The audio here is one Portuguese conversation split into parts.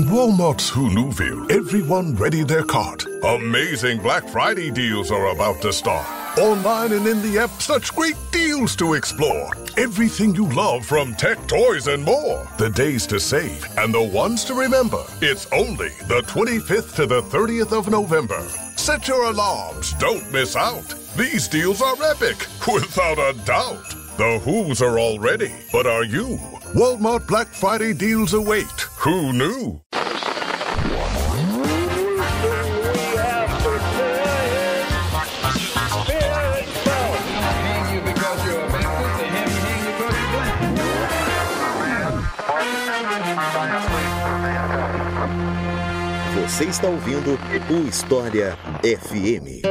In Walmart's Who'Knewville, everyone ready their cart. Amazing Black Friday deals are about to start. Online and in the app, such great deals to explore. Everything you love from tech, toys, and more. The days to save and the ones to remember. It's only the 25th to the 30th of November. Set your alarms. Don't miss out. These deals are epic, without a doubt. The Who's are all ready, but are you? Walmart Black Friday deals await. Who knew? Você está ouvindo o História FM.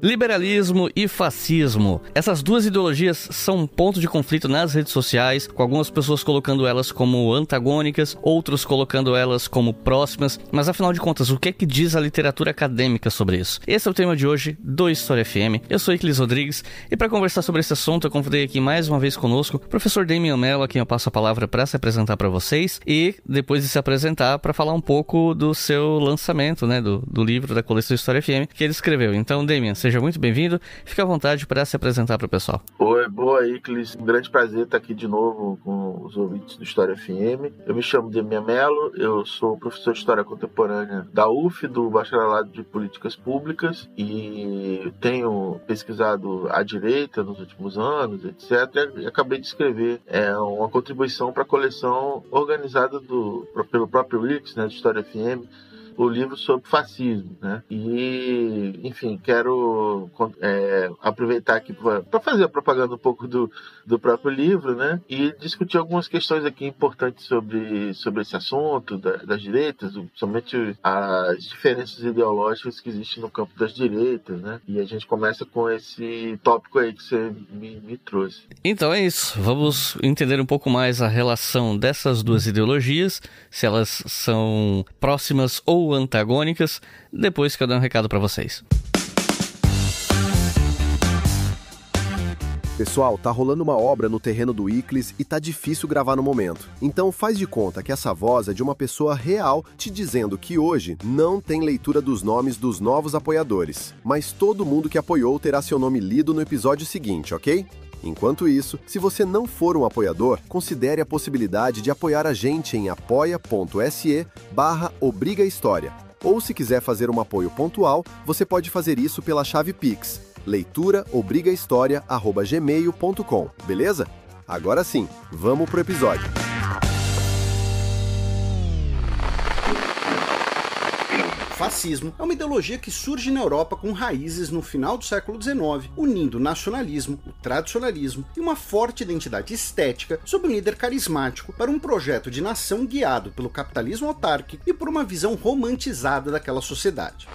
Liberalismo e fascismo. Essas duas ideologias são um ponto de conflito nas redes sociais, com algumas pessoas colocando elas como antagônicas, outros colocando elas como próximas, mas afinal de contas, o que é que diz a literatura acadêmica sobre isso? Esse é o tema de hoje do História FM. Eu sou Iclis Rodrigues e para conversar sobre esse assunto eu convidei aqui mais uma vez conosco o professor Damian Mello, a quem eu passo a palavra para se apresentar para vocês e depois de se apresentar para falar um pouco do seu lançamento, né, do livro da coleção História FM que ele escreveu. Então, Damian, seja muito bem-vindo. Fique à vontade para se apresentar para o pessoal. Oi, boa, Iclis. Um grande prazer estar aqui de novo com os ouvintes do História FM. Eu me chamo Damian Mello, eu sou professor de História Contemporânea da UF, do Bacharelado de Políticas Públicas, e tenho pesquisado a direita nos últimos anos, etc. E acabei de escrever uma contribuição para a coleção organizada pelo próprio Iclis, né, de História FM, o livro sobre fascismo, né? E, enfim, quero aproveitar aqui para fazer a propaganda um pouco do próprio livro, né? E discutir algumas questões aqui importantes sobre esse assunto das direitas, principalmente as diferenças ideológicas que existem no campo das direitas, né? E a gente começa com esse tópico aí que você me trouxe. Então é isso. Vamos entender um pouco mais a relação dessas duas ideologias, se elas são próximas ou antagônicas, depois que eu der um recado para vocês. Pessoal, tá rolando uma obra no terreno do Iclis e tá difícil gravar no momento. Então faz de conta que essa voz é de uma pessoa real te dizendo que hoje não tem leitura dos nomes dos novos apoiadores. Mas todo mundo que apoiou terá seu nome lido no episódio seguinte, ok? Enquanto isso, se você não for um apoiador, considere a possibilidade de apoiar a gente em apoia.se/obrigahistoria. Ou se quiser fazer um apoio pontual, você pode fazer isso pela chave Pix, leituraobrigahistoria@gmail.com, beleza? Agora sim, vamos pro episódio. Fascismo é uma ideologia que surge na Europa com raízes no final do século XIX, unindo o nacionalismo, o tradicionalismo e uma forte identidade estética sob um líder carismático para um projeto de nação guiado pelo capitalismo autárquico e por uma visão romantizada daquela sociedade.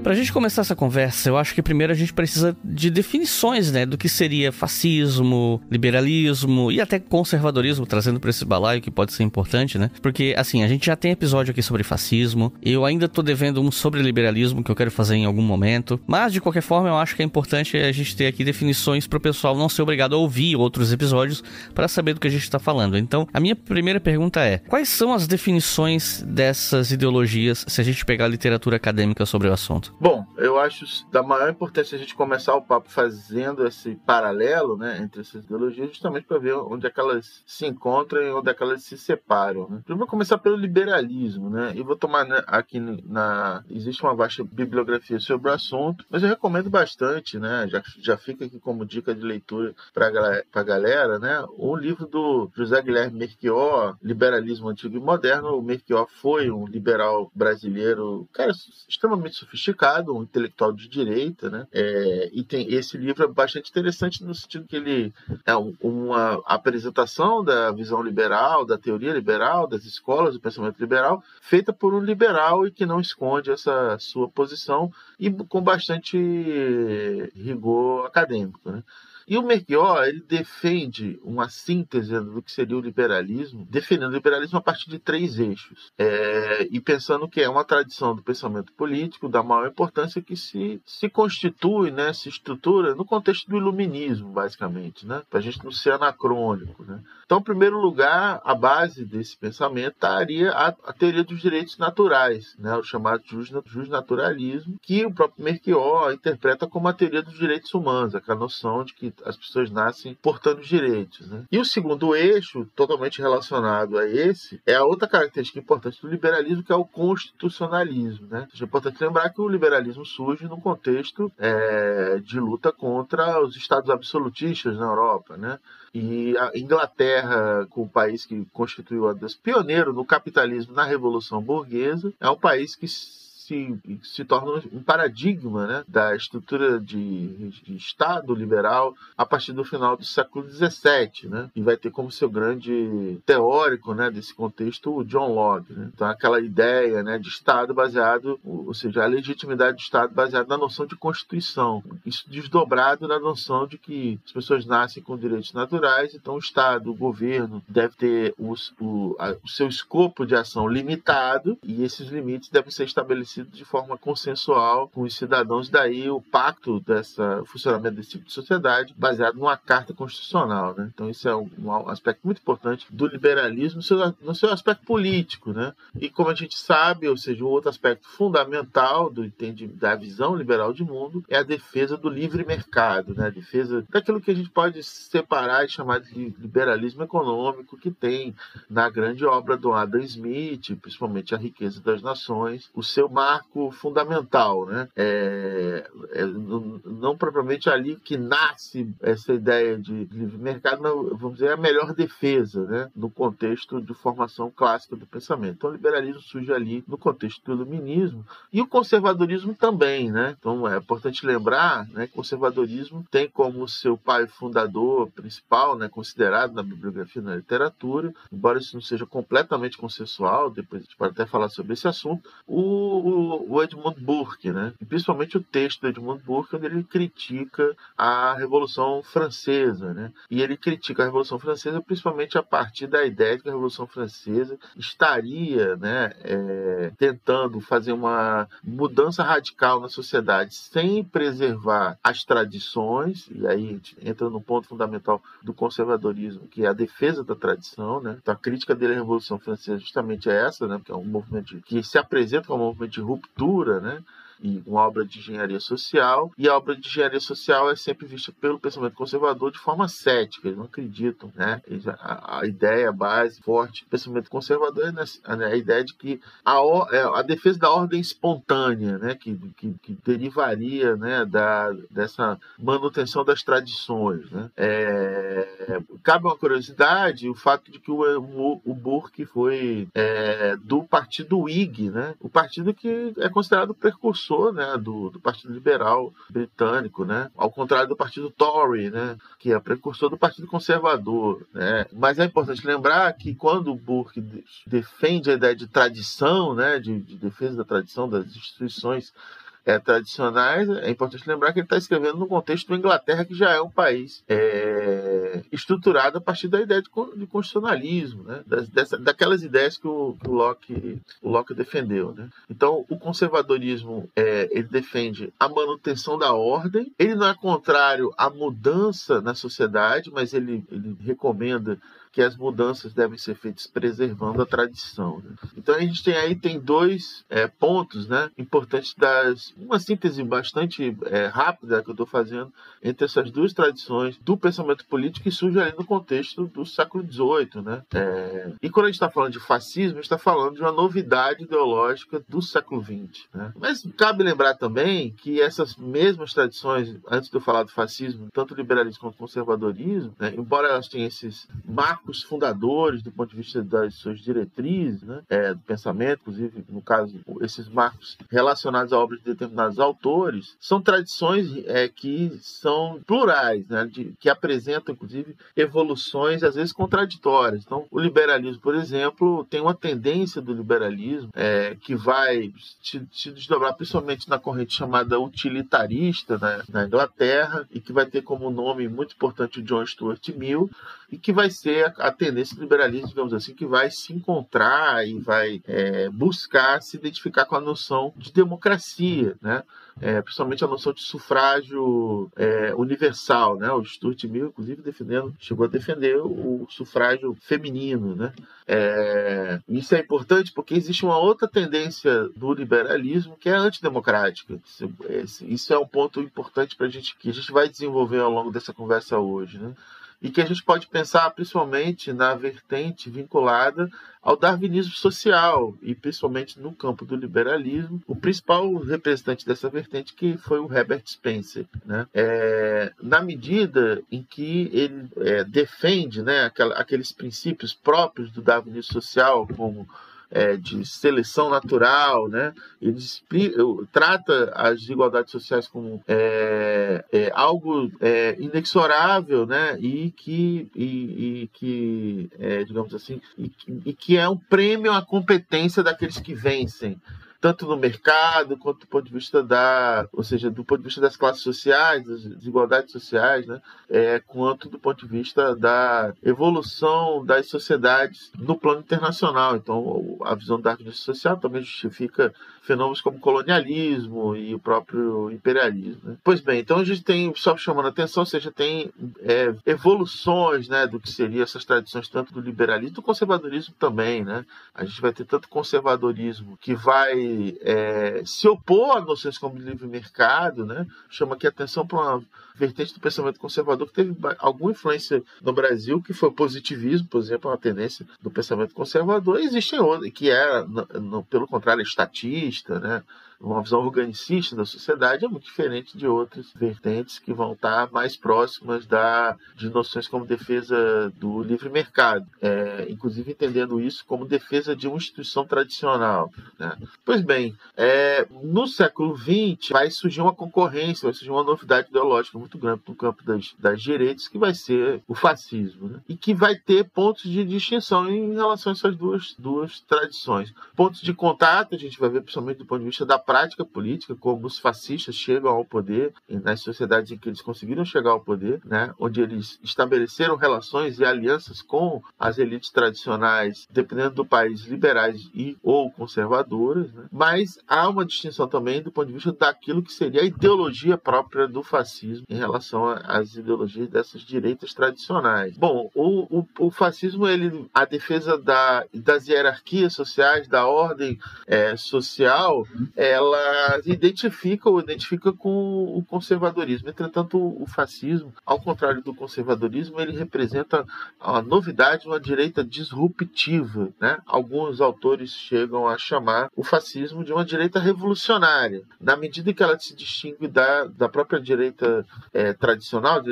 Pra gente começar essa conversa, eu acho que primeiro a gente precisa de definições, né, do que seria fascismo, liberalismo e até conservadorismo, trazendo pra esse balaio que pode ser importante, né? Porque, assim, a gente já tem episódio aqui sobre fascismo, eu ainda tô devendo um sobre liberalismo que eu quero fazer em algum momento, mas de qualquer forma eu acho que é importante a gente ter aqui definições pro pessoal não ser obrigado a ouvir outros episódios para saber do que a gente tá falando. Então, a minha primeira pergunta é: quais são as definições dessas ideologias se a gente pegar a literatura acadêmica sobre o assunto? Bom, eu acho da maior importância a gente começar o papo fazendo esse paralelo, né, entre essas ideologias, justamente para ver onde é que elas se encontram e onde é que elas se separam, né? Eu vou começar pelo liberalismo, né, e vou tomar aqui existe uma vasta bibliografia sobre o assunto, mas eu recomendo bastante, né, já fica aqui como dica de leitura para a galera, né, um livro do José Guilherme Melchior, Liberalismo Antigo e Moderno. O Melchior foi um liberal brasileiro, cara, extremamente sofisticado, um intelectual de direita, né? E tem esse livro é bastante interessante no sentido que ele é uma apresentação da visão liberal, da teoria liberal, das escolas do pensamento liberal, feita por um liberal e que não esconde essa sua posição e com bastante rigor acadêmico, né? E o Melchior, ele defende uma síntese do que seria o liberalismo, defendendo o liberalismo a partir de 3 eixos. E pensando que é uma tradição do pensamento político da maior importância que se constitui, né, se estrutura no contexto do iluminismo, basicamente, né, para a gente não ser anacrônico, né. Então, em primeiro lugar, a base desse pensamento estaria a teoria dos direitos naturais, né, o chamado justnaturalismo, que o próprio Melchior interpreta como a teoria dos direitos humanos, aquela noção de que as pessoas nascem portando direitos, né. E o segundo eixo, totalmente relacionado a esse, é a outra característica importante do liberalismo, que é o constitucionalismo, né. É importante lembrar que o liberalismo surge num contexto de luta contra os estados absolutistas na Europa, né. E a Inglaterra, com o país que constituiu pioneiro no capitalismo na Revolução Burguesa, é um país que se torna um paradigma, né, da estrutura de Estado liberal a partir do final do século XVII, né, e vai ter como seu grande teórico, né, desse contexto o John Locke, né. Então aquela ideia, né, de Estado baseado, ou seja, a legitimidade do Estado baseada na noção de Constituição, isso desdobrado na noção de que as pessoas nascem com direitos naturais, então o Estado, o governo deve ter o seu escopo de ação limitado e esses limites devem ser estabelecidos de forma consensual com os cidadãos, daí o pacto o funcionamento desse tipo de sociedade baseado numa carta constitucional, né? Então isso é um aspecto muito importante do liberalismo no seu aspecto político, né? E como a gente sabe, ou seja, um outro aspecto fundamental da visão liberal de mundo é a defesa do livre mercado, né? A defesa daquilo que a gente pode separar e chamar de liberalismo econômico, que tem na grande obra do Adam Smith, principalmente A Riqueza das Nações, o seu marco fundamental, né? Não propriamente ali que nasce essa ideia de livre mercado, mas, vamos dizer, a melhor defesa, né, no contexto de formação clássica do pensamento. Então o liberalismo surge ali no contexto do iluminismo e o conservadorismo também, né? Então é importante lembrar, né, que o conservadorismo tem como seu pai fundador principal, né, considerado na bibliografia e na literatura, embora isso não seja completamente consensual, depois a gente pode até falar sobre esse assunto, o Edmund Burke, né? E principalmente o texto do Edmund Burke, onde ele critica a Revolução Francesa, né? E ele critica a Revolução Francesa principalmente a partir da ideia de que a Revolução Francesa estaria, né, tentando fazer uma mudança radical na sociedade sem preservar as tradições, e aí a gente entra no ponto fundamental do conservadorismo, que é a defesa da tradição, né? Então a crítica dele à Revolução Francesa justamente é essa, né? Porque é um movimento que se apresenta como um movimento de ruptura, né? E uma obra de engenharia social, e a obra de engenharia social é sempre vista pelo pensamento conservador de forma cética, eles não acreditam, né? A ideia, a base forte do pensamento conservador é a ideia de que a defesa da ordem espontânea, né? que derivaria, né, dessa manutenção das tradições, né? Cabe uma curiosidade, o fato de que o Burke foi do partido Whig, né? O partido que é considerado precursor, né, do Partido Liberal Britânico, né, ao contrário do Partido Tory, né, que é precursor do Partido Conservador, né. Mas é importante lembrar que quando o Burke defende a ideia de tradição, né, de defesa da tradição das instituições tradicionais, é importante lembrar que ele está escrevendo no contexto da Inglaterra, que já é um país estruturado a partir da ideia de constitucionalismo, né? Daquelas ideias que o Locke defendeu, né? Então, o conservadorismo ele defende a manutenção da ordem, ele não é contrário à mudança na sociedade, mas ele recomenda que as mudanças devem ser feitas preservando a tradição, né? Então a gente tem dois pontos, né, importantes, uma síntese bastante rápida que eu estou fazendo entre essas duas tradições do pensamento político que surge ali no contexto do século XVIII, né? E quando a gente está falando de fascismo, a gente está falando de uma novidade ideológica do século XX, né? Mas cabe lembrar também que essas mesmas tradições, antes de eu falar do fascismo, tanto o liberalismo quanto o conservadorismo, né, embora elas tenham esses marcos marcos fundadores do ponto de vista das suas diretrizes, né, do pensamento, inclusive, no caso, esses marcos relacionados à obra de determinados autores, são tradições que são plurais, né, que apresentam, inclusive, evoluções, às vezes, contraditórias. Então, o liberalismo, por exemplo, tem uma tendência do liberalismo que vai se desdobrar principalmente na corrente chamada utilitarista, né, na Inglaterra, e que vai ter como nome muito importante o John Stuart Mill, e que vai ser a tendência do liberalismo, digamos assim, que vai se encontrar e vai buscar se identificar com a noção de democracia, né? Principalmente a noção de sufrágio universal, né? O Stuart Mill, inclusive, chegou a defender o sufrágio feminino, né? Isso é importante porque existe uma outra tendência do liberalismo que é antidemocrática. Isso é um ponto importante que a gente vai desenvolver ao longo dessa conversa hoje, né? E que a gente pode pensar principalmente na vertente vinculada ao darwinismo social, e principalmente no campo do liberalismo, o principal representante dessa vertente que foi o Herbert Spencer, né? Na medida em que ele defende, né, aqueles princípios próprios do darwinismo social, como de seleção natural, né? Ele trata as desigualdades sociais como algo inexorável, né? E que digamos assim, e que é um prêmio à competência daqueles que vencem, tanto no mercado quanto do ponto de vista do ponto de vista das classes sociais, das desigualdades sociais, né? Quanto do ponto de vista da evolução das sociedades no plano internacional. Então, a visão do darwinismo social também justifica fenômenos como colonialismo e o próprio imperialismo, né? Pois bem, então a gente tem, só chamando a atenção, ou seja, tem evoluções, né, do que seriam essas tradições, tanto do liberalismo e do conservadorismo também, né? A gente vai ter tanto conservadorismo que vai se opor a noções como livre mercado, né? Chama aqui a atenção para uma vertente do pensamento conservador que teve alguma influência no Brasil, que foi o positivismo, por exemplo, uma tendência do pensamento conservador. Existem outras, que pelo contrário, estatista, né? Uma visão organicista da sociedade, é muito diferente de outras vertentes que vão estar mais próximas de noções como defesa do livre mercado, inclusive entendendo isso como defesa de uma instituição tradicional, né? Pois bem, no século XX vai surgir uma concorrência, vai surgir uma novidade ideológica muito grande no campo das direitas, que vai ser o fascismo, né? E que vai ter pontos de distinção em relação a essas duas tradições. Pontos de contato, a gente vai ver principalmente do ponto de vista da prática política, como os fascistas chegam ao poder, e nas sociedades em que eles conseguiram chegar ao poder, né, onde eles estabeleceram relações e alianças com as elites tradicionais, dependendo do país, liberais ou conservadoras, né? Mas há uma distinção também do ponto de vista daquilo que seria a ideologia própria do fascismo em relação às ideologias dessas direitas tradicionais. Bom, o fascismo, a defesa das hierarquias sociais, da ordem social, ela identifica com o conservadorismo. Entretanto, o fascismo, ao contrário do conservadorismo, ele representa a novidade, uma direita disruptiva, né? Alguns autores chegam a chamar o fascismo de uma direita revolucionária, na medida que ela se distingue da própria direita tradicional,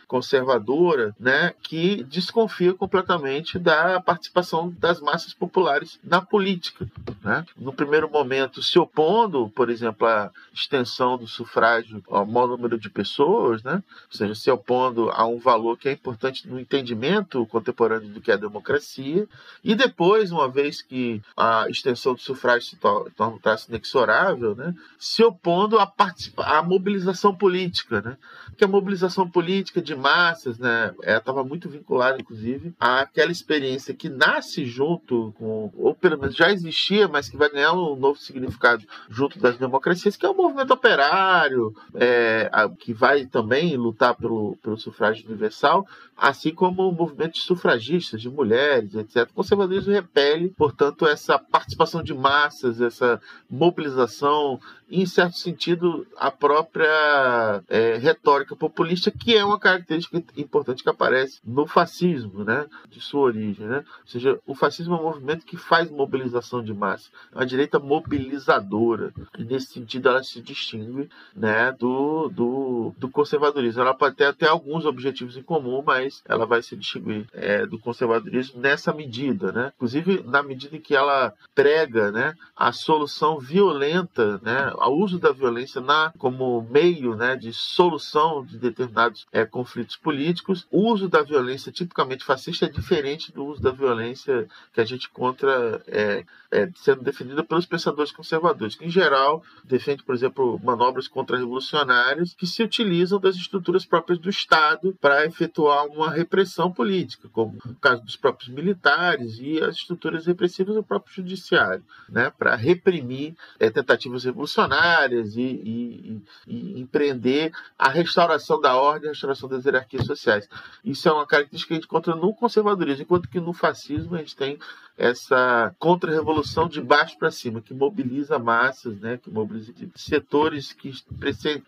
conservadora, né? Que desconfia completamente da participação das massas populares na política, né? No primeiro momento, se opondo, por exemplo, à extensão do sufrágio ao maior número de pessoas, né? Ou seja, se opondo a um valor que é importante no entendimento contemporâneo do que é a democracia, e depois, uma vez que a extensão do sufrágio se torna um traço inexorável, né? Se opondo à mobilização política, né? Porque a mobilização política de massas, né, estava muito vinculada, inclusive, àquela experiência que nasce junto com, ou pelo menos já existia, mas que vai ganhar um novo significado junto das democracias, que é o movimento operário, que vai também lutar pelo sufrágio universal, assim como o movimento de sufragistas, de mulheres, etc. O conservadorismo repele, portanto, essa participação de massas, essa mobilização e, em certo sentido, a própria retórica populista, que é uma característica importante que aparece no fascismo, né, de sua origem, né? Ou seja, o fascismo é um movimento que faz mobilização de massa, é uma direita mobilizadora, e nesse sentido ela se distingue, né, do conservadorismo. Ela pode ter até alguns objetivos em comum, mas ela vai se distinguir do conservadorismo nessa medida, né? Inclusive na medida em que ela prega, né, a solução violenta, né, o uso da violência como meio, né, de solução de determinados conflitos políticos. O uso da violência tipicamente fascista é diferente do uso da violência que a gente encontra sendo defendida pelos pensadores conservadores, que em geral defende, por exemplo, manobras contra-revolucionárias que se utilizam das estruturas próprias do Estado para efetuar uma repressão política, como o caso dos próprios militares e as estruturas repressivas do próprio judiciário, né, para reprimir tentativas revolucionárias e empreender a restauração da ordem, a restauração das hierarquias sociais. Isso é uma característica que a gente encontra no conservadorismo, enquanto que no fascismo a gente tem essa contra-revolução de baixo para cima, que mobiliza massas, né, que mobiliza setores que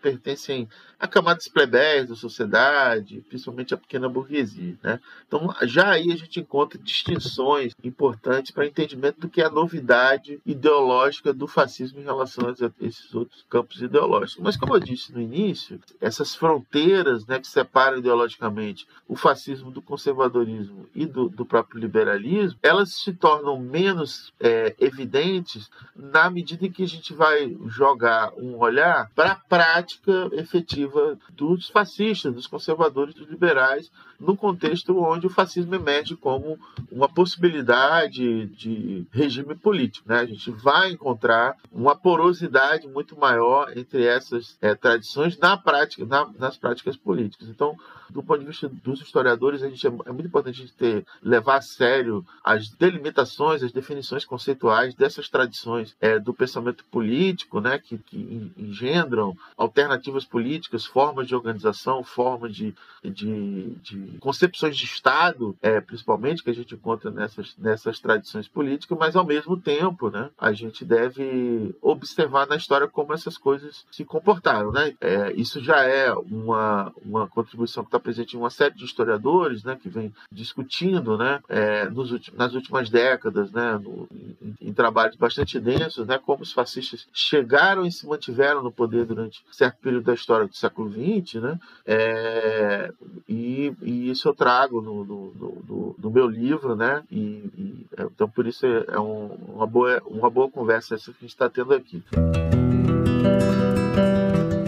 pertencem a camadas plebeias da sociedade, principalmente a pequena burguesia, né? Então, já aí a gente encontra distinções importantes para entendimento do que é a novidade ideológica do fascismo em relação a esses outros campos ideológicos. Mas, como eu disse no início, essas fronteiras, né, que separam ideologicamente o fascismo do conservadorismo e do próprio liberalismo, elas se tornam menos evidentes na medida em que a gente vai jogar um olhar para a prática efetiva dos fascistas, dos conservadores, dos liberais, no contexto onde o fascismo emerge como uma possibilidade de regime político, né? A gente vai encontrar uma porosidade muito maior entre essas tradições nas práticas políticas. Então, do ponto de vista dos historiadores, é muito importante a gente levar a sério as delimitações, as definições conceituais dessas tradições do pensamento político, né, que engendram alternativas políticas, formas de organização, formas de concepções de Estado, principalmente, que a gente encontra nessas tradições políticas, mas, ao mesmo tempo, né, a gente deve observar na história como essas coisas se comportaram, né? Isso já é uma contribuição que está presente em uma série de historiadores, né, que vem discutindo, né, nas últimas décadas, né, em trabalhos bastante densos, né, como os fascistas chegaram e se mantiveram no poder durante certo período da história do século XX, né, e isso eu trago no meu livro, né, então por isso é uma boa conversa essa que a gente está tendo aqui.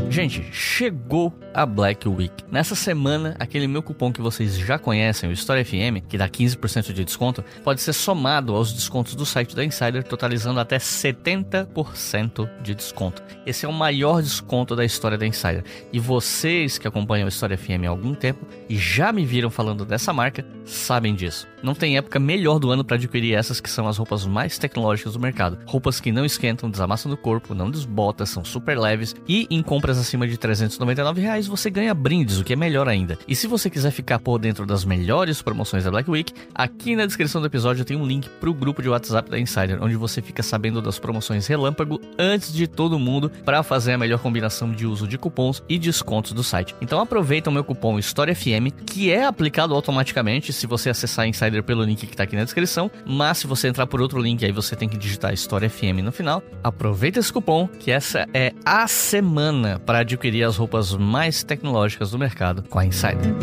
Gente, chegou a Black Week. Nessa semana, aquele meu cupom que vocês já conhecem, o História FM, que dá 15% de desconto, pode ser somado aos descontos do site da Insider, totalizando até 70% de desconto. Esse é o maior desconto da história da Insider. E vocês que acompanham a História FM há algum tempo e já me viram falando dessa marca, sabem disso. Não tem época melhor do ano para adquirir essas que são as roupas mais tecnológicas do mercado. Roupas que não esquentam, desamassam no corpo, não desbotam, são super leves e em compras acima de R$399 você ganha brindes, o que é melhor ainda. E se você quiser ficar por dentro das melhores promoções da Black Week, aqui na descrição do episódio tem um link pro grupo de WhatsApp da Insider, onde você fica sabendo das promoções relâmpago antes de todo mundo para fazer a melhor combinação de uso de cupons e descontos do site. Então aproveita o meu cupom HistóriaFM, que é aplicado automaticamente se você acessar a Insider pelo link que tá aqui na descrição, mas se você entrar por outro link, aí você tem que digitar História FM no final. Aproveita esse cupom, que essa é a semana para adquirir as roupas mais tecnológicas do mercado com a Insider.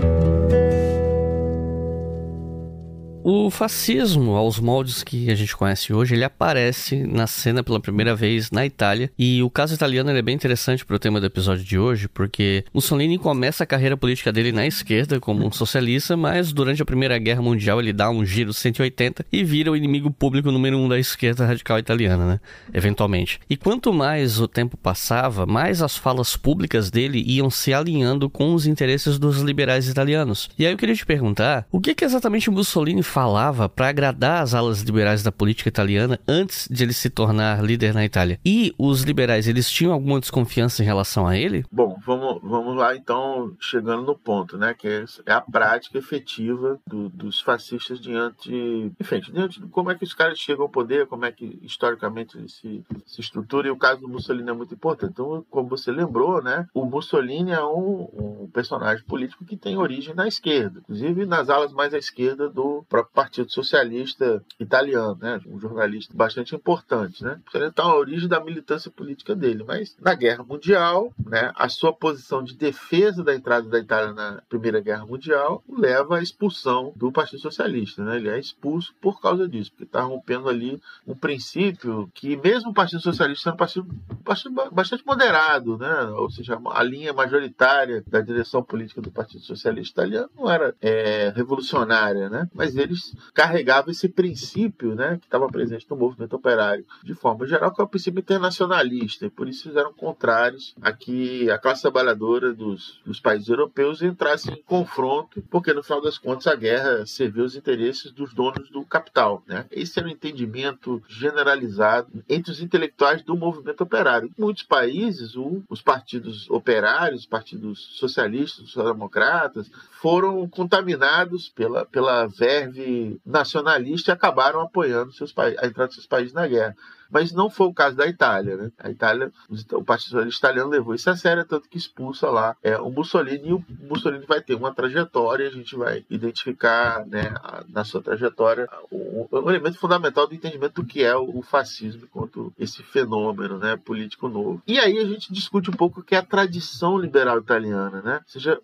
O fascismo, aos moldes que a gente conhece hoje, ele aparece na cena pela primeira vez na Itália. E o caso italiano é bem interessante para o tema do episódio de hoje, porque Mussolini começa a carreira política dele na esquerda como um socialista, mas durante a Primeira Guerra Mundial ele dá um giro 180 e vira o inimigo público número 1 da esquerda radical italiana, né? Eventualmente. E quanto mais o tempo passava, mais as falas públicas dele iam se alinhando com os interesses dos liberais italianos. E aí eu queria te perguntar, o que exatamente Mussolini falava para agradar as alas liberais da política italiana antes de ele se tornar líder na Itália. E os liberais, eles tinham alguma desconfiança em relação a ele? Bom, vamos lá então, chegando no ponto, né, que é a prática efetiva dos fascistas diante de como é que os caras chegam ao poder, como é que historicamente ele se estrutura, e o caso do Mussolini é muito importante. Então, como você lembrou, né, o Mussolini é um personagem político que tem origem na esquerda, inclusive nas alas mais à esquerda do próprio Partido Socialista Italiano, né, um jornalista bastante importante, né, então a origem da militância política dele, mas na Guerra Mundial, né, a sua posição de defesa da entrada da Itália na Primeira Guerra Mundial o leva à expulsão do Partido Socialista, né, ele é expulso por causa disso, porque está rompendo ali um princípio que mesmo o Partido Socialista é um partido bastante moderado, né, ou seja, a linha majoritária da direção política do Partido Socialista Italiano não era revolucionária, né, mas eles carregavam esse princípio, né, que estava presente no movimento operário de forma geral, que é o princípio internacionalista, e por isso eram contrários a que a classe trabalhadora dos países europeus entrasse em confronto, porque no final das contas a guerra serviu os interesses dos donos do capital, né? Esse era o entendimento generalizado entre os intelectuais do movimento operário. Em muitos países, os partidos operários, os partidos socialistas, social-democratas, foram contaminados pela verve nacionalista e acabaram apoiando a entrada dos seus países na guerra. Mas não foi o caso da Itália, né? A Itália, o Partido Socialista Italiano levou isso a sério, tanto que expulsa lá o Mussolini, e o Mussolini vai ter uma trajetória, a gente vai identificar, né, na sua trajetória um elemento fundamental do entendimento do que é o fascismo quanto esse fenômeno, né, político novo. E aí a gente discute um pouco o que é a tradição liberal italiana, né? Ou seja,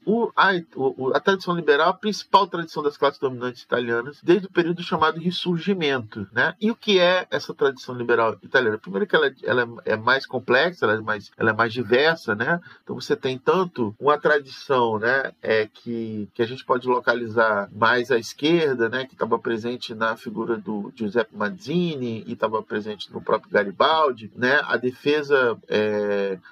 a tradição liberal, a principal tradição das classes dominantes italianas, desde o período chamado Risorgimento, né? E o que é essa tradição liberal italiana? Primeiro que ela é mais complexa, ela é mais diversa, né? Então você tem tanto uma tradição, né, que a gente pode localizar mais à esquerda, né, que estava presente na figura do Giuseppe Mazzini e estava presente no próprio Garibaldi, né? A defesa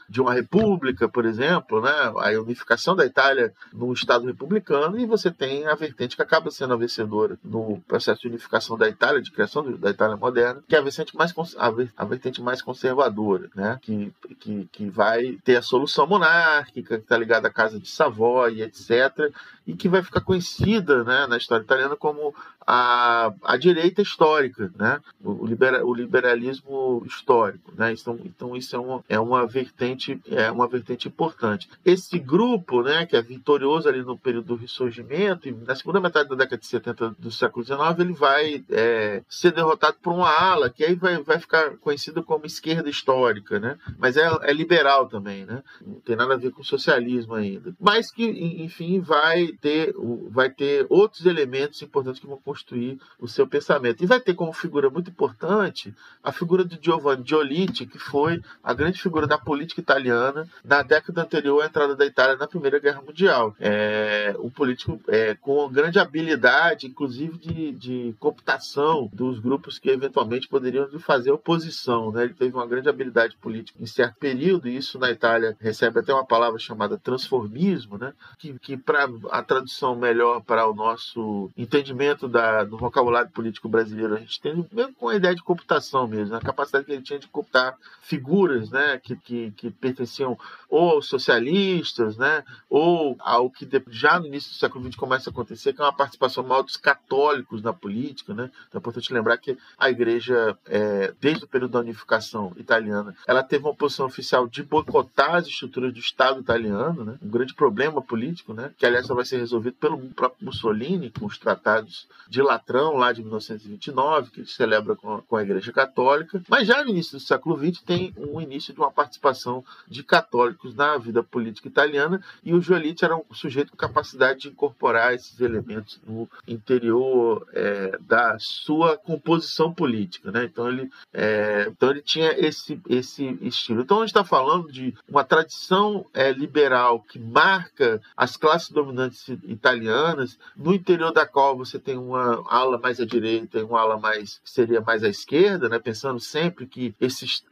de uma república, por exemplo, né? A unificação da Itália num Estado republicano, e você tem a vertente que acaba sendo a vencedora no processo de unificação da Itália, de criação da Itália moderna, que é a vertente mais conservadora, né? Que vai ter a solução monárquica, que está ligada à Casa de Savoy, etc., e que vai ficar conhecida, né, na história italiana como a direita histórica, né? O liberalismo histórico, né? Então isso é uma vertente importante. Esse grupo, né, que é vitorioso ali no período do Risorgimento, e na segunda metade da década de 70 do século XIX, ele vai ser derrotado por uma ala que aí vai ficar conhecida como esquerda histórica, né? Mas é liberal também, né? Não tem nada a ver com socialismo ainda. Mas que, enfim, vai ter outros elementos importantes que vão constituir o seu pensamento. E vai ter como figura muito importante a figura de Giovanni Giolitti, que foi a grande figura da política italiana na década anterior à entrada da Itália na Primeira Guerra Mundial. Um político com grande habilidade, inclusive de cooptação dos grupos que eventualmente poderiam fazer oposição, né? Ele teve uma grande habilidade política em certo período, e isso na Itália recebe até uma palavra chamada transformismo, né? Que para a tradução melhor para o nosso entendimento do vocabulário político brasileiro, a gente tem mesmo com a ideia de cooptação mesmo, né? A capacidade que ele tinha de cooptar figuras, né, que pertenciam ou aos socialistas, né, ou ao que já no início do século XX começa a acontecer, que é uma participação maior dos católicos na política, né? Então é importante lembrar que a Igreja, desde o período da unificação italiana, ela teve uma posição oficial de boicotar as estruturas do Estado italiano, né? Um grande problema político, né? Que aliás só vai ser resolvido pelo próprio Mussolini com os tratados de Latrão lá de 1929, que ele celebra com a Igreja Católica. Mas já no início do século XX tem um início de uma participação de católicos na vida política italiana, e o Giolitti era um sujeito com capacidade de incorporar esses elementos no interior da sua composição política, né? Então ele tinha esse estilo. Então a gente está falando de uma tradição liberal que marca as classes dominantes italianas, no interior da qual você tem um uma ala mais à direita e uma ala mais que seria mais à esquerda, né? Pensando sempre que esses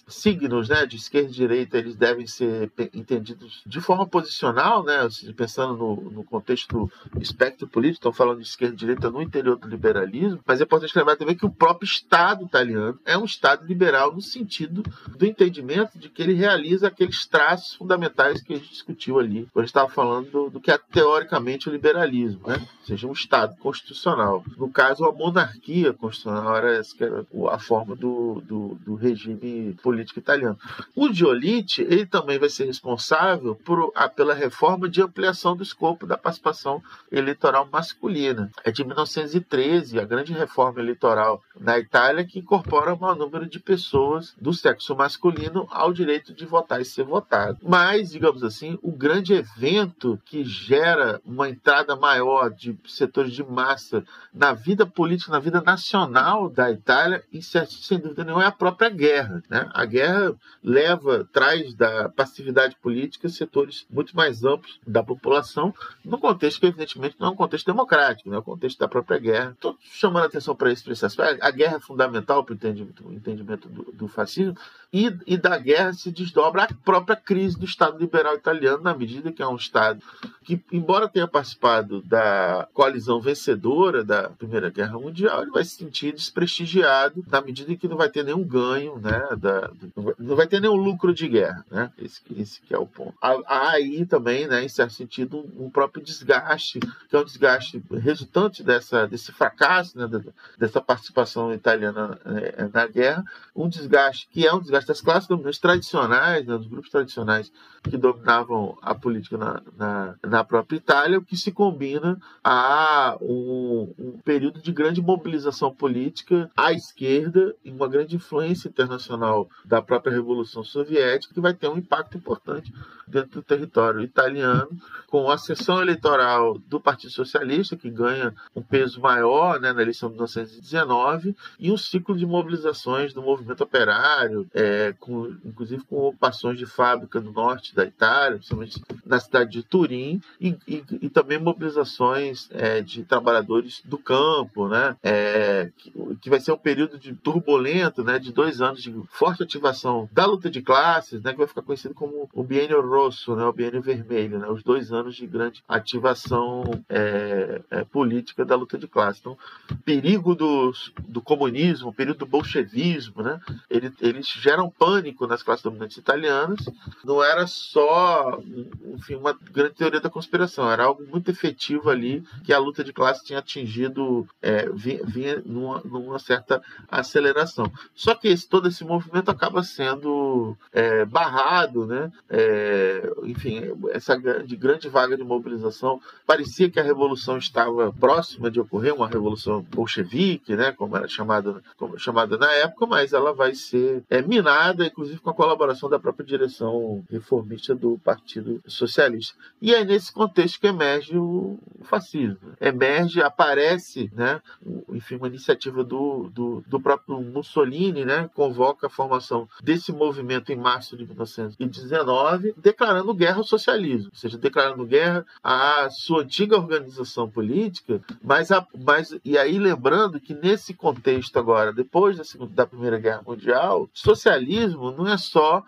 signos, né, de esquerda e direita, eles devem ser entendidos de forma posicional, né? Pensando no contexto do espectro político, estão falando de esquerda e direita no interior do liberalismo, mas é importante lembrar também que o próprio Estado italiano é um Estado liberal no sentido do entendimento de que ele realiza aqueles traços fundamentais que a gente discutiu ali, quando a gente estava falando do que é teoricamente o liberalismo, né? Ou seja, um Estado constitucional. No caso, a monarquia constitucional era a forma do regime político italiano. O Giolitti, ele também vai ser responsável pela reforma de ampliação do escopo da participação eleitoral masculina. É de 1913, a grande reforma eleitoral na Itália, que incorpora o maior número de pessoas do sexo masculino ao direito de votar e ser votado. Mas, digamos assim, o grande evento que gera uma entrada maior de setores de massa na vida política, na vida nacional da Itália, sem dúvida nenhuma, é a própria guerra, né? A guerra traz da passividade política setores muito mais amplos da população, num contexto que, evidentemente, não é um contexto democrático, né? É o contexto da própria guerra. Estou chamando a atenção para esse aspecto. A guerra é fundamental para o entendimento do fascismo, e da guerra se desdobra a própria crise do Estado liberal italiano, na medida que é um Estado que, embora tenha participado da coalizão vencedora da Primeira Guerra Mundial, ele vai se sentir desprestigiado na medida em que não vai ter nenhum ganho, né, não vai ter nenhum lucro de guerra, né? Esse que é o ponto. Há aí também, né, em certo sentido, um próprio desgaste, que é um desgaste resultante desse fracasso, né, dessa participação italiana na guerra, um desgaste que é um desgaste das classes dominantes tradicionais, né, dos grupos tradicionais que dominavam a política na própria Itália, o que se combina a um período de grande mobilização política à esquerda e uma grande influência internacional da própria Revolução Soviética, que vai ter um impacto importante dentro do território italiano, com a seção eleitoral do Partido Socialista, que ganha um peso maior, né, na eleição de 1919, e um ciclo de mobilizações do movimento operário, inclusive com ocupações de fábrica no norte da Itália, principalmente na cidade de Turim, e também mobilizações de trabalhadores do campo, né, que vai ser um período turbulento, né, de 2 anos de forte ativação da luta de classes, né, que vai ficar conhecido como o Biênio Rosso, né, o Biênio Vermelho, né, os 2 anos de grande ativação política da luta de classes. Então, perigo do comunismo, período do bolchevismo, né, eles geram pânico nas classes dominantes italianas. Não era só, enfim, uma grande teoria da conspiração, era algo muito efetivo ali, que a luta de classe tinha atingido, vinha numa certa aceleração. Só que todo esse movimento acaba sendo barrado, né? Enfim, essa grande vaga de mobilização, parecia que a revolução estava próxima de ocorrer, uma revolução bolchevique, né? Como era chamada na época, mas ela vai ser minada, inclusive com a colaboração da própria direção reformista do Partido Socialista. E é nesse contexto que emerge o fascismo. Aparece, né, enfim, uma iniciativa do próprio Mussolini, né, convoca a formação desse movimento em março de 1919, declarando guerra ao socialismo, ou seja, declarando guerra à sua antiga organização política, e aí lembrando que nesse contexto agora, depois da Primeira Guerra Mundial, socialismo não é só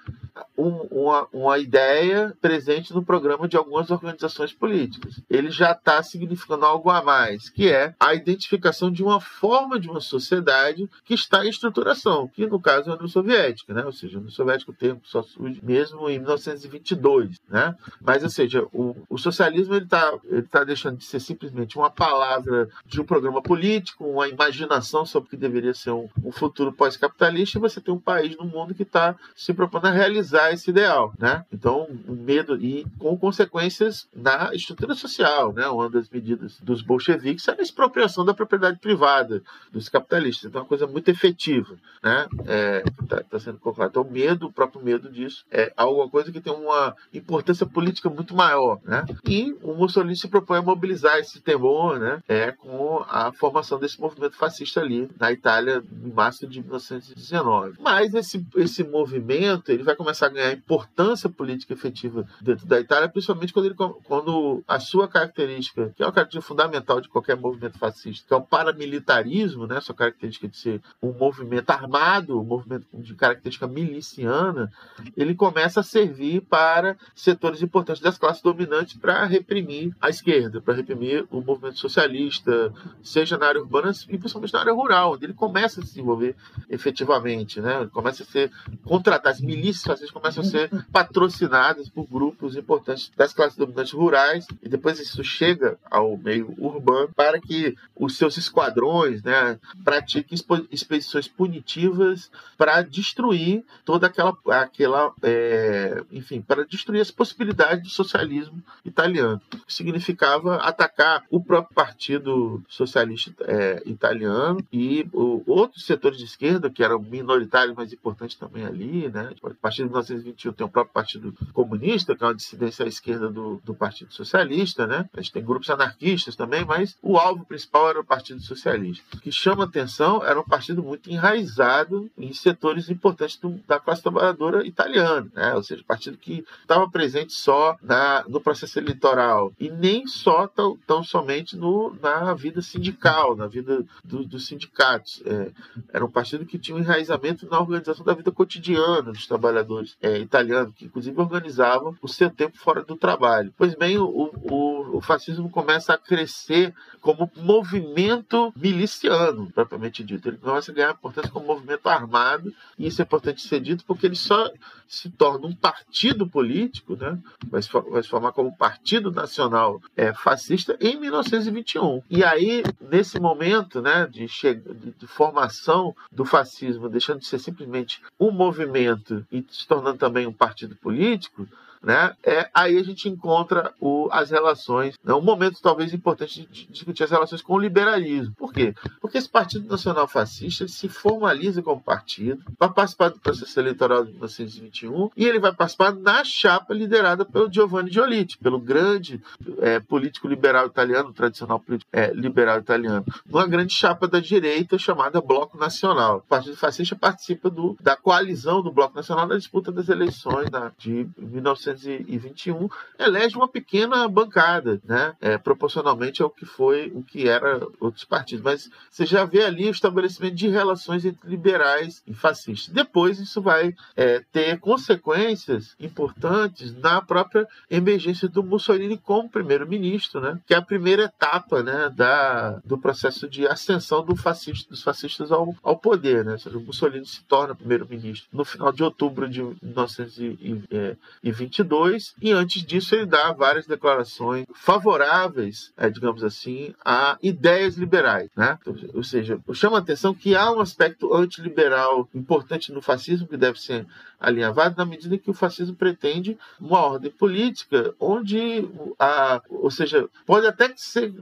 uma ideia presente no programa de algumas organizações políticas. Ele já está significando algo a mais, que é a identificação de uma forma de uma sociedade que está em estruturação, que no caso é a União Soviética, né? Ou seja, a União Soviética, o termo só surge mesmo em 1922, né? Mas, ou seja, o socialismo ele tá deixando de ser simplesmente uma palavra de um programa político, uma imaginação sobre o que deveria ser um futuro pós-capitalista, e você tem um país no mundo que está se propondo a realizar esse ideal, né? Então, o medo, e com consequências na estrutura social, né? Uma das medidas dos bolcheviques era a expropriação da propriedade privada dos capitalistas. Então, é uma coisa muito efetiva, né? Está sendo colocado. Então, o próprio medo disso é alguma coisa que tem uma importância política muito maior, né? E o Mussolini se propõe a mobilizar esse temor, né? Com a formação desse movimento fascista ali na Itália em março de 1919. Mas esse movimento ele vai começar começa a ganhar importância política efetiva dentro da Itália, principalmente quando a sua característica, que é uma característica fundamental de qualquer movimento fascista, que é o paramilitarismo, né, sua característica de ser um movimento armado, um movimento de característica miliciana, ele começa a servir para setores importantes das classes dominantes para reprimir a esquerda, para reprimir o movimento socialista, seja na área urbana e principalmente na área rural, onde ele começa a se desenvolver efetivamente, né? Ele começa a ser contratado, as milícias fascistas começam a ser patrocinadas por grupos importantes das classes dominantes rurais, e depois isso chega ao meio urbano para que os seus esquadrões, né, pratiquem expedições punitivas para destruir toda enfim, para destruir as possibilidades do socialismo italiano. Significava atacar o próprio Partido Socialista italiano e outros setores de esquerda, que eram minoritários, mas importantes também ali, né? A partir de 1921 tem o próprio Partido Comunista, que é uma dissidência à esquerda do Partido Socialista, né? A gente tem grupos anarquistas também, mas o alvo principal era o Partido Socialista. O que chama atenção era um partido muito enraizado em setores importantes da classe trabalhadora italiana, né? Ou seja, um partido que estava presente só no processo eleitoral e nem só tão somente na vida sindical, na vida dos sindicatos. Era um partido que tinha um enraizamento na organização da vida cotidiana dos trabalhadores italianos, que inclusive organizavam o seu tempo fora do trabalho. Pois bem, o fascismo começa a crescer como movimento miliciano, propriamente dito. Ele começa a ganhar importância como movimento armado, e isso é importante ser dito porque ele só se torna um partido político, né? Vai se formar como Partido Nacional Fascista em 1921. E aí, nesse momento, né, de formação do fascismo, deixando de ser simplesmente um movimento e se tornando também um partido político, né? Aí a gente encontra as relações, né? Um momento talvez importante de discutir as relações com o liberalismo. Por quê? Porque esse Partido Nacional Fascista ele se formaliza como partido, vai participar do processo eleitoral de 1921 e ele vai participar na chapa liderada pelo Giovanni Giolitti, pelo grande político liberal italiano, tradicional político liberal italiano, numa grande chapa da direita chamada Bloco Nacional. O Partido Fascista participa da coalizão do Bloco Nacional na disputa das eleições de 1921, elege uma pequena bancada, né? Proporcionalmente ao que era outros partidos. Mas você já vê ali o estabelecimento de relações entre liberais e fascistas. Depois isso vai ter consequências importantes na própria emergência do Mussolini como primeiro-ministro, né? Que é a primeira etapa, né, do processo de ascensão dos fascistas ao poder, né? Ou seja, o Mussolini se torna primeiro-ministro no final de outubro de 1922, e antes disso ele dá várias declarações favoráveis, digamos assim, a ideias liberais, né? Ou seja, chama a atenção que há um aspecto antiliberal importante no fascismo que deve ser alinhavado na medida em que o fascismo pretende uma ordem política onde ou seja, pode até ser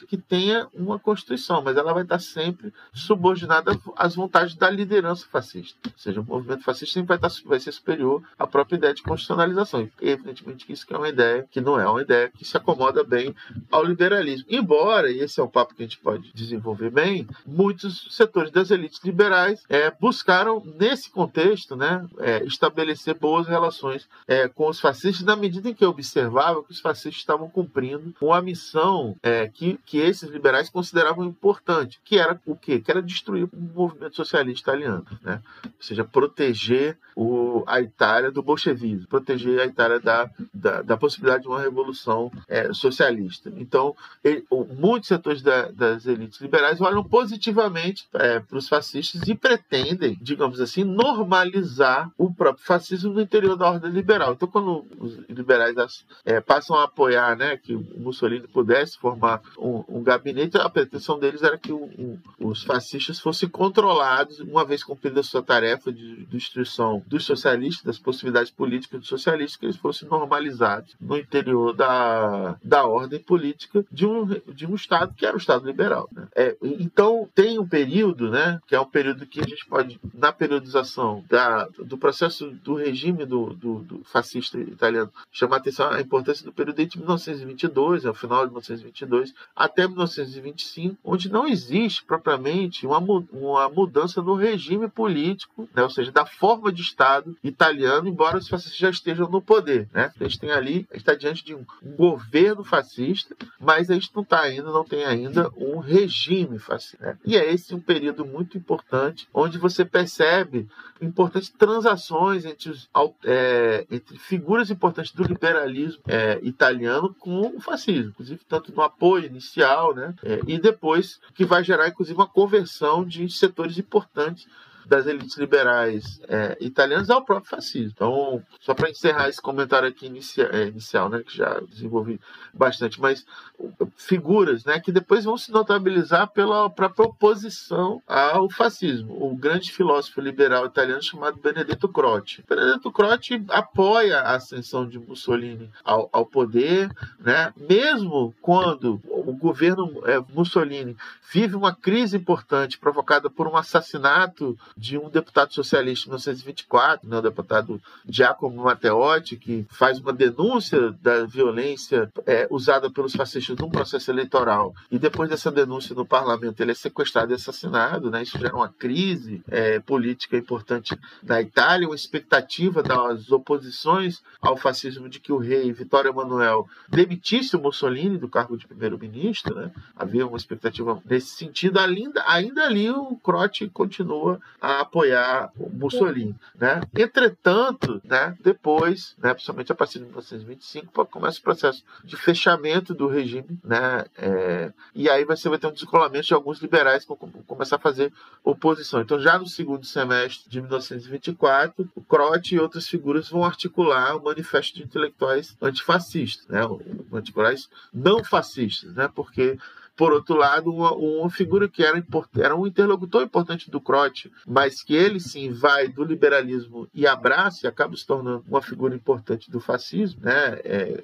que tenha uma constituição, mas ela vai estar sempre subordinada às vontades da liderança fascista. Ou seja, o movimento fascista sempre vai ser superior à própria ideia de constitucionalização. E evidentemente que isso é uma ideia que não é uma ideia que se acomoda bem ao liberalismo. Embora, e esse é um papo que a gente pode desenvolver bem, muitos setores das elites liberais buscaram, nesse contexto, né, estabelecer boas relações com os fascistas, na medida em que observavam que os fascistas estavam cumprindo uma missão que esses liberais consideravam importante, que era o quê? Que era destruir o movimento socialista italiano, né? Ou seja, proteger a Itália do bolchevismo, proteger a Itália da possibilidade de uma revolução socialista. Então, muitos setores das elites liberais olham positivamente para os fascistas e pretendem, digamos assim, normalizar o próprio fascismo no interior da ordem liberal. Então, quando os liberais passam a apoiar, né, que o Mussolini pudesse formar um gabinete, a pretensão deles era que os fascistas fossem controlados, uma vez cumprida a sua tarefa de destruição dos socialistas, das possibilidades políticas dos socialistas, que eles fossem normalizados localizados no interior da ordem política de um Estado que era o Estado liberal, né? Então, tem um período, né, que é um período que a gente pode, na periodização do processo do regime do fascista italiano, chamar a atenção à importância do período entre 1922, ao final de 1922, até 1925, onde não existe propriamente uma mudança no regime político, né, ou seja, da forma de Estado italiano, embora os fascistas já estejam no poder, né? A gente está diante de um governo fascista, mas a gente não tem ainda um regime fascista, né? E é esse um período muito importante, onde você percebe importantes transações entre figuras importantes do liberalismo italiano com o fascismo, inclusive tanto no apoio inicial, né, e depois que vai gerar inclusive uma conversão de setores importantes das elites liberais italianas ao próprio fascismo. Então, só para encerrar esse comentário aqui inicial, né, que já desenvolvi bastante, mas figuras, né, que depois vão se notabilizar pela própria oposição ao fascismo. O grande filósofo liberal italiano chamado Benedetto Croce. Benedetto Croce apoia a ascensão de Mussolini ao poder, né, mesmo quando o governo Mussolini vive uma crise importante provocada por um assassinato de um deputado socialista em 1924, né, o deputado Giacomo Matteotti, que faz uma denúncia da violência usada pelos fascistas num processo eleitoral. E depois dessa denúncia no parlamento, ele é sequestrado e assassinado, né? Isso gera uma crise política importante na Itália, uma expectativa das oposições ao fascismo de que o rei Vittorio Emanuele demitisse o Mussolini do cargo de primeiro-ministro, né? Havia uma expectativa nesse sentido. Ainda ali o Croce continua a apoiar o Mussolini, né? Entretanto, né, depois, né, principalmente a partir de 1925, começa o processo de fechamento do regime, né, e aí você vai ter um descolamento de alguns liberais que vão começar a fazer oposição. Então, já no segundo semestre de 1924, o Croce e outras figuras vão articular o Manifesto de Intelectuais Antifascistas, né, anticulturais não fascistas, né, porque por outro lado, uma figura que era um interlocutor importante do Croce, mas que ele sim vai do liberalismo e abraça e acaba se tornando uma figura importante do fascismo, né?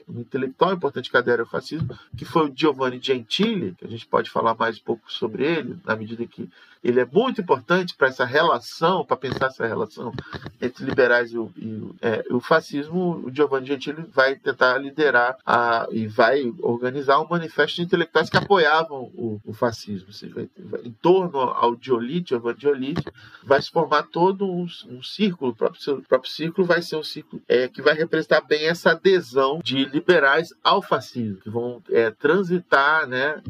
Um intelectual importante que adere ao fascismo, que foi o Giovanni Gentili, que a gente pode falar mais um pouco sobre ele, na medida que ele é muito importante para essa relação, para pensar essa relação entre liberais e o fascismo. O Giovanni Gentili vai tentar liderar e vai organizar um manifesto de intelectuais que apoiavam o fascismo. Ou seja, em torno ao Giolitti, Giovanni Giolitti, vai se formar todo um círculo. O próprio círculo vai ser um círculo que vai representar bem essa adesão de liberais ao fascismo, que vão transitar, né,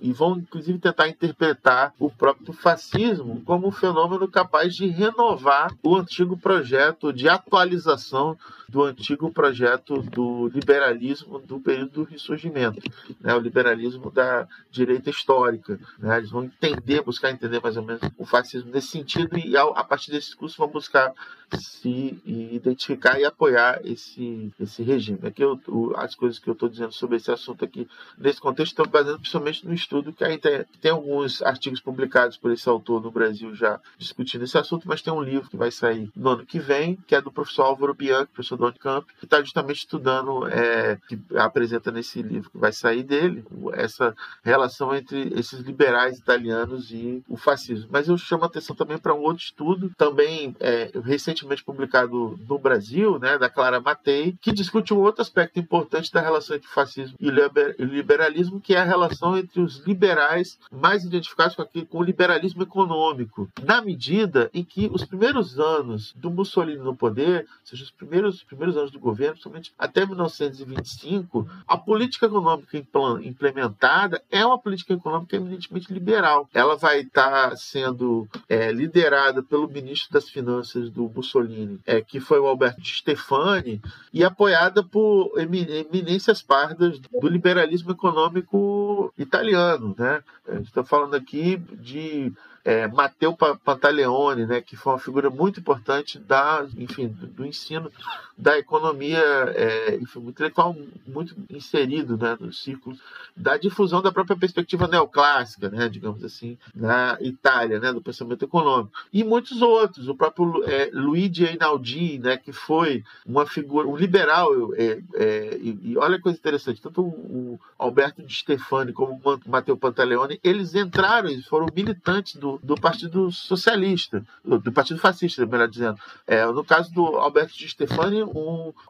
e vão inclusive tentar interpretar o próprio fascismo como um fenômeno capaz de renovar o antigo projeto de atualização do antigo projeto do liberalismo do período do Ressurgimento, né, o liberalismo da direita histórica, né? Eles vão buscar entender mais ou menos o fascismo nesse sentido e a partir desse discurso vão buscar se identificar e apoiar esse regime. Aqui as coisas que eu estou dizendo sobre esse assunto aqui nesse contexto estão baseadas principalmente no estudo que ainda tem alguns artigos publicados por esse autor no Brasil já discutindo esse assunto, mas tem um livro que vai sair no ano que vem, que é do professor Álvaro Bianchi, professor da Unicamp, que está justamente estudando, que apresenta nesse livro que vai sair dele, essa relação entre esses liberais italianos e o fascismo. Mas eu chamo a atenção também para um outro estudo, também recentemente publicado no Brasil, né, da Clara Mattei, que discute um outro aspecto importante da relação entre fascismo e liberalismo, que é a relação entre os liberais mais identificados com o liberalismo econômico, na medida em que os primeiros anos do Mussolini no poder, ou seja, os primeiros anos do governo, principalmente até 1925, a política econômica implementada é uma política econômica eminentemente liberal. Ela vai estar sendo liderada pelo ministro das Finanças do Mussolini, que foi o Alberto Di Stefani, e apoiada por eminências pardas do liberalismo econômico italiano, né? A gente está falando aqui de Matteo Pantaleone, né, que foi uma figura muito importante do ensino da economia intelectual, muito inserido, né, nos círculos da difusão da própria perspectiva neoclássica, né, digamos assim, na Itália, né, do pensamento econômico. E muitos outros, o próprio Luigi Einaudi, né, que foi uma figura, um liberal, e olha que coisa interessante, tanto o Alberto Di Stefani como o Matteo Pantaleone, eles foram militantes do Partido Socialista, do Partido Fascista, melhor dizendo. No caso do Alberto Di Stefani,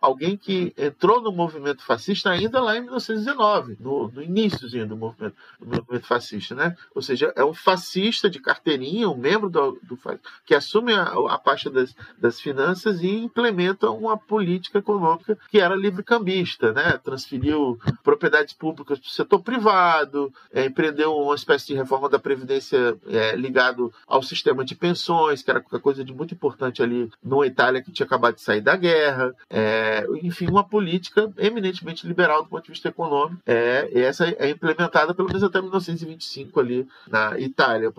alguém que entrou no movimento fascista ainda lá em 1919, no iníciozinho do movimento fascista, né? Ou seja, é um fascista de carteirinha, um membro do que assume a pasta das finanças e implementa uma política econômica que era livre-cambista, né? Transferiu propriedades públicas para o setor privado, empreendeu uma espécie de reforma da Previdência ligado ao sistema de pensões, que era coisa de muito importante ali numa Itália que tinha acabado de sair da guerra. Enfim, uma política eminentemente liberal do ponto de vista econômico. Essa é implementada pelo menos até 1925 ali na Itália.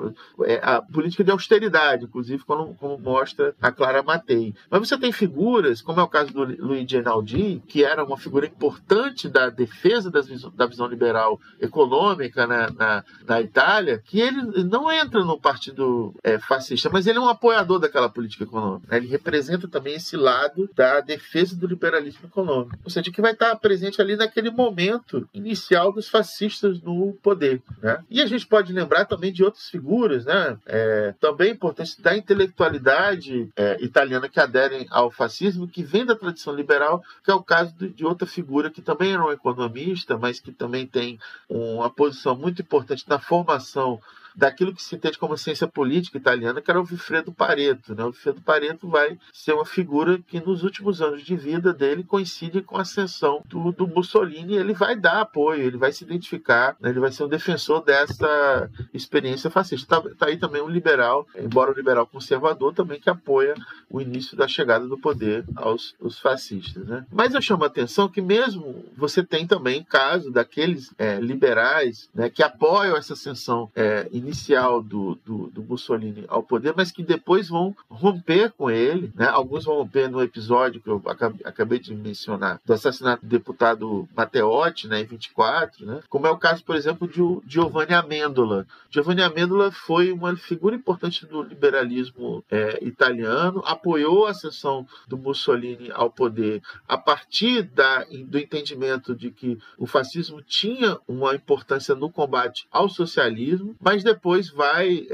A política de austeridade, inclusive, como mostra a Clara Mattei. Mas você tem figuras, como é o caso do Luigi Einaudi, que era uma figura importante da defesa da visão liberal econômica na Itália, que ele não entra no partido fascista, mas ele é um apoiador daquela política econômica, né? Ele representa também esse lado da defesa do liberalismo econômico, ou seja, que vai estar presente ali naquele momento inicial dos fascistas no poder, né? E a gente pode lembrar também de outras figuras, né? Também importantes da intelectualidade italiana que aderem ao fascismo, que vem da tradição liberal, que é o caso de outra figura que também era um economista, mas que também tem uma posição muito importante na formação daquilo que se entende como ciência política italiana, que era o Vilfredo Pareto, né? O Vilfredo Pareto vai ser uma figura que nos últimos anos de vida dele coincide com a ascensão do Mussolini. Ele vai dar apoio, ele vai se identificar, né? Ele vai ser um defensor dessa experiência fascista. Tá aí também um liberal, embora um liberal conservador, também que apoia o início da chegada do poder aos fascistas, né? Mas eu chamo a atenção que mesmo você tem também caso daqueles liberais, né, que apoiam essa ascensão inicial do Mussolini ao poder, mas que depois vão romper com ele, né? Alguns vão romper no episódio que eu acabei de mencionar, do assassinato do deputado Matteotti, né, em 24, né? Como é o caso, por exemplo, de Giovanni Amendola. Giovanni Amendola foi uma figura importante do liberalismo italiano, apoiou a ascensão do Mussolini ao poder a partir do entendimento de que o fascismo tinha uma importância no combate ao socialismo, mas depois vai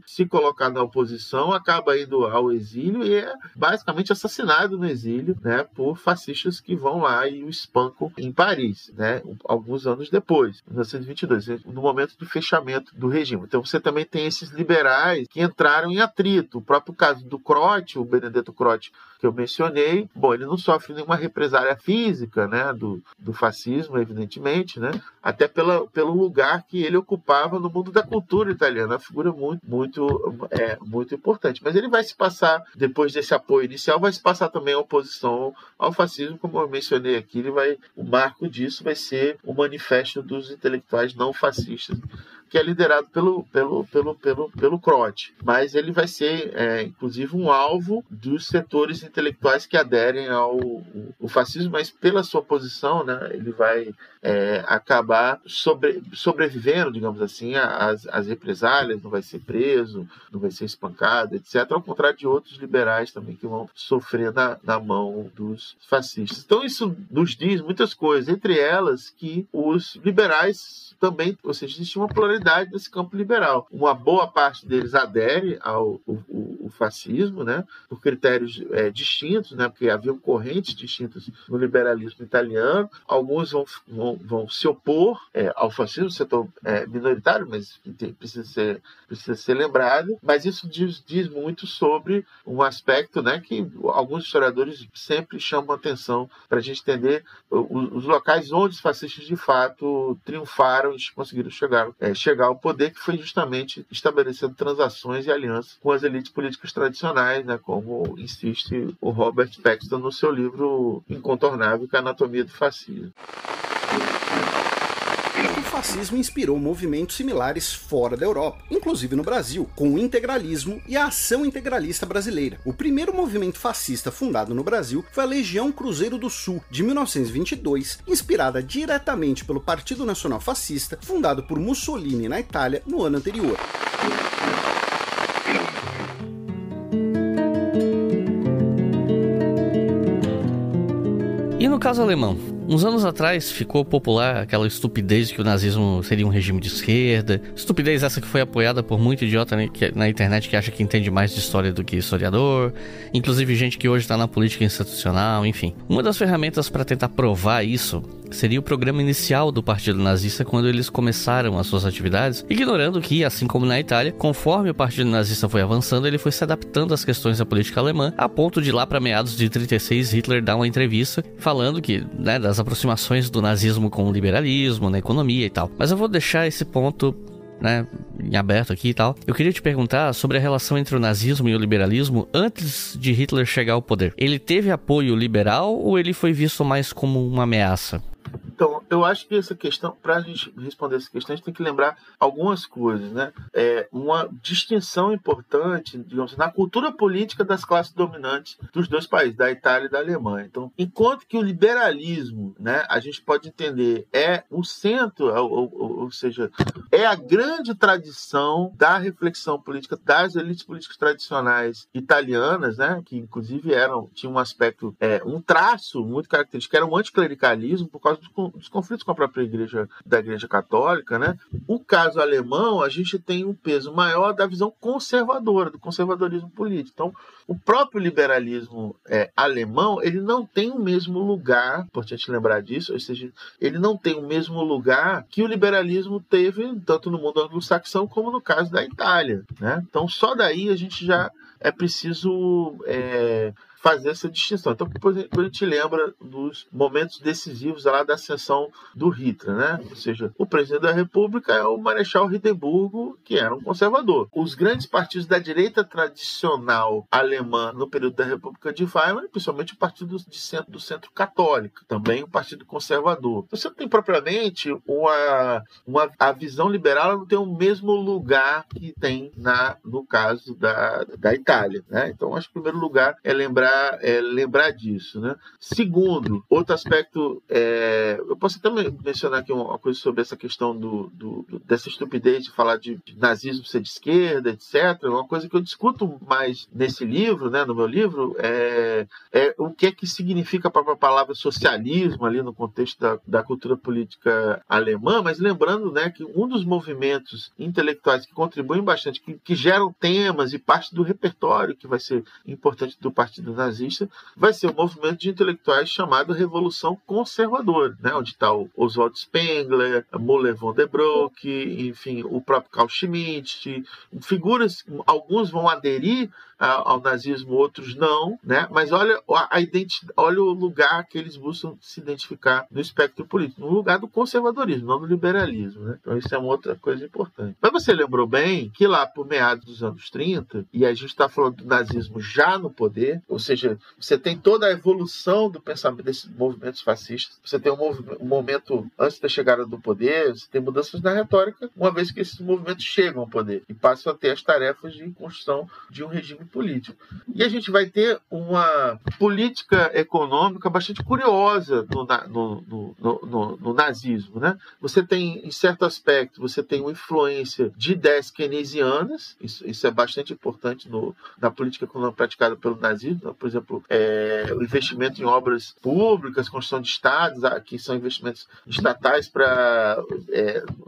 se colocar na oposição, acaba indo ao exílio e é basicamente assassinado no exílio, né, por fascistas que vão lá e o espancam em Paris, né, alguns anos depois, em 1922, no momento do fechamento do regime. Então você também tem esses liberais que entraram em atrito. O próprio caso do Croce, o Benedetto Croce, que eu mencionei, bom, ele não sofre nenhuma represália física, né, do fascismo, evidentemente, né, até pelo lugar que ele ocupava no mundo da cultura italiana, uma figura muito importante. Mas ele vai se passar, depois desse apoio inicial, vai se passar também a oposição ao fascismo, como eu mencionei aqui, o marco disso vai ser o Manifesto dos Intelectuais Não Fascistas, que é liderado pelo Croce. Mas ele vai ser, inclusive, um alvo dos setores intelectuais que aderem ao fascismo, mas pela sua posição, né, ele vai acabar sobrevivendo, digamos assim, às represálias, não vai ser preso, não vai ser espancado, etc., ao contrário de outros liberais também que vão sofrer na mão dos fascistas. Então isso nos diz muitas coisas, entre elas que os liberais também, ou seja, existe uma pluralidade nesse campo liberal. Uma boa parte deles adere ao fascismo, né, por critérios distintos, né, porque haviam correntes distintas no liberalismo italiano. Alguns vão se opor ao fascismo, setor minoritário, mas precisa ser lembrado. Mas isso diz muito sobre um aspecto, né, que alguns historiadores sempre chamam a atenção para a gente entender os locais onde os fascistas de fato triunfaram e conseguiram chegar ao poder, que foi justamente estabelecendo transações e alianças com as elites políticas tradicionais, né, como insiste o Robert Paxton no seu livro incontornável, que é a Anatomia do Fascismo. O fascismo inspirou movimentos similares fora da Europa, inclusive no Brasil, com o integralismo e a Ação Integralista Brasileira. O primeiro movimento fascista fundado no Brasil foi a Legião Cruzeiro do Sul, de 1922, inspirada diretamente pelo Partido Nacional Fascista, fundado por Mussolini na Itália no ano anterior. E no caso alemão? Uns anos atrás ficou popular aquela estupidez de que o nazismo seria um regime de esquerda. Estupidez essa que foi apoiada por muito idiota na internet que acha que entende mais de história do que historiador. Inclusive gente que hoje está na política institucional, enfim. Uma das ferramentas para tentar provar isso seria o programa inicial do Partido Nazista quando eles começaram as suas atividades, ignorando que, assim como na Itália, conforme o Partido Nazista foi avançando, ele foi se adaptando às questões da política alemã, a ponto de lá para meados de 36 Hitler dar uma entrevista falando que, das aproximações do nazismo com o liberalismo, na economia e tal. Mas eu vou deixar esse ponto em aberto aqui e tal. Eu queria te perguntar sobre a relação entre o nazismo e o liberalismo antes de Hitler chegar ao poder. Ele teve apoio liberal ou ele foi visto mais como uma ameaça? Então, eu acho que essa questão, para a gente responder essa questão, a gente tem que lembrar algumas coisas, né? Uma distinção importante, digamos, na cultura política das classes dominantes dos dois países, da Itália e da Alemanha. Então, enquanto que o liberalismo, a gente pode entender, é o centro, ou seja, é a grande tradição da reflexão política das elites políticas tradicionais italianas, que inclusive tinham um aspecto, um traço muito característico, que era um anticlericalismo por causa dos conflitos com a própria igreja, da Igreja Católica, O caso alemão, a gente tem um peso maior da visão conservadora, do conservadorismo político. Então, o próprio liberalismo alemão, ele não tem o mesmo lugar, importante lembrar disso, ou seja, ele não tem o mesmo lugar que o liberalismo teve tanto no mundo anglo-saxão como no caso da Itália, Então, só daí a gente já é preciso fazer essa distinção. Então, por exemplo, a gente lembra dos momentos decisivos lá da ascensão do Hitler, Ou seja, o presidente da República é o Marechal Hindenburgo, que era um conservador. Os grandes partidos da direita tradicional alemã no período da República de Weimar, principalmente o partido do centro católico, também o partido conservador. Então, você não tem propriamente a visão liberal, não tem o mesmo lugar que tem no caso da Itália, Então, acho que o primeiro lugar é lembrar disso, Segundo, outro aspecto, eu posso até mencionar aqui uma coisa sobre essa questão dessa estupidez de falar de nazismo ser de esquerda, etc. Uma coisa que eu discuto mais nesse livro, no meu livro, é o que é que significa a própria palavra socialismo ali no contexto da cultura política alemã, mas lembrando, que um dos movimentos intelectuais que contribuem bastante, que geram temas e parte do repertório que vai ser importante do Partido Nazista, vai ser o movimento de intelectuais chamado Revolução Conservadora, onde está o Oswald Spengler, Müller von der Broek, enfim, o próprio Carl Schmitt, figuras, alguns vão aderir ao nazismo, outros não, mas olha o lugar que eles buscam se identificar no espectro político, no lugar do conservadorismo, não do liberalismo, Então isso é uma outra coisa importante. Mas você lembrou bem que lá por meados dos anos 30, e a gente está falando do nazismo já no poder, ou seja, você tem toda a evolução do pensamento desses movimentos fascistas, você tem um momento antes da chegada do poder, você tem mudanças na retórica, uma vez que esses movimentos chegam ao poder e passam a ter as tarefas de construção de um regime político. E a gente vai ter uma política econômica bastante curiosa no nazismo, Você tem, em certo aspecto, você tem uma influência de ideias keynesianas, isso é bastante importante na política econômica praticada pelo nazismo, por exemplo, o investimento em obras públicas, construção de estados, que são investimentos estatais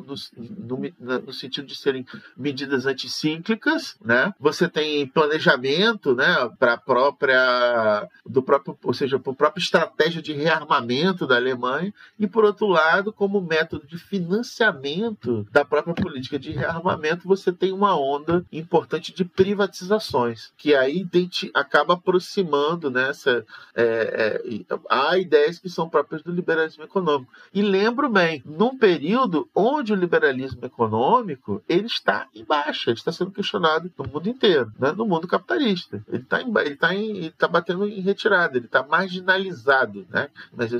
no sentido de serem medidas anticíclicas, Você tem planejamento, para ou seja, para a própria estratégia de rearmamento da Alemanha, e por outro lado, como método de financiamento da própria política de rearmamento, você tem uma onda importante de privatizações, que aí acaba aproximando aproximando, né, há ideias que são próprias do liberalismo econômico. E lembro bem, num período onde o liberalismo econômico ele está em baixa, ele está sendo questionado no mundo inteiro, né, no mundo capitalista. Ele está batendo em retirada, ele está marginalizado, né? Mas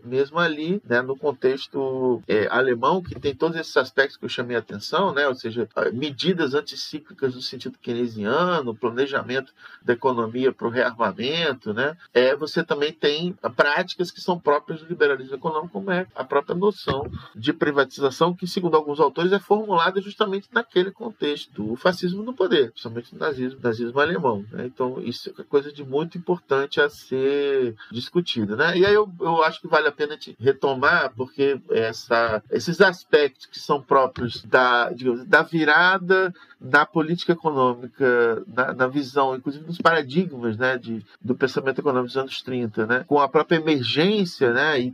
mesmo ali, né, no contexto alemão, que tem todos esses aspectos que eu chamei a atenção, né, ou seja, medidas anticíclicas no sentido keynesiano, planejamento da economia para o rearmamento, né, você também tem práticas que são próprias do liberalismo econômico, como é a própria noção de privatização, que, segundo alguns autores, é formulada justamente naquele contexto do fascismo no poder, principalmente do nazismo alemão, né? Então, isso é coisa de muito importante a ser discutida, né? E aí eu acho que vale a pena te retomar, porque esses aspectos que são próprios da virada na política econômica, na visão, inclusive nos paradigmas, né, do pensamento econômico dos anos 30, né, com a própria emergência, né,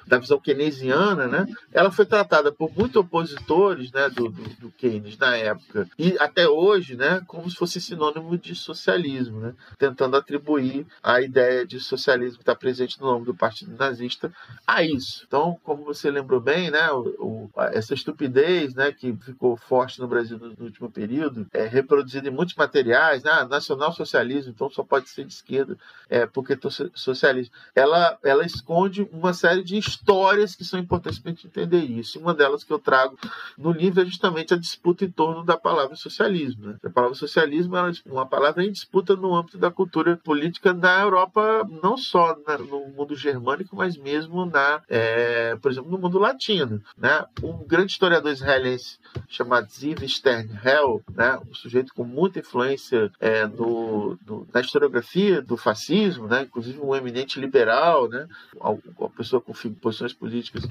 da visão keynesiana, né, ela foi tratada por muitos opositores, né, do Keynes na época, e até hoje, né, como se fosse sinônimo de socialismo, né, tentando atribuir a ideia de socialismo que está presente no nome do Partido Nazista a isso. Então, como você lembrou bem, né, essa estupidez, né, que ficou forte no Brasil no último período, reproduzida em muitos materiais, né, nacional-socialismo, então só pode ser de esquerda, porque socialismo. Ela esconde uma série de histórias que são importantes para a gente entender isso. Uma delas que eu trago no livro é justamente a disputa em torno da palavra socialismo, né? A palavra socialismo é uma palavra em disputa no âmbito da cultura política na Europa, não só no mundo germânico, mas mesmo por exemplo, no mundo latino, né? Um grande historiador israelense chamado Ziv Sternhell, né? Um sujeito com muita influência na historiografia do fascismo, né? Inclusive um eminente liberal, né? Uma pessoa com posições políticas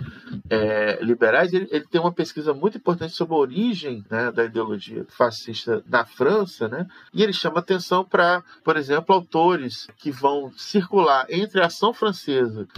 liberais. Ele tem uma pesquisa muito importante sobre a origem, né, da ideologia fascista na França, né? E ele chama atenção para, por exemplo, autores que vão circular entre a Ação Francesa,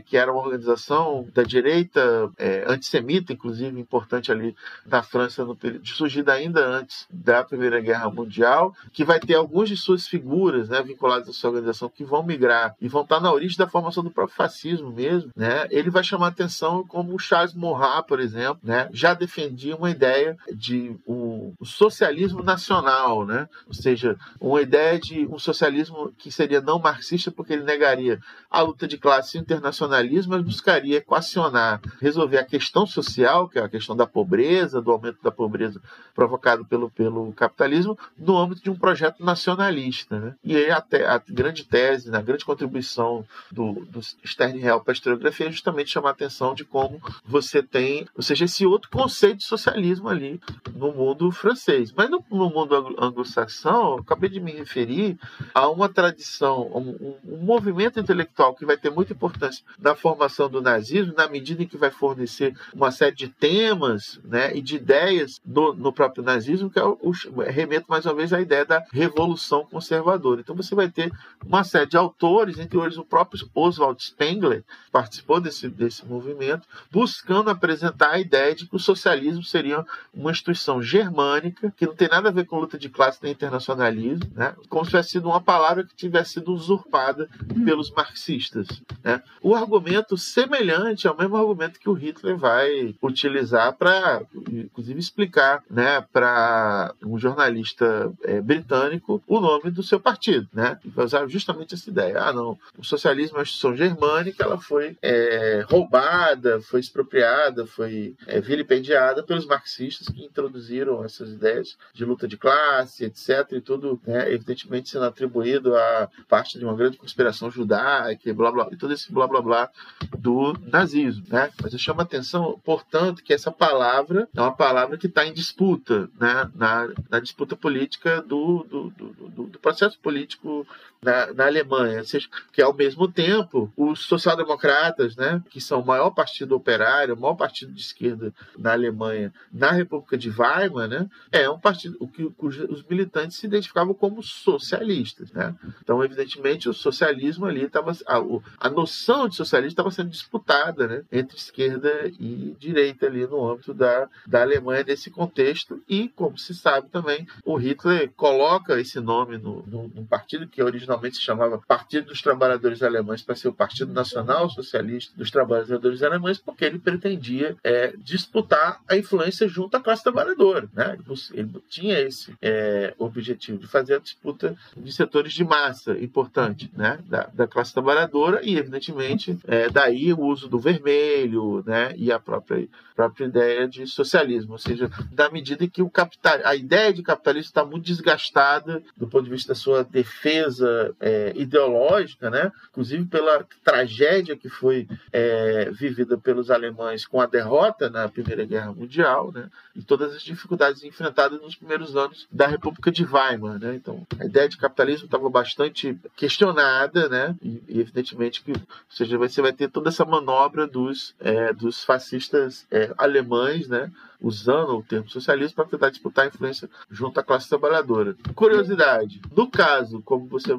que era uma organização da direita antissemita, inclusive importante ali na França, no período, surgida ainda antes da Primeira Guerra Mundial, que vai ter algumas de suas figuras, né, vinculadas a essa organização, que vão migrar e vão estar na origem da formação do próprio fascismo mesmo, né? Ele vai chamar atenção como o Charles Maurras, por exemplo, né, já defendia uma ideia de o socialismo nacional, né? Ou seja, uma ideia de um socialismo que seria não marxista, porque ele negaria a luta de classe e o internacionalismo, mas buscaria equacionar, resolver a questão social, que é a questão da pobreza, do aumento da pobreza provocado pelo capitalismo, no âmbito de um projeto nacionalista, né? E aí a grande tese, a grande contribuição do Sternhell para a historiografia é justamente chamar a atenção de como você tem, ou seja, esse outro conceito de socialismo ali no mundo francês. Mas no mundo anglo-saxão, eu acabei de me referir a uma tradição, um movimento intelectual que vai ter muita importância na formação do nazismo, na medida em que vai fornecer uma série de temas, né, e de ideias no próprio nazismo, que remete mais uma vez à ideia da revolução conservadora. Então você vai ter uma série de autores, entre eles o próprio Oswald Spengler, que participou desse movimento, buscando apresentar a ideia de que o socialismo seria uma instituição germânica, que não tem nada a ver com luta de classe nem internacionalismo, né? Como se tivesse sido uma palavra que tivesse sido usurpada pelos marxistas, né? O argumento semelhante é o mesmo argumento que o Hitler vai utilizar para, inclusive, explicar, né, para um jornalista britânico o nome do seu partido, né? E vai usar justamente essa ideia. Não, o socialismo é uma instituição germânica, ela foi roubada, foi expropriada, foi vilipendiada pelos marxistas que introduziram essas ideias de luta de classe, etc. E tudo, né, evidentemente, sendo atribuído a parte de uma grande conspiração judaica, e blá, blá, e todo esse blá, blá, blá do nazismo, né? Mas eu chamo a atenção, portanto, que essa palavra é uma palavra que está em disputa, né, na disputa política do processo político na Alemanha, ou seja, que ao mesmo tempo os social-democratas, né, que são o maior partido operário, o maior partido de esquerda na Alemanha, na República de Weimar, né, é um partido os militantes se identificavam como socialistas, né? Então, evidentemente, o socialismo ali estava, a noção de socialismo estava sendo disputada, né, entre esquerda e direita ali no âmbito da Alemanha nesse contexto, e, como se sabe também, o Hitler coloca esse nome no num partido que originalmente se chamava Partido dos Trabalhadores Alemães para ser o Partido Nacional Socialista dos Trabalhadores Alemães, porque ele pretendia disputar a influência junto à classe trabalhadora, né? Ele tinha esse objetivo de fazer a disputa de setores de massa importante, né? da classe trabalhadora, e evidentemente daí o uso do vermelho, né? E a própria ideia de socialismo, ou seja, da medida em que a ideia de capitalismo está muito desgastada do ponto de vista da sua defesa ideológica, né? Inclusive pela tragédia que foi vivida pelos alemães com a derrota na Primeira Guerra Mundial, né? E todas as dificuldades enfrentadas nos primeiros anos da República de Weimar, né? Então, a ideia de capitalismo estava bastante questionada, né? E evidentemente que, ou seja, você vai ter toda essa manobra dos fascistas alemães, né? Usando o termo socialismo para tentar disputar a influência junto à classe trabalhadora. Curiosidade, no caso, como você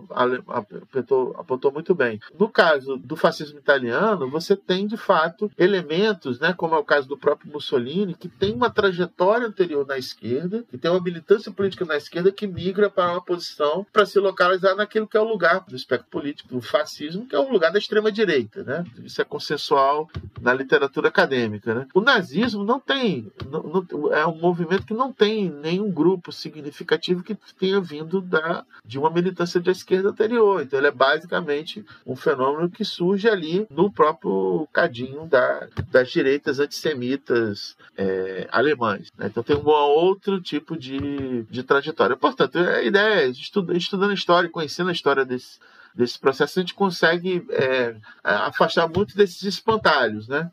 apontou muito bem, no caso do fascismo italiano, você tem, de fato, elementos, né, como é o caso do próprio Mussolini, que tem uma trajetória anterior na esquerda, que tem uma militância política na esquerda que migra para uma posição para se localizar naquilo que é o lugar do espectro político do fascismo, que é o lugar da extrema-direita, né? Isso é consensual na literatura acadêmica, né? O nazismo não tem... é um movimento que não tem nenhum grupo significativo que tenha vindo de uma militância da esquerda anterior. Então ele é basicamente um fenômeno que surge ali no próprio cadinho das direitas antissemitas alemãs, né? Então tem um outro tipo de trajetória. Portanto, a ideia é, estudando a história, conhecendo a história desse processo, a gente consegue afastar muito desses espantalhos, né?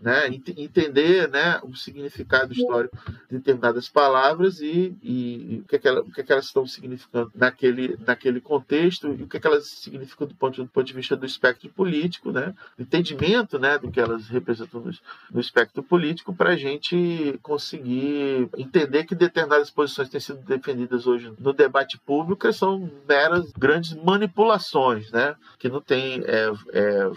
Entender, né, o significado histórico de determinadas palavras e o que é que elas estão significando naquele contexto e o que é que elas significam do ponto de vista do espectro político, né? O entendimento, né, do que elas representam no espectro político, para a gente conseguir entender que determinadas posições têm sido defendidas hoje no debate público são meras grandes manipulações, né? Que não tem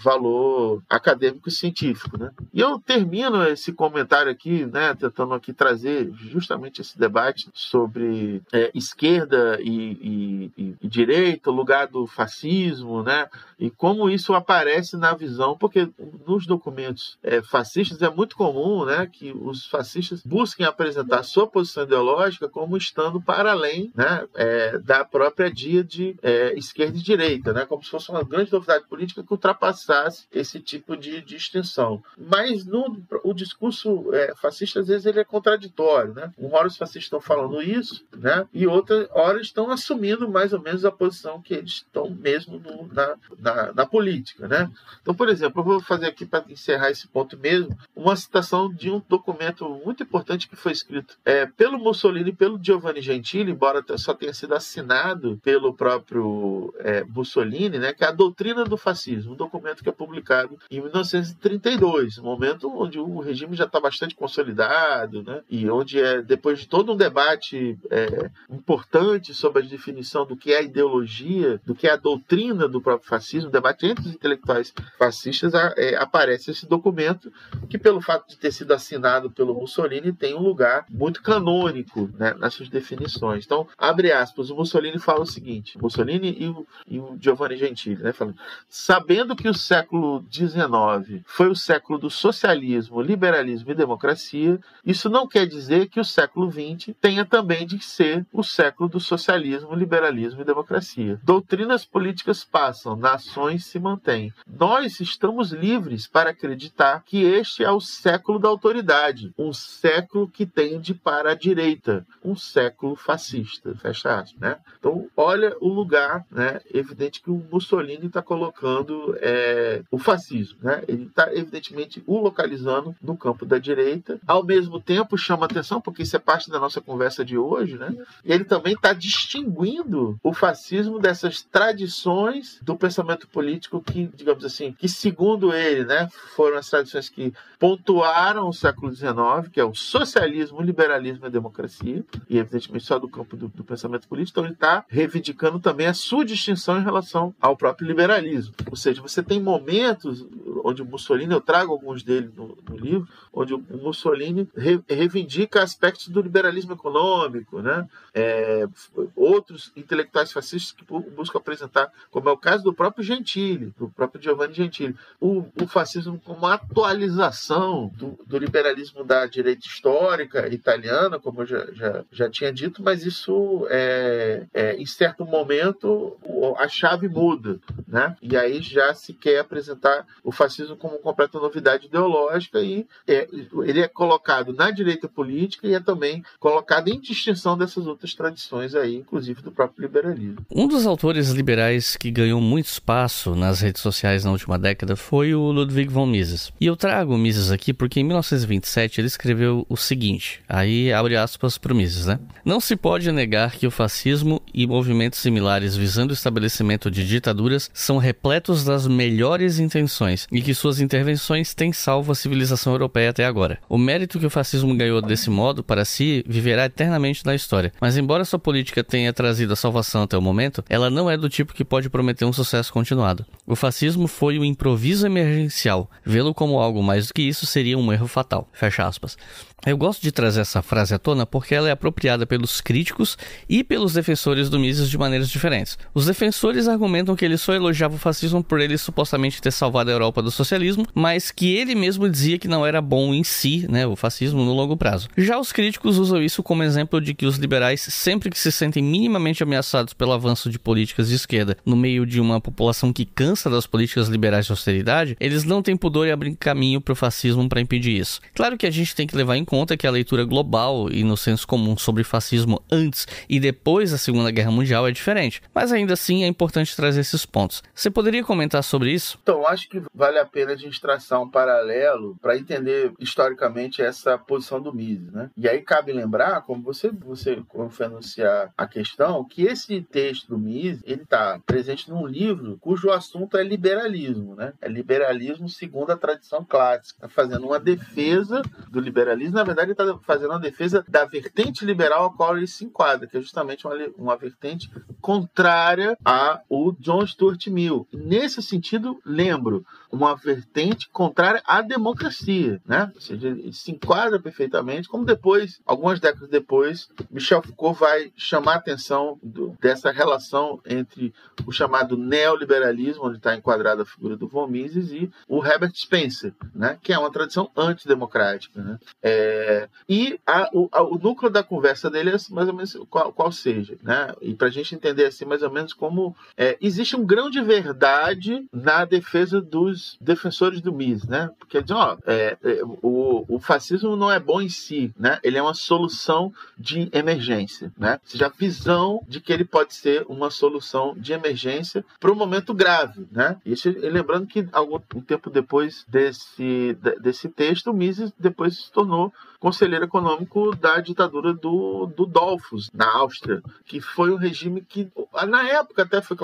valor acadêmico e científico, né? E eu termino esse comentário aqui, né, tentando aqui trazer justamente esse debate sobre esquerda e direita, o lugar do fascismo, né? E como isso aparece na visão, porque nos documentos fascistas é muito comum, né, que os fascistas busquem apresentar sua posição ideológica como estando para além, né, da própria dia de esquerda e direita, né? Como se fosse uma grande novidade política que ultrapassasse esse tipo de distinção. Mas o discurso fascista, às vezes, ele é contraditório, né? Uma hora os fascistas estão falando isso, né? E outra hora estão assumindo mais ou menos a posição que eles estão mesmo na política, né? Então, por exemplo, eu vou fazer aqui, para encerrar esse ponto mesmo, uma citação de um documento muito importante que foi escrito pelo Mussolini e pelo Giovanni Gentili, embora só tenha sido assinado pelo próprio Mussolini, né, que é a Doutrina do Fascismo, um documento que é publicado em 1932, um momento onde o regime já está bastante consolidado, né, e onde depois de todo um debate importante sobre a definição do que é a ideologia, do que é a doutrina do próprio fascismo, um debate entre os intelectuais fascistas, aparece esse documento que, pelo fato de ter sido assinado pelo Mussolini, tem um lugar muito canônico, né, nas suas definições. Então, abre aspas, o Mussolini fala o seguinte, Mussolini e o Giovanni Gentili, né, falando: sabendo que o século XIX foi o século do socialismo, liberalismo e democracia, isso não quer dizer que o século XX tenha também de ser o século do socialismo, liberalismo e democracia. Doutrinas políticas passam, nações se mantêm. Nós estamos livres para acreditar que este é o século da autoridade, um século que tende para a direita, um século fascista, fecha aspas, né? Então, olha o lugar, né, evidente que o Mussolini está colocando o fascismo, né? Ele está, evidentemente, o localizando no campo da direita. Ao mesmo tempo, chama atenção, porque isso é parte da nossa conversa de hoje, né? E ele também está distinguindo o fascismo dessas tradições do pensamento político que, digamos assim, que segundo ele, né, foram as tradições que pontuaram o século XIX, que é o socialismo, o liberalismo e a democracia, e evidentemente só do campo do pensamento político. Então ele está reivindicando também a sua distinção em relação ao ao próprio liberalismo. Ou seja, você tem momentos onde o Mussolini, eu trago alguns dele no livro, onde o Mussolini reivindica aspectos do liberalismo econômico, né? Outros intelectuais fascistas que buscam apresentar, como é o caso do próprio Gentili, do próprio Giovanni Gentili, o fascismo como uma atualização do liberalismo da direita histórica italiana, como eu já tinha dito, mas isso, em certo momento, a chave muda, né? E aí já se quer apresentar o fascismo como uma completa novidade ideológica e ele é colocado na direita política e é também colocado em distinção dessas outras tradições aí, inclusive do próprio liberalismo. Um dos autores liberais que ganhou muito espaço nas redes sociais na última década foi o Ludwig von Mises. E eu trago o Mises aqui porque em 1927 ele escreveu o seguinte, aí abre aspas para o Mises, né? Não se pode negar que o fascismo e movimentos similares visando o estabelecimento de ditaduras são repletos das melhores intenções e que suas intervenções têm salvo a civilização europeia até agora. O mérito que o fascismo ganhou desse modo para si viverá eternamente na história, mas embora sua política tenha trazido a salvação até o momento, ela não é do tipo que pode prometer um sucesso continuado. O fascismo foi um improviso emergencial. Vê-lo como algo mais do que isso seria um erro fatal. Fecha aspas. Eu gosto de trazer essa frase à tona porque ela é apropriada pelos críticos e pelos defensores do Mises de maneiras diferentes. Os defensores argumentam que ele só elogiava o fascismo por ele supostamente ter salvado a Europa do socialismo, mas que ele mesmo dizia que não era bom em si, né, o fascismo no longo prazo. Já os críticos usam isso como exemplo de que os liberais, sempre que se sentem minimamente ameaçados pelo avanço de políticas de esquerda no meio de uma população que cansa das políticas liberais de austeridade, eles não têm pudor em abrir caminho para o fascismo para impedir isso. Claro que a gente tem que levar em conta que a leitura global e no senso comum sobre fascismo antes e depois da Segunda Guerra Mundial é diferente, mas ainda assim é importante trazer esses pontos. Você poderia comentar sobre isso? Então, acho que vale a pena a gente traçar um paralelo para entender historicamente essa posição do Mises, né? E aí cabe lembrar, como você quando foi anunciar a questão, que esse texto do Mises, ele está presente num livro cujo assunto é liberalismo, né? É liberalismo segundo a tradição clássica. Está fazendo uma defesa do liberalismo, na verdade ele está fazendo uma defesa da vertente liberal a qual ele se enquadra, que é justamente uma vertente contrária ao John Stuart Mill. Nesse sentido, lembro, uma vertente contrária à democracia, né? Ou seja, ele se enquadra perfeitamente, como depois, algumas décadas depois, Michel Foucault vai chamar a atenção dessa relação entre o chamado neoliberalismo, onde está enquadrada a figura do von Mises, e o Herbert Spencer, né? Que é uma tradição antidemocrática, né? O núcleo da conversa dele é mais ou menos qual seja, né? E para a gente entender assim mais ou menos como existe um grão de verdade na defesa dos defensores do Mises, né? Porque dizem, o fascismo não é bom em si, né? Ele é uma solução de emergência, né? Ou seja, a visão de que ele pode ser uma solução de emergência para um momento grave, né? Isso, lembrando que um tempo depois desse texto, o Mises depois se tornou conselheiro econômico da ditadura do Dollfuss, na Áustria, que foi um regime que, na época, até foi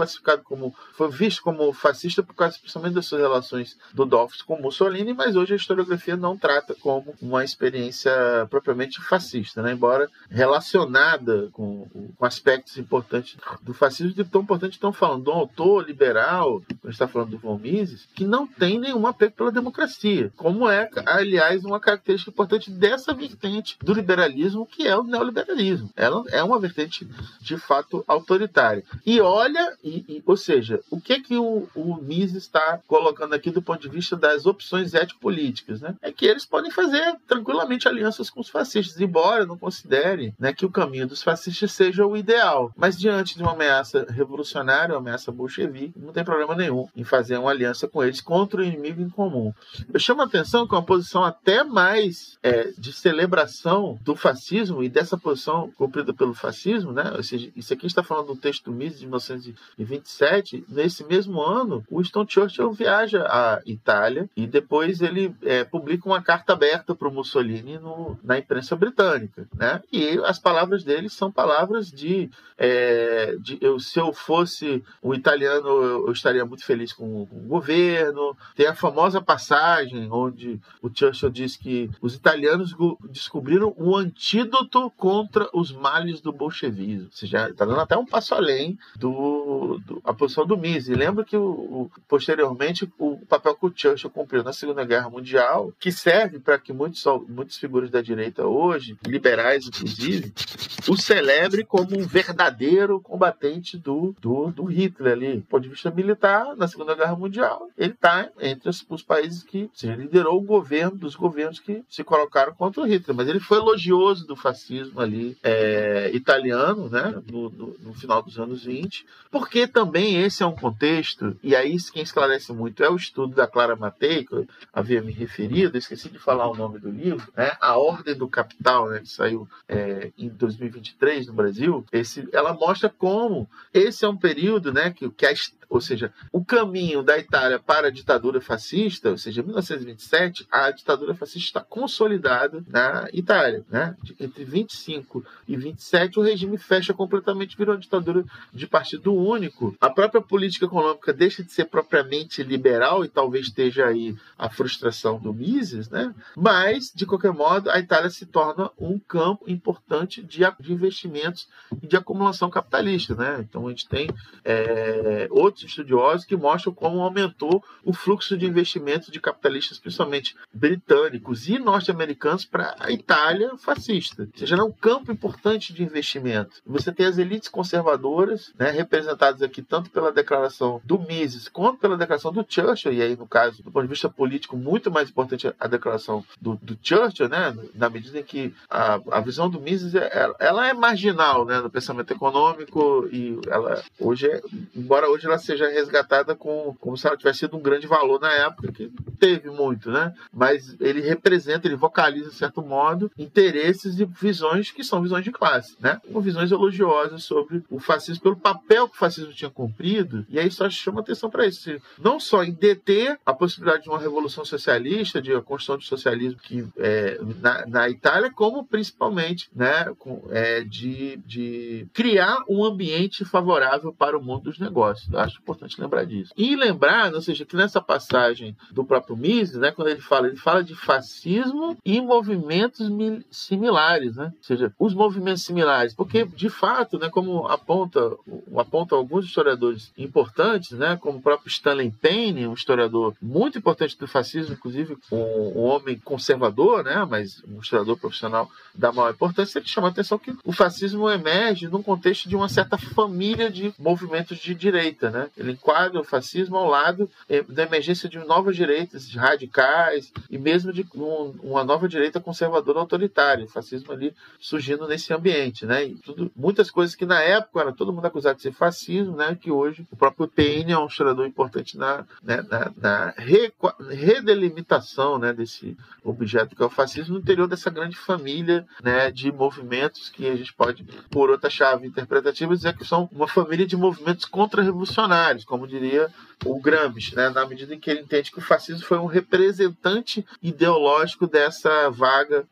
visto como fascista por causa, principalmente, das suas relações do Dollfuss com Mussolini, mas hoje a historiografia não trata como uma experiência propriamente fascista, né? Embora relacionada com aspectos importantes do fascismo, de tão importante estão falando de um autor liberal, quando a gente está falando do von Mises, que não tem nenhum apego pela democracia, como é, aliás, uma característica importante dessa vertente do liberalismo, que é o neoliberalismo. Ela é uma vertente, de fato, autoritária. E olha, ou seja, o que o Mises está colocando aqui do ponto de vista das opções ético-políticas, né? É que eles podem fazer tranquilamente alianças com os fascistas, embora não considerem, né, que o caminho dos fascistas seja o ideal. Mas diante de uma ameaça revolucionária, uma ameaça bolchevique, não tem problema nenhum em fazer uma aliança com eles contra o inimigo em comum. Eu chamo a atenção que é uma posição até mais de celebração do fascismo e dessa posição cumprida pelo fascismo, né? Ou seja, isso aqui está falando do texto do Mises de 1927. Nesse mesmo ano, Winston Churchill viaja à Itália e depois ele publica uma carta aberta para o Mussolini na imprensa britânica, né? E as palavras dele são palavras se eu fosse um italiano, eu estaria muito feliz com o governo. Tem a famosa passagem onde o Churchill diz que os italianos descobriram um antídoto contra os males do bolchevismo. Ou seja, está dando até um passo além posição do Mises. Lembra que posteriormente o papel que o Churchill cumpriu na Segunda Guerra Mundial, que serve para que muitas figuras da direita hoje, liberais inclusive, o celebre como um verdadeiro combatente do Hitler ali. Do ponto de vista militar, na Segunda Guerra Mundial, ele está entre os países que liderou o governo dos governos que se colocaram contra o Hitler, mas ele foi elogioso do fascismo ali italiano, né, no final dos anos 20, porque também esse é um contexto, e aí quem esclarece muito é o estudo da Clara Mattei, que eu havia me referido, esqueci de falar o nome do livro, né, A Ordem do Capital, né, que saiu em 2023 no Brasil. Ela mostra como esse é um período, né, ou seja, o caminho da Itália para a ditadura fascista, ou seja, em 1927, a ditadura fascista está consolidada na Itália, né? Entre 25 e 27, o regime fecha completamente, virou uma ditadura de partido único. A própria política econômica deixa de ser propriamente liberal, e talvez esteja aí a frustração do Mises, né? Mas, de qualquer modo, a Itália se torna um campo importante de investimentos e de acumulação capitalista, né? Então, a gente tem outros estudiosos que mostram como aumentou o fluxo de investimentos de capitalistas, principalmente britânicos e norte-americanos, para a Itália fascista. Ou seja, era um campo importante de investimento. Você tem as elites conservadoras, né, representadas aqui tanto pela declaração do Mises quanto pela declaração do Churchill, e aí, no caso, do ponto de vista político, muito mais importante a declaração do Churchill, né, na medida em que a visão do Mises ela é marginal, né, no pensamento econômico, e ela embora hoje ela seja resgatada como se ela tivesse sido um grande valor na época, que teve muito, né? Mas ele vocaliza, de certo modo, interesses e visões que são visões de classe, né? Visões elogiosas sobre o fascismo, pelo papel que o fascismo tinha cumprido, e aí só chama atenção para isso. Não só em deter a possibilidade de uma revolução socialista, de a construção do socialismo na Itália, como principalmente, né, de criar um ambiente favorável para o mundo dos negócios. Eu acho importante lembrar disso. E lembrar, ou seja, que nessa passagem do próprio Mises, né, quando ele fala de fascismo e movimentos similares, né? Ou seja, os movimentos similares, porque, de fato, né, como aponta alguns historiadores importantes, né, como o próprio Stanley Payne, um historiador muito importante do fascismo, inclusive um homem conservador, né, mas um historiador profissional da maior importância, ele chama a atenção que o fascismo emerge num contexto de uma certa família de movimentos de direita, né? Ele enquadra o fascismo ao lado da emergência de novas direitas radicais e mesmo de uma nova direita conservadora autoritária, o fascismo ali surgindo nesse ambiente, né? E muitas coisas que na época era todo mundo acusado de ser fascismo, né? Que hoje o próprio Payne é um historiador importante na redelimitação, né, desse objeto que é o fascismo no interior dessa grande família, né, de movimentos que a gente pode, por outra chave interpretativa, dizer que são uma família de movimentos contra-revolucionários, como diria o Gramsci, né, na medida em que ele entende que o fascismo foi um representante ideológico dessa vaga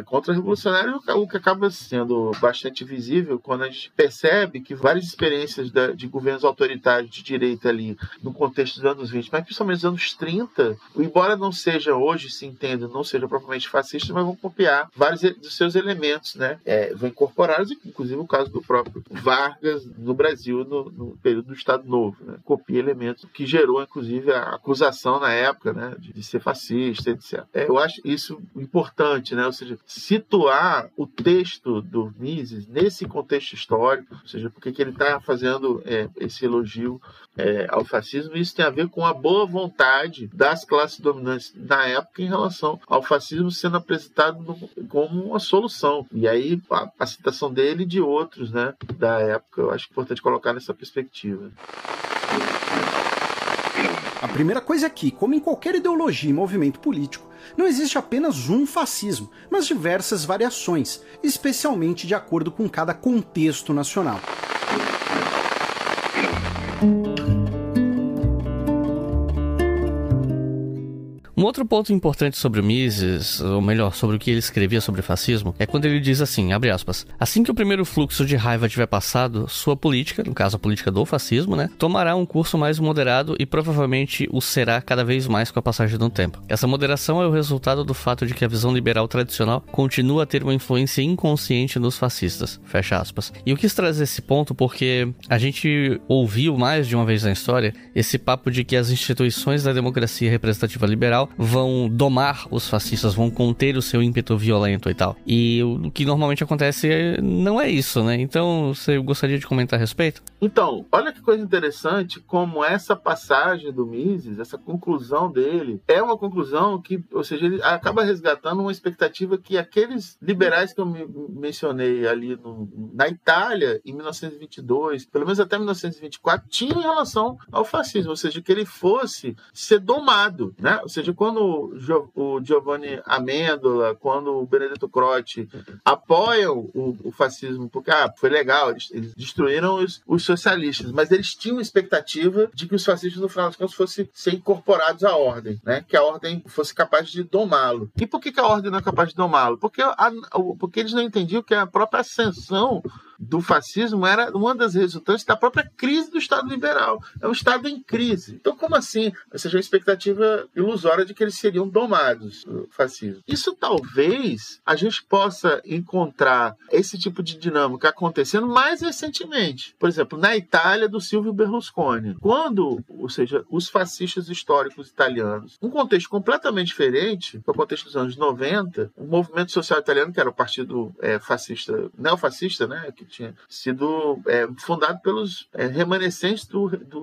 contra-revolucionária, o que acaba sendo bastante visível quando a gente percebe que várias experiências de governos autoritários de direita ali no contexto dos anos 20, mas principalmente dos anos 30, embora não seja hoje, se entenda, não seja propriamente fascista, mas vão copiar vários dos seus elementos, né, vão incorporados, inclusive o caso do próprio Vargas no Brasil no período do Estado Novo, né, copia elementos que gerou, inclusive, a acusação na época, né, de ser fascista, etc. Eu acho isso importante, né, ou seja, situar o texto do Mises nesse contexto histórico, ou seja, porque que ele está fazendo esse elogio ao fascismo, e isso tem a ver com a boa vontade das classes dominantes na época em relação ao fascismo sendo apresentado como uma solução. E aí a citação dele e de outros, né, da época, eu acho importante colocar nessa perspectiva. A primeira coisa é que, como em qualquer ideologia e movimento político, não existe apenas um fascismo, mas diversas variações, especialmente de acordo com cada contexto nacional. Um outro ponto importante sobre o Mises, ou melhor, sobre o que ele escrevia sobre fascismo, é quando ele diz assim, abre aspas, assim que o primeiro fluxo de raiva tiver passado, sua política, no caso a política do fascismo, né, tomará um curso mais moderado e provavelmente o será cada vez mais com a passagem do tempo. Essa moderação é o resultado do fato de que a visão liberal tradicional continua a ter uma influência inconsciente nos fascistas, fecha aspas. E eu quis trazer esse ponto porque a gente ouviu mais de uma vez na história esse papo de que as instituições da democracia representativa liberal vão domar os fascistas, vão conter o seu ímpeto violento e tal. E o que normalmente acontece não é isso, né? Então, você gostaria de comentar a respeito? Então, olha que coisa interessante, como essa passagem do Mises, essa conclusão dele, é uma conclusão que, ou seja, ele acaba resgatando uma expectativa que aqueles liberais que eu mencionei ali na Itália, em 1922, pelo menos até 1924, tinham em relação ao fascismo, ou seja, que ele fosse ser domado, né? Ou seja, quando o Giovanni Amendola, quando o Benedetto Croce apoiam o fascismo, porque foi legal, eles destruíram os socialistas, mas eles tinham expectativa de que os fascistas, no final das contas, fossem ser incorporados à ordem, né? Que a ordem fosse capaz de domá-lo. E por que a ordem não é capaz de domá-lo? Porque eles não entendiam que a própria ascensão do fascismo era uma das resultantes da própria crise do Estado liberal. É um Estado em crise. Então, como assim? Ou seja, uma expectativa ilusória de que eles seriam domados, o fascismo. Isso talvez a gente possa encontrar esse tipo de dinâmica acontecendo mais recentemente. Por exemplo, na Itália do Silvio Berlusconi. Quando, ou seja, os fascistas históricos italianos, um contexto completamente diferente, que é o contexto dos anos 90, o movimento social italiano, que era o partido fascista, neofascista, né, que tinha sido fundado pelos remanescentes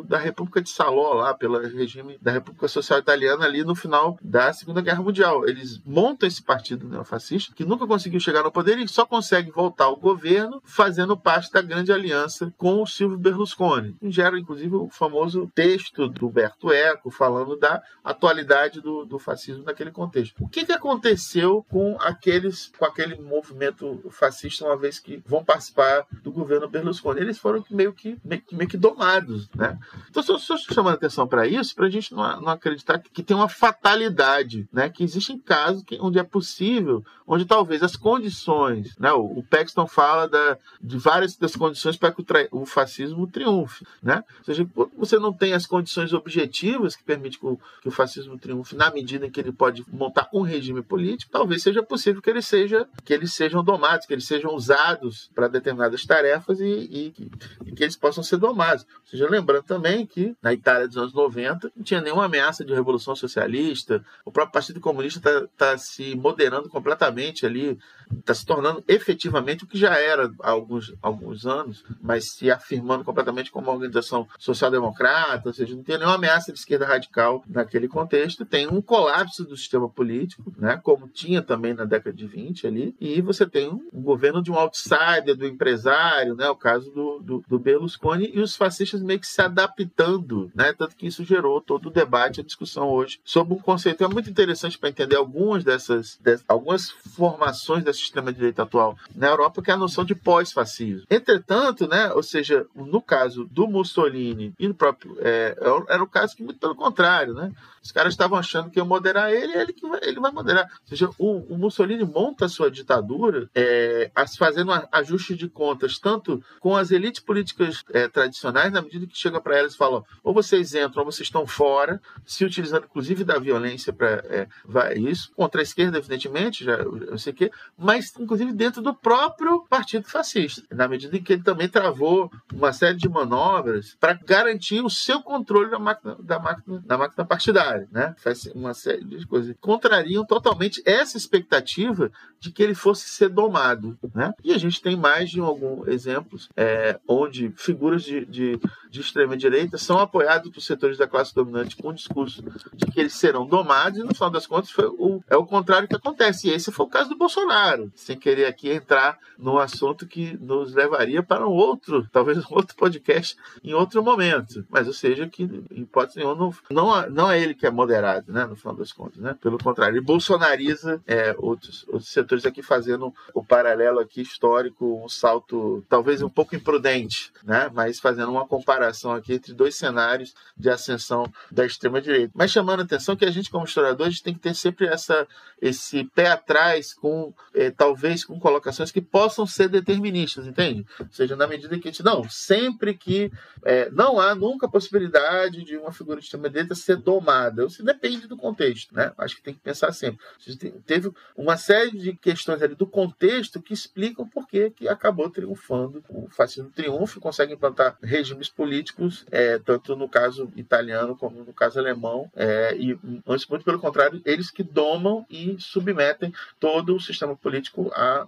da República de Salò, lá, pelo regime da República Social Italiana, ali no final da Segunda Guerra Mundial. Eles montam esse partido neofascista, que nunca conseguiu chegar no poder e só consegue voltar ao governo fazendo parte da grande aliança com o Silvio Berlusconi. Gera, inclusive, o famoso texto do Umberto Eco, falando da atualidade do fascismo naquele contexto. O que aconteceu com aquele movimento fascista, uma vez que vão participar do governo Berlusconi? Eles foram meio que domados, né? Então, só chamando atenção para isso, para a gente não acreditar que tem uma fatalidade, né? Que existem casos onde é possível, onde talvez as condições, né? O Paxton fala de várias das condições para que o fascismo triunfe, né? Ou seja, você não tem as condições objetivas que permitem que o fascismo triunfe na medida em que ele pode montar um regime político, talvez seja possível que eles sejam domados, que eles sejam usados para determinadas tarefas e que eles possam ser domados. Ou seja, lembrando também que na Itália dos anos 90 não tinha nenhuma ameaça de revolução socialista, o próprio Partido Comunista está se moderando completamente ali, está se tornando efetivamente o que já era há alguns anos, mas se afirmando completamente como uma organização social-democrata, ou seja, não tem nenhuma ameaça de esquerda radical naquele contexto, tem um colapso do sistema político, né, como tinha também na década de 20 ali, e você tem um governo de um outsider, do empresário, né, o caso do Berlusconi, e os fascistas meio que se adaptando, né, tanto que isso gerou todo o debate, a discussão hoje sobre um conceito. É muito interessante para entender algumas formações desse sistema-direita atual na Europa, que é a noção de pós-fascismo. Entretanto, né, ou seja, no caso do Mussolini e no próprio... era o caso que, muito pelo contrário, né? Os caras estavam achando que iam moderar ele vai moderar. Ou seja, o Mussolini monta a sua ditadura fazendo um ajuste de contas, tanto com as elites políticas tradicionais, na medida que chega para elas e fala, ou vocês entram ou vocês estão fora, se utilizando inclusive da violência para isso, contra a esquerda, evidentemente, já eu sei que, mas inclusive dentro do próprio partido fascista, na medida em que ele também travou uma série de manobras para garantir o seu controle da máquina partidária, né? Faz uma série de coisas que contrariam totalmente essa expectativa de que ele fosse ser domado, né? E a gente tem mais de alguns exemplos onde figuras de extrema-direita são apoiados por setores da classe dominante com o discurso de que eles serão domados, e no final das contas é o contrário que acontece. E esse foi o caso do Bolsonaro, sem querer aqui entrar num assunto que nos levaria para talvez um outro podcast em outro momento. Mas, ou seja, que em hipótese nenhuma não é ele que é moderado, né, no final das contas, né? Pelo contrário, ele bolsonariza outros setores aqui, fazendo o paralelo aqui histórico, um salto salto talvez um pouco imprudente, né? Mas fazendo uma comparação aqui entre dois cenários de ascensão da extrema-direita. Mas chamando a atenção que a gente, como historiador, a gente tem que ter sempre esse pé atrás talvez com colocações que possam ser deterministas, entende? Ou seja, na medida que a gente... Não, sempre que não há nunca a possibilidade de uma figura de extrema-direita ser domada. Isso depende do contexto, né? Acho que tem que pensar sempre. Teve uma série de questões ali do contexto que explicam por que acabou triunfando. O fascismo triunfa e consegue implantar regimes políticos, tanto no caso italiano como no caso alemão, e antes, muito pelo contrário, eles que domam e submetem todo o sistema político a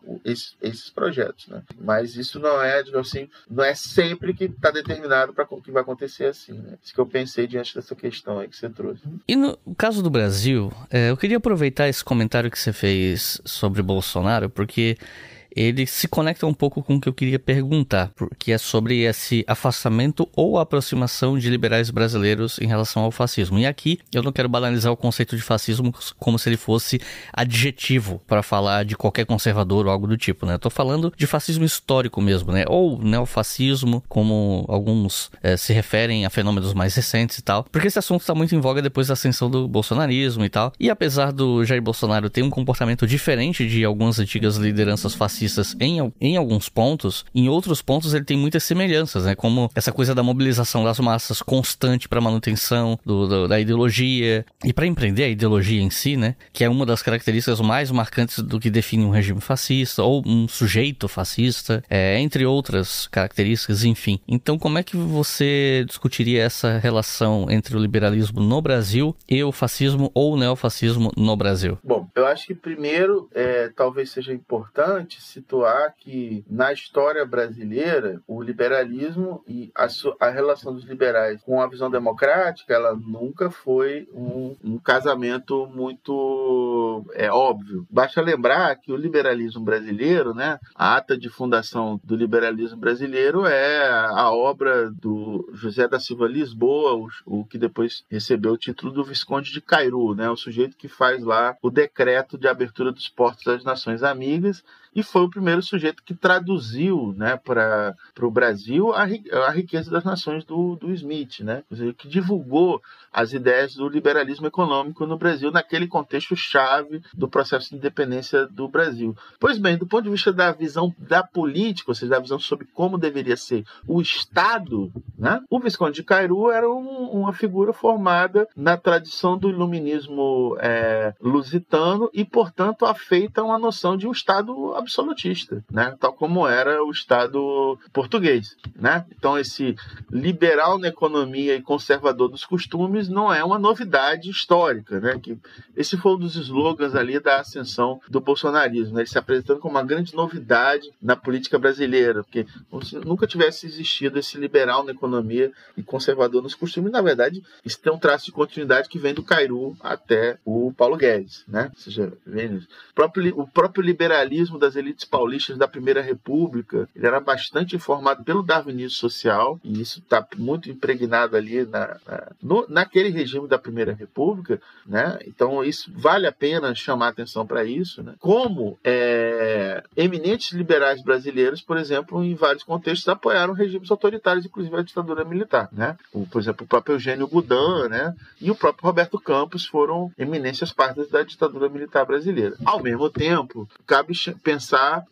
esses projetos, né? Mas isso não é, digamos assim, não é sempre que está determinado para que vai acontecer assim, né? Isso que eu pensei diante dessa questão aí que você trouxe. E no caso do Brasil, eu queria aproveitar esse comentário que você fez sobre Bolsonaro, porque ele se conecta um pouco com o que eu queria perguntar, que é sobre esse afastamento ou aproximação de liberais brasileiros em relação ao fascismo. E aqui eu não quero banalizar o conceito de fascismo como se ele fosse adjetivo para falar de qualquer conservador ou algo do tipo, né? Eu tô falando de fascismo histórico mesmo, né? Ou neofascismo, como alguns se referem a fenômenos mais recentes e tal, porque esse assunto está muito em voga depois da ascensão do bolsonarismo e tal. E apesar do Jair Bolsonaro ter um comportamento diferente de algumas antigas lideranças fascistas em alguns pontos, em outros pontos ele tem muitas semelhanças, né? Como essa coisa da mobilização das massas constante para manutenção da ideologia e para empreender a ideologia em si, né? Que é uma das características mais marcantes do que define um regime fascista ou um sujeito fascista, entre outras características, enfim. Então, como é que você discutiria essa relação entre o liberalismo no Brasil e o fascismo ou o neofascismo no Brasil? Bom, eu acho que primeiro talvez seja importante situar que na história brasileira o liberalismo e a relação dos liberais com a visão democrática, ela nunca foi um casamento muito óbvio. Basta lembrar que o liberalismo brasileiro, né, a ata de fundação do liberalismo brasileiro é a obra do José da Silva Lisboa, o que depois recebeu o título do Visconde de Cairu, né, o sujeito que faz lá o decreto de abertura dos portos das Nações Amigas, e foi o primeiro sujeito que traduziu, né, para o Brasil a riqueza das nações do Smith, né? Ou seja, que divulgou as ideias do liberalismo econômico no Brasil naquele contexto-chave do processo de independência do Brasil. Pois bem, do ponto de vista da visão da política, ou seja, da visão sobre como deveria ser o Estado, né, o Visconde de Cairu era uma figura formada na tradição do iluminismo lusitano e, portanto, afeita uma noção de um Estado absolutista, né? Tal como era o Estado português, né? Então, esse liberal na economia e conservador nos costumes não é uma novidade histórica, né? Que esse foi um dos slogans ali da ascensão do bolsonarismo, né? Ele se apresentando como uma grande novidade na política brasileira, porque como se nunca tivesse existido esse liberal na economia e conservador nos costumes. Na verdade, isso tem um traço de continuidade que vem do Cairu até o Paulo Guedes, né? Ou seja, o próprio liberalismo das elites paulistas da Primeira República, ele era bastante informado pelo darwinismo social, e isso está muito impregnado ali naquele regime da Primeira República, né? Então isso vale a pena chamar atenção para isso, né? Como eminentes liberais brasileiros, por exemplo, em vários contextos apoiaram regimes autoritários, inclusive a ditadura militar, né? Por exemplo, o próprio Eugênio Goudin, né, e o próprio Roberto Campos foram eminências pardas da ditadura militar brasileira. Ao mesmo tempo, cabe pensar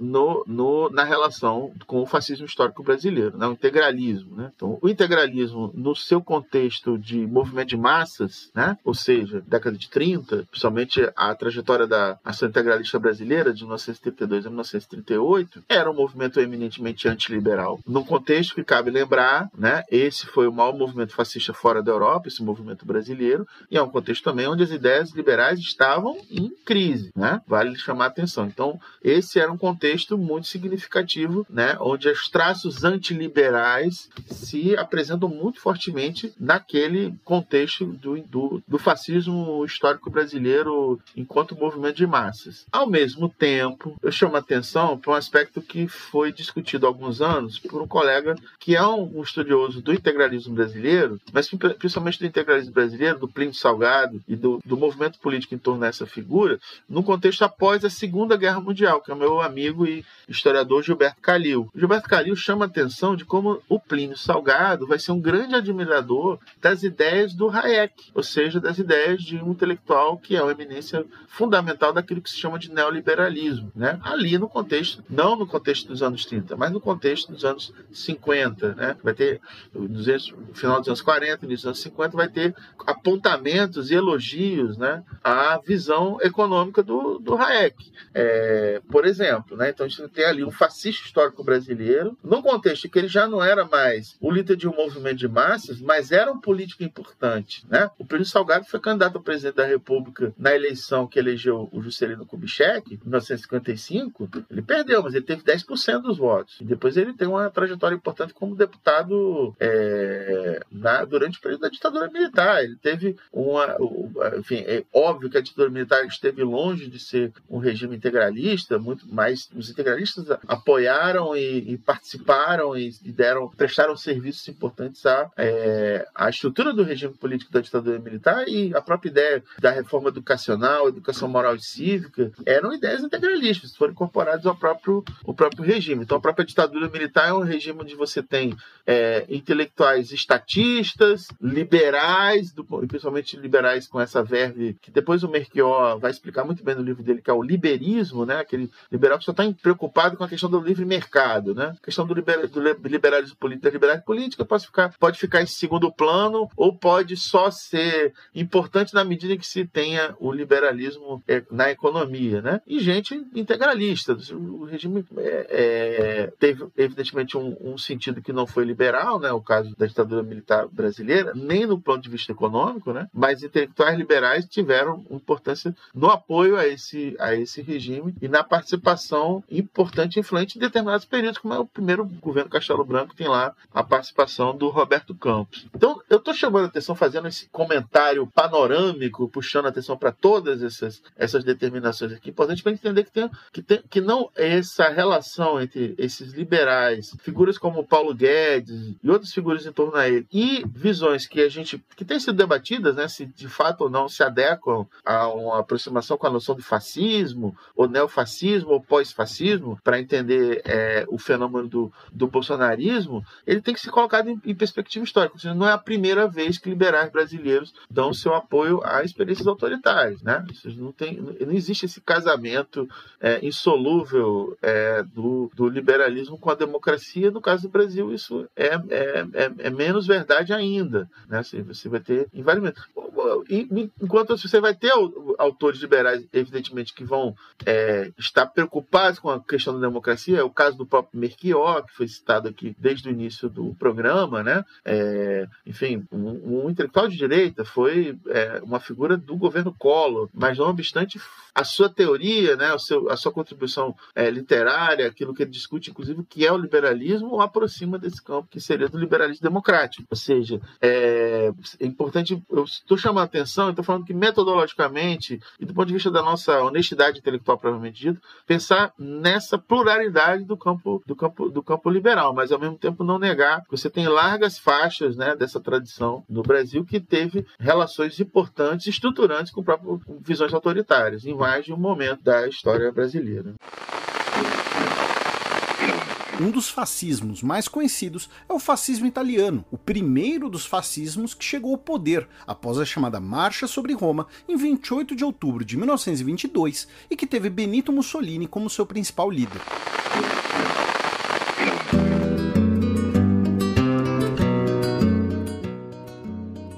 na relação com o fascismo histórico brasileiro, né? O integralismo, né? Então, o integralismo, no seu contexto de movimento de massas, né? Ou seja, década de 30, principalmente a trajetória da ação integralista brasileira, de 1932 a 1938, era um movimento eminentemente antiliberal. Num contexto que cabe lembrar, né? Esse foi o maior movimento fascista fora da Europa, esse movimento brasileiro, e é um contexto também onde as ideias liberais estavam em crise, né? Vale chamar a atenção. Então, esse era um contexto muito significativo, né, onde os traços antiliberais se apresentam muito fortemente naquele contexto do fascismo histórico brasileiro enquanto movimento de massas. Ao mesmo tempo, eu chamo a atenção para um aspecto que foi discutido há alguns anos por um colega que é um estudioso do integralismo brasileiro, mas principalmente do integralismo brasileiro, do Plínio Salgado e do movimento político em torno dessa figura, no contexto após a Segunda Guerra Mundial, que é o meu amigo e historiador Gilberto Calil. Gilberto Calil chama a atenção de como o Plínio Salgado vai ser um grande admirador das ideias do Hayek, ou seja, das ideias de um intelectual que é uma eminência fundamental daquilo que se chama de neoliberalismo, né? Ali no contexto, não no contexto dos anos 30, mas no contexto dos anos 50, né? Vai ter, no final dos anos 40, início dos anos 50, vai ter apontamentos e elogios, né, à visão econômica do Hayek. Por exemplo, né? Então a gente tem ali um fascista histórico brasileiro, num contexto que ele já não era mais o líder de um movimento de massas, mas era um político importante, né? O Plínio Salgado foi candidato a presidente da República na eleição que elegeu o Juscelino Kubitschek, em 1955. Ele perdeu, mas ele teve 10% dos votos. E depois ele tem uma trajetória importante como deputado durante o período da ditadura militar. Ele teve enfim, é óbvio que a ditadura militar esteve longe de ser um regime integralista, muito mais os integralistas apoiaram e participaram e prestaram serviços importantes à estrutura do regime político da ditadura militar, e a própria ideia da reforma educacional, educação moral e cívica, eram ideias integralistas, foram incorporadas ao próprio regime. Então a própria ditadura militar é um regime onde você tem intelectuais estatistas, liberais, principalmente liberais com essa verve, que depois o Melchior vai explicar muito bem no livro dele, que é o liberismo, né? Aquele liberal que só está preocupado com a questão do livre mercado, né? A questão do liberalismo político, da liberdade política pode ficar em segundo plano, ou pode só ser importante na medida em que se tenha o liberalismo na economia, né? E gente integralista. O regime teve, evidentemente, um sentido que não foi liberal, né? O caso da ditadura militar brasileira, nem no ponto de vista econômico, né? Mas intelectuais liberais tiveram importância no apoio a esse regime e na participação importante e influente em determinados períodos, como é o primeiro governo Castelo Branco, tem lá a participação do Roberto Campos. Então, eu estou chamando a atenção, fazendo esse comentário panorâmico, puxando a atenção para todas essas determinações aqui, importante para entender que não é essa relação entre esses liberais, figuras como Paulo Guedes e outras figuras em torno a ele, e visões que têm sido debatidas, né, se de fato ou não se adequam a uma aproximação com a noção de fascismo, ou neofascismo, ou pós-fascismo, para entender o fenômeno do bolsonarismo, ele tem que ser colocado em perspectiva histórica. Ou seja, não é a primeira vez que liberais brasileiros dão seu apoio a experiências autoritárias, né? Não existe esse casamento insolúvel do liberalismo com a democracia. No caso do Brasil, isso é menos verdade ainda, né? Você vai ter invariamente. Enquanto você vai ter autores liberais, evidentemente, que vão estar preocupados com a questão da democracia, é o caso do próprio Melchior, que foi citado aqui desde o início do programa, né? Enfim, um intelectual de direita, foi uma figura do governo Collor, mas não obstante a sua teoria, né, a sua contribuição literária, aquilo que ele discute, inclusive, o que é o liberalismo, aproxima desse campo que seria do liberalismo democrático. Ou seja, é importante, eu estou chamando a atenção, estou falando que metodologicamente, e do ponto de vista da nossa honestidade intelectual, provavelmente dito, pensar nessa pluralidade do campo liberal, mas ao mesmo tempo não negar que você tem largas faixas, né, dessa tradição no Brasil que teve relações importantes, estruturantes com visões autoritárias, em mais de um momento da história brasileira. Um dos fascismos mais conhecidos é o fascismo italiano, o primeiro dos fascismos que chegou ao poder após a chamada Marcha sobre Roma em 28 de outubro de 1922 e que teve Benito Mussolini como seu principal líder.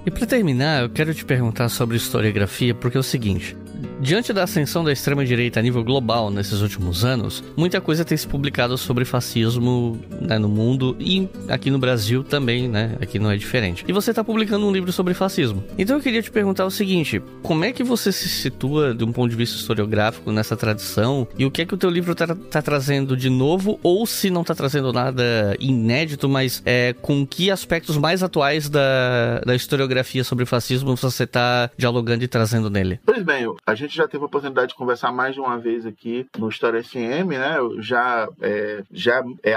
E para terminar, eu quero te perguntar sobre historiografia, porque é o seguinte: diante da ascensão da extrema-direita a nível global nesses últimos anos, muita coisa tem se publicado sobre fascismo, né, no mundo, e aqui no Brasil também, né? Aqui não é diferente. E você está publicando um livro sobre fascismo. Então eu queria te perguntar o seguinte: como é que você se situa de um ponto de vista historiográfico nessa tradição? E o que é que o teu livro tá trazendo de novo? Ou se não tá trazendo nada inédito, mas com que aspectos mais atuais da historiografia sobre fascismo você está dialogando e trazendo nele? Pois bem, a gente gente já teve a oportunidade de conversar mais de uma vez aqui no História FM, né? Eu já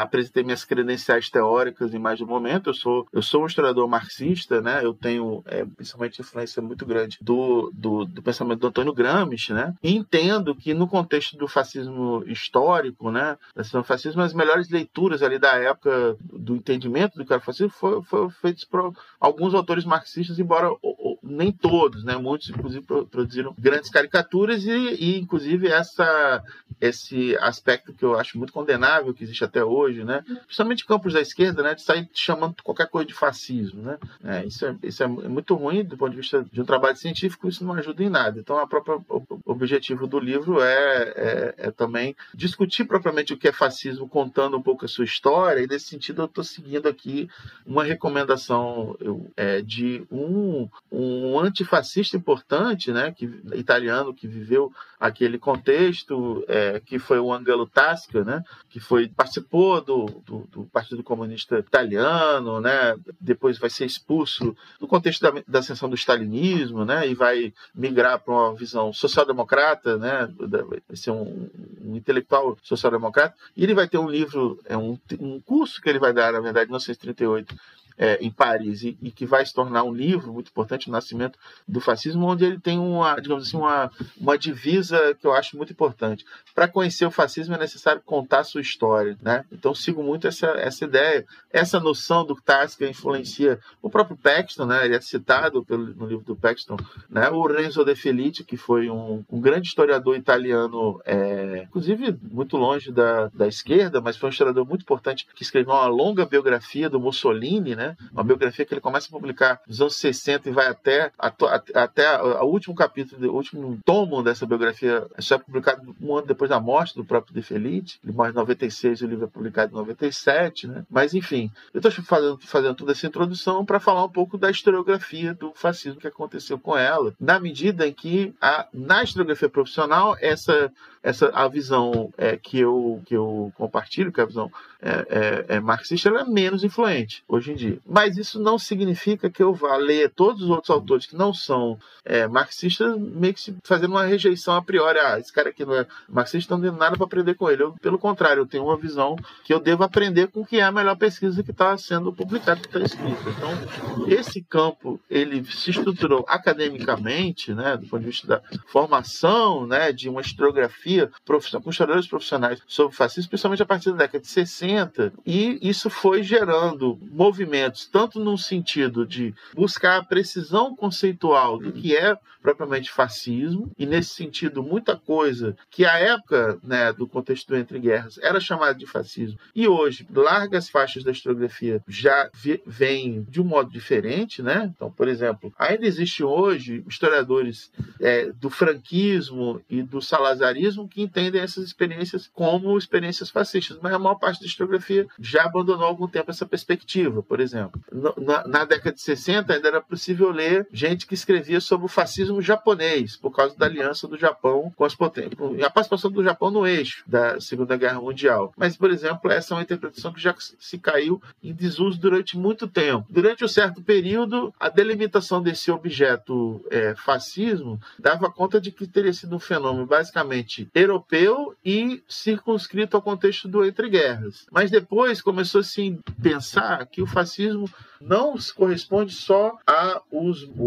apresentei minhas credenciais teóricas em mais de um momento. Eu sou um historiador marxista, né? Eu tenho principalmente influência muito grande do pensamento do Antônio Gramsci, né? E entendo que no contexto do fascismo histórico, né? Do fascismo, as melhores leituras ali da época do entendimento do que era fascismo foram feitas por alguns autores marxistas, embora nem todos, né? Muitos, inclusive, produziram grandes caricaturas e inclusive, esse aspecto que eu acho muito condenável, que existe até hoje, né? Principalmente campos da esquerda, né? De sair chamando qualquer coisa de fascismo, né? Isso é muito ruim do ponto de vista de um trabalho científico, isso não ajuda em nada. Então, o objetivo do livro é também discutir propriamente o que é fascismo, contando um pouco a sua história, e nesse sentido eu estou seguindo aqui uma recomendação de um antifascista importante, né, italiano, que viveu aquele contexto, que foi o Angelo Tasca, né, que participou do Partido Comunista Italiano, né, depois vai ser expulso do contexto da ascensão do stalinismo, né, e vai migrar para uma visão social-democrata, né, vai ser um intelectual social-democrata, e ele vai ter um livro, um curso que ele vai dar, na verdade, em 1938, em Paris, e que vai se tornar um livro muito importante, O Nascimento do Fascismo, onde ele tem uma divisa que eu acho muito importante. Para conhecer o fascismo é necessário contar a sua história, né? Então sigo muito essa ideia. Essa noção do Tasca influencia o próprio Paxton, né? Ele é citado no livro do Paxton, né? O Renzo De Felice, que foi um grande historiador italiano, inclusive muito longe da esquerda, mas foi um historiador muito importante, que escreveu uma longa biografia do Mussolini, né? Uma biografia que ele começa a publicar nos anos 60 e vai até o último capítulo, o último tomo dessa biografia, só é publicado um ano depois da morte do próprio De Felice. Ele morre em 96 e o livro é publicado em 97, né? Mas enfim, eu estou fazendo toda essa introdução para falar um pouco da historiografia do fascismo, que aconteceu com ela, na medida em que na historiografia profissional a visão que eu compartilho, que é a visão marxista, ela é menos influente hoje em dia. Mas isso não significa que eu vá ler todos os outros autores que não são marxistas, meio que fazendo uma rejeição a priori. Esse cara aqui não é marxista, não tem nada para aprender com ele. Pelo contrário, eu tenho uma visão que eu devo aprender com o que é a melhor pesquisa que está sendo publicada, que está escrita. Então, esse campo, ele se estruturou academicamente, né, do ponto de vista da formação, né, de uma historiografia com historiadores profissionais sobre o fascismo, principalmente a partir da década de 60, e isso foi gerando movimentos, tanto no sentido de buscar a precisão conceitual do que é propriamente fascismo, e nesse sentido muita coisa que à época, né, do contexto do Entre Guerras era chamada de fascismo, e hoje largas faixas da historiografia já vêm de um modo diferente, né? Então, por exemplo, ainda existe hoje historiadores do franquismo e do salazarismo que entendem essas experiências como experiências fascistas, mas a maior parte da historiografia já abandonou há algum tempo essa perspectiva. Por exemplo, na década de 60 ainda era possível ler gente que escrevia sobre o fascismo japonês, por causa da aliança do Japão com as potências, a participação do Japão no eixo da Segunda Guerra Mundial. Mas, por exemplo, essa é uma interpretação que já se caiu em desuso durante muito tempo. Durante um certo período, a delimitação desse objeto fascismo dava conta de que teria sido um fenômeno basicamente europeu e circunscrito ao contexto do Entre Guerras. Mas depois começou a se pensar que o fascismo não corresponde só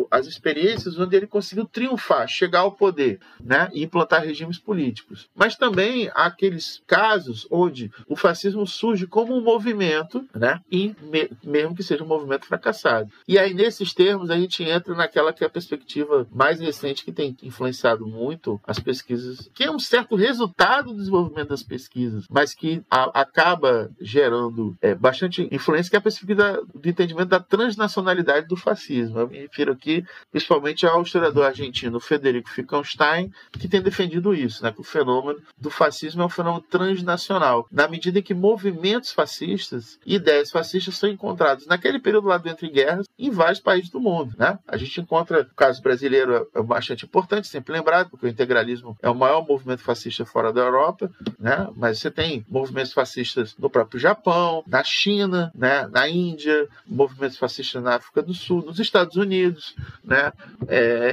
às experiências onde ele conseguiu triunfar, chegar ao poder, né, e implantar regimes políticos. Mas também há aqueles casos onde o fascismo surge como um movimento, né, e mesmo que seja um movimento fracassado. E aí, nesses termos, a gente entra naquela que é a perspectiva mais recente que tem influenciado muito as pesquisas, que é um certo resultado do desenvolvimento das pesquisas, mas que acaba gerando bastante influência, que é a perspectiva do entendimento da transnacionalidade do fascismo. Eu me refiro aqui principalmente ao historiador argentino Federico Fickenstein, que tem defendido isso, né, que o fenômeno do fascismo é um fenômeno transnacional, na medida em que movimentos fascistas e ideias fascistas são encontrados naquele período lá do Entre Guerras em vários países do mundo, né? A gente encontra, o caso brasileiro é bastante importante, sempre lembrado, porque o integralismo é o maior movimento fascista fora da Europa, né? Mas você tem movimentos fascistas no próprio Japão, na China, né, na Índia, movimentos movimentos fascistas na África do Sul, nos Estados Unidos, né?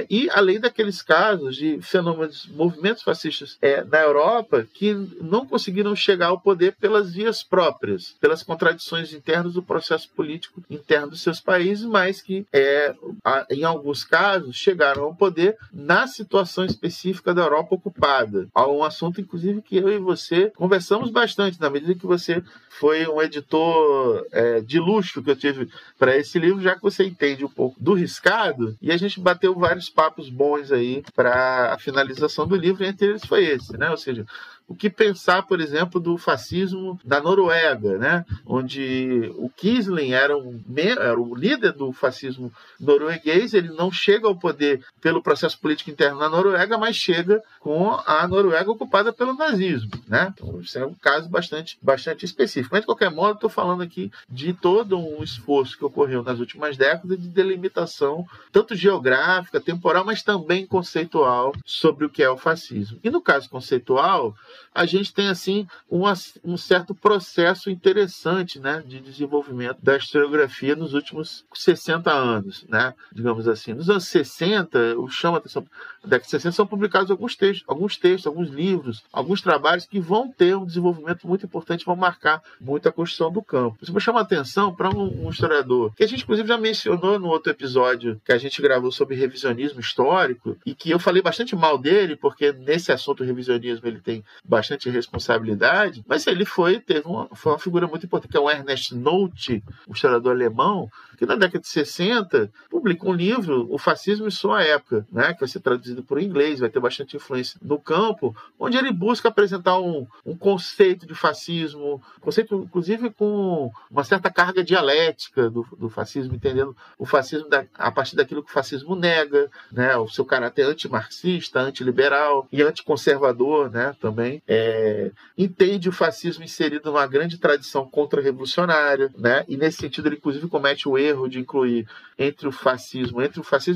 E além daqueles casos de fenômenos, movimentos fascistas na Europa que não conseguiram chegar ao poder pelas vias próprias, pelas contradições internas do processo político interno dos seus países, mas que, em alguns casos, chegaram ao poder na situação específica da Europa ocupada. Há um assunto, inclusive, que eu e você conversamos bastante, na medida que você foi um editor de luxo que eu tive para esse livro, já que você entende um pouco do riscado, e a gente bateu vários papos bons aí para a finalização do livro, e entre eles foi esse, né? Ou seja, o que pensar, por exemplo, do fascismo na Noruega, né? Onde o Quisling era o líder do fascismo norueguês. Ele não chega ao poder pelo processo político interno na Noruega, mas chega com a Noruega ocupada pelo nazismo, né? Então, isso é um caso bastante específico. Mas, de qualquer modo, estou falando aqui de todo um esforço que ocorreu nas últimas décadas de delimitação, tanto geográfica, temporal, mas também conceitual, sobre o que é o fascismo. E no caso conceitual, a gente tem assim um certo processo interessante, né, de desenvolvimento da historiografia nos últimos 60 anos, né, digamos assim. Nos anos 60, chama a atenção, na década de 60 são publicados alguns textos, alguns livros, alguns trabalhos que vão ter um desenvolvimento muito importante, vão marcar muito a construção do campo. Isso me chama a atenção para um historiador, que a gente inclusive já mencionou no outro episódio que a gente gravou sobre revisionismo histórico, e que eu falei bastante mal dele, porque nesse assunto o revisionismo ele tem bastante responsabilidade, mas ele foi uma figura muito importante, que é o Ernest Nolte, um historiador alemão, que na década de 60 publica um livro, O Fascismo e Sua Época, né, que vai ser traduzido por inglês, vai ter bastante influência no campo, onde ele busca apresentar um conceito de fascismo, conceito inclusive com uma certa carga dialética do fascismo, entendendo o fascismo a partir daquilo que o fascismo nega, né, o seu caráter antimarxista, antiliberal e anticonservador, né, também. Entende o fascismo inserido numa grande tradição contra-revolucionária, né, e nesse sentido ele inclusive comete o erro de incluir entre o fascismo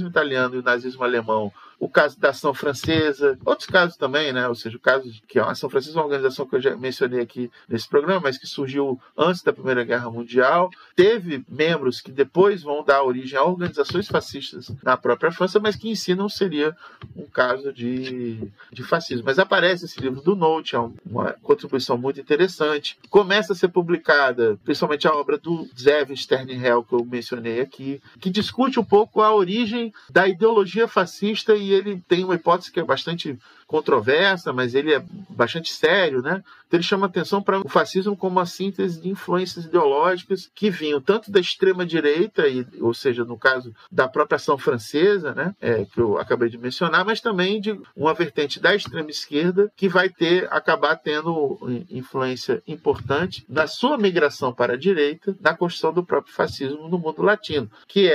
italiano e o nazismo alemão o caso da Ação Francesa, outros casos também, né? Ou seja, o caso que a Ação Francesa é uma organização que eu já mencionei aqui nesse programa, mas que surgiu antes da Primeira Guerra Mundial, teve membros que depois vão dar origem a organizações fascistas na própria França, mas que em si não seria um caso de fascismo. Mas aparece esse livro do Nolte, é uma contribuição muito interessante. Começa a ser publicada, principalmente a obra do Zevin Sternhell, que eu mencionei aqui, que discute um pouco a origem da ideologia fascista, e ele tem uma hipótese que é bastante controversa, mas ele é bastante sério, né? Então ele chama atenção para o fascismo como uma síntese de influências ideológicas que vinham tanto da extrema-direita, ou seja, no caso da própria Ação Francesa, né? Que eu acabei de mencionar, mas também de uma vertente da extrema-esquerda que vai acabar tendo influência importante na sua migração para a direita, na construção do próprio fascismo no mundo latino, que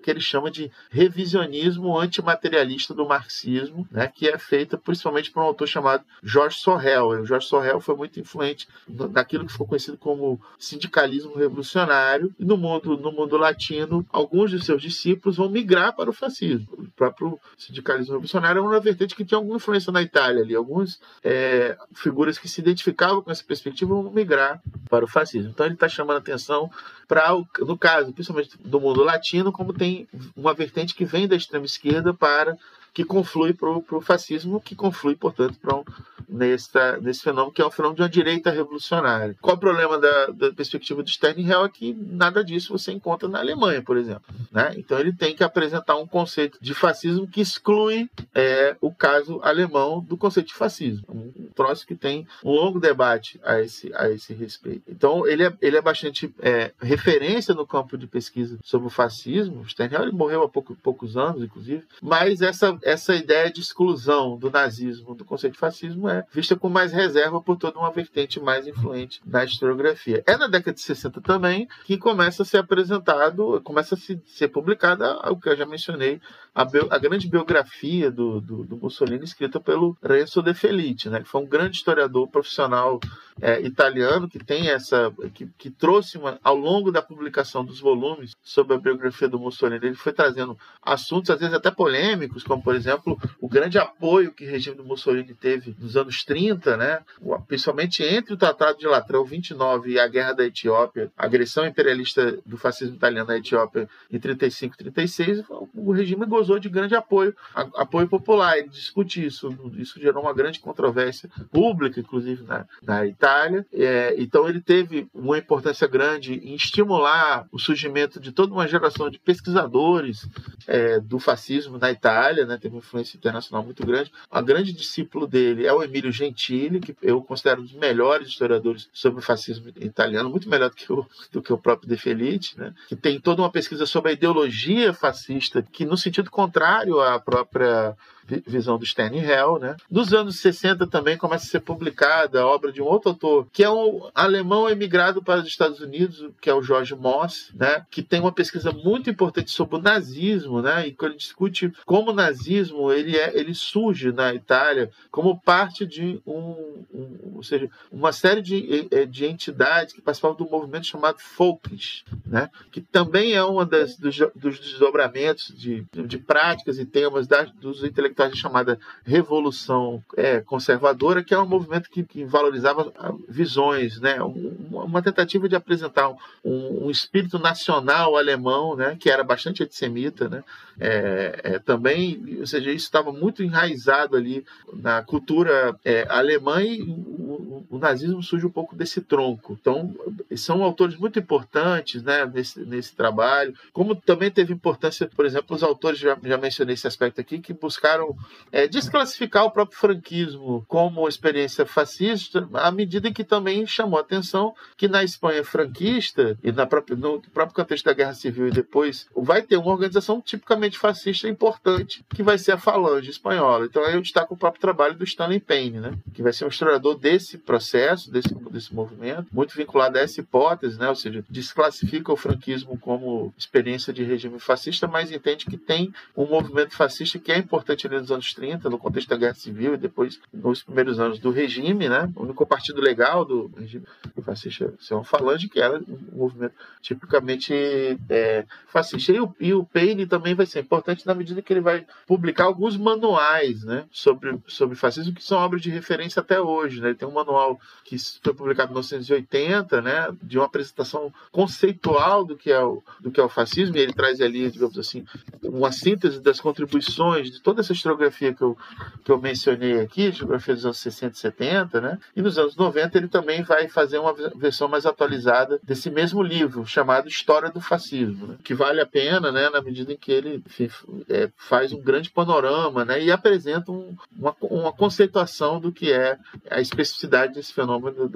ele chama de revisionismo antimaterialista do marxismo, né? Que é feita principalmente por um autor chamado Georges Sorel. O Georges Sorel foi muito influente naquilo que ficou conhecido como sindicalismo revolucionário, e no mundo latino, alguns de seus discípulos vão migrar para o fascismo. O próprio sindicalismo revolucionário é uma vertente que tinha alguma influência na Itália ali. Algumas figuras que se identificavam com essa perspectiva vão migrar para o fascismo. Então ele está chamando a atenção para, no caso, principalmente do mundo latino, como tem uma vertente que vem da extrema esquerda que conflui para o fascismo, que conflui, portanto, nesse fenômeno, que é um fenômeno de uma direita revolucionária. Qual o problema da perspectiva do Sternhell? É que nada disso você encontra na Alemanha, por exemplo, né? Então ele tem que apresentar um conceito de fascismo que exclui o caso alemão do conceito de fascismo. Um troço que tem um longo debate a esse respeito. Então ele é bastante referência no campo de pesquisa sobre o fascismo. O Sternhell ele morreu há poucos anos, inclusive, mas essa ideia de exclusão do nazismo do conceito de fascismo é vista com mais reserva por toda uma vertente mais influente na historiografia. É na década de 60 também que começa a ser apresentado, começa a ser publicada o que eu já mencionei, a grande biografia do Mussolini, escrita pelo Renzo De Felice, né, que foi um grande historiador profissional italiano que tem que trouxe ao longo da publicação dos volumes sobre a biografia do Mussolini, ele foi trazendo assuntos às vezes até polêmicos, como por por exemplo, o grande apoio que o regime do Mussolini teve nos anos 30, né, principalmente entre o Tratado de Latrão 29 e a Guerra da Etiópia, a agressão imperialista do fascismo italiano na Etiópia em 35 e 36, o regime gozou de grande apoio popular. Ele discute isso gerou uma grande controvérsia pública, inclusive na Itália. Então ele teve uma importância grande em estimular o surgimento de toda uma geração de pesquisadores do fascismo na Itália, né? Teve uma influência internacional muito grande. Um grande discípulo dele é o Emílio Gentili, que eu considero um dos melhores historiadores sobre o fascismo italiano, muito melhor do que o próprio De Felice, né? Que tem toda uma pesquisa sobre a ideologia fascista, que no sentido contrário à própria visão do Sternhell, né? Nos anos 60 também começa a ser publicada a obra de um outro autor, que é um alemão emigrado para os Estados Unidos, que é o George Moss, né? Que tem uma pesquisa muito importante sobre o nazismo, né? E quando ele discute como o nazismo ele surge na Itália como parte de ou seja, uma série de entidades que participavam do movimento chamado Folkisch, né? Que também é uma dos desdobramentos de práticas e temas dos intelectuais chamada Revolução Conservadora, que é um movimento que valorizava visões, né? Uma tentativa de apresentar um espírito nacional alemão, né? Que era bastante antissemita, né? Também, ou seja, isso estava muito enraizado ali na cultura alemã, e o nazismo surge um pouco desse tronco. Então, são autores muito importantes, né? nesse trabalho, como também teve importância, por exemplo, os autores, já mencionei esse aspecto aqui, que buscaram desclassificar o próprio franquismo como experiência fascista, à medida em que também chamou a atenção que na Espanha franquista e no próprio contexto da Guerra Civil e depois, vai ter uma organização tipicamente fascista importante, que vai ser a Falange Espanhola. Então aí eu destaco o próprio trabalho do Stanley Payne, né? Que vai ser um historiador desse processo, desse movimento, muito vinculado a essa hipótese, né? Ou seja, desclassifica o franquismo como experiência de regime fascista, mas entende que tem um movimento fascista que é importante ali nos anos 30, no contexto da Guerra Civil, e depois nos primeiros anos do regime, né? O único partido legal do regime fascista é uma Falange, que era um movimento tipicamente fascista. E o Payne também vai ser importante na medida que ele vai publicar alguns manuais, né? sobre fascismo, que são obras de referência até hoje, né? Ele tem um manual que foi publicado em 1980, né? De uma apresentação conceitual do que é o fascismo, e ele traz ali, digamos assim, uma síntese das contribuições de toda essa historiografia que eu mencionei aqui, historiografia dos anos 60 e 70, né? E nos anos 90 ele também vai fazer uma versão mais atualizada desse mesmo livro, chamado História do Fascismo, né? Que vale a pena, né? Na medida em que ele faz um grande panorama, né? E apresenta uma conceituação do que é a especificidade desse fenômeno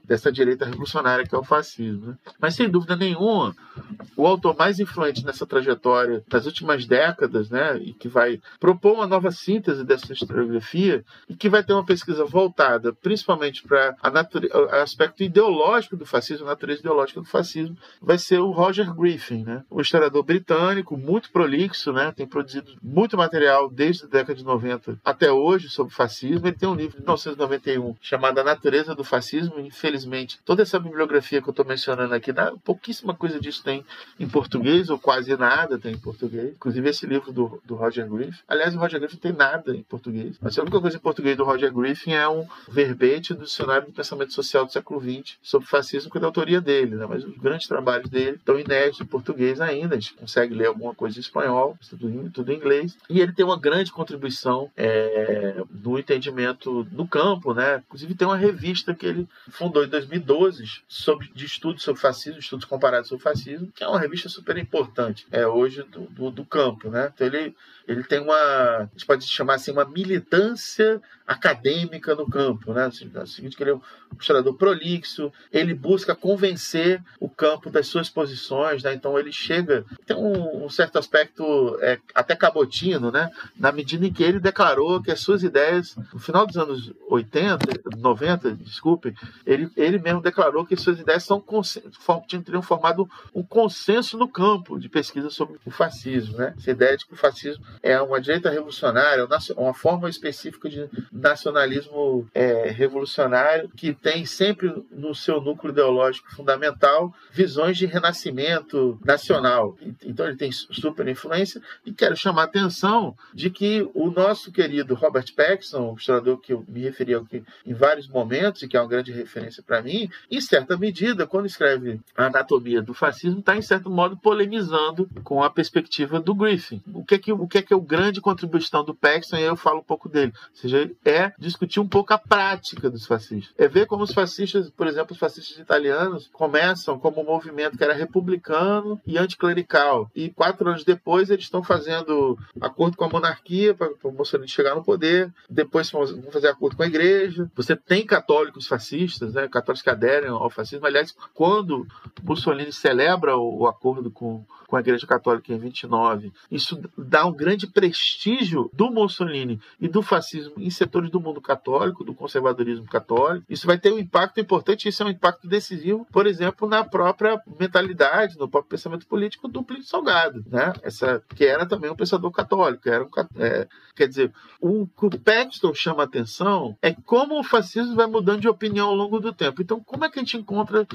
dessa direita revolucionária que é o fascismo, né? Mas, sem dúvida nenhuma, o autor mais influente nessa trajetória das últimas décadas, né? E que vai propor uma nova síntese dessa historiografia e que vai ter uma pesquisa voltada principalmente para o aspecto ideológico do fascismo, a natureza ideológica do fascismo, vai ser o Roger Griffin, né? Um historiador britânico muito prolixo, né? Tem produzido muito material desde a década de 90 até hoje sobre fascismo. Ele tem um livro de 1991 chamado A Natureza do Fascismo. Infelizmente, toda essa bibliografia que eu estou mencionando aqui, pouquíssima coisa disso tem em português, ou quase nada tem em português. Inclusive esse livro do Roger Griffin. Aliás, o Roger Griffin tem nada em português. Mas a única coisa em português do Roger Griffin é um verbete do Dicionário do Pensamento Social do século XX sobre fascismo, que é da autoria dele, né? Mas os grandes trabalhos dele estão inéditos em português ainda. A gente consegue ler alguma coisa em espanhol, tudo em inglês. E ele tem uma grande contribuição no entendimento no campo, né? Inclusive tem uma revista que ele fundou em 2012 de estudos sobre fascismo, estudos comparados sobre fascismo, que é uma revista super importante hoje do campo, né? Então ele tem a gente pode chamar assim, uma militância acadêmica no campo, né? É o seguinte, que ele é um historiador prolixo, ele busca convencer o campo das suas posições, né? Então ele tem um certo aspecto até cabotino, né? Na medida em que ele declarou que as suas ideias, no final dos anos 90, ele mesmo declarou que as suas ideias teriam formado um consenso no campo de pesquisa sobre o fascismo, né? Essa ideia de que o fascismo é uma direita revolucionária, uma forma específica de nacionalismo revolucionário, que tem sempre no seu núcleo ideológico fundamental, visões de renascimento nacional. Então ele tem super influência, e quero chamar a atenção de que o nosso querido Robert Paxson, um historiador que eu me referi aqui em vários momentos e que é uma grande referência para mim, em certa medida, quando escreve a Anatomia do Fascismo, está, em certo modo, polemizando com a perspectiva do Griffin. O que é o grande contribuição do Paxson, e aí eu falo um pouco dele. Ou seja, é discutir um pouco a prática dos fascistas. É ver como os fascistas, por exemplo, os fascistas italianos, começam como um movimento que era republicano e anticlerical. E 4 anos depois eles estão fazendo acordo com a monarquia para o Mussolini chegar no poder. Depois vão fazer acordo com a igreja. Você tem católicos fascistas, né? Católicos que aderem ao fascismo. Aliás, quando Mussolini celebra o acordo com a Igreja Católica em 29, isso dá um grande prestígio do Mussolini e do fascismo em setores do mundo católico, do conservadorismo católico. Isso vai ter um impacto importante, isso é um impacto decisivo, por exemplo, na própria mentalidade, no próprio pensamento político do Plínio Salgado, né? Que era também um pensador católico. Quer dizer, o que o Paxton chama a atenção é como o fascismo vai mudando de opinião ao longo do tempo. Então, como é que a gente encontra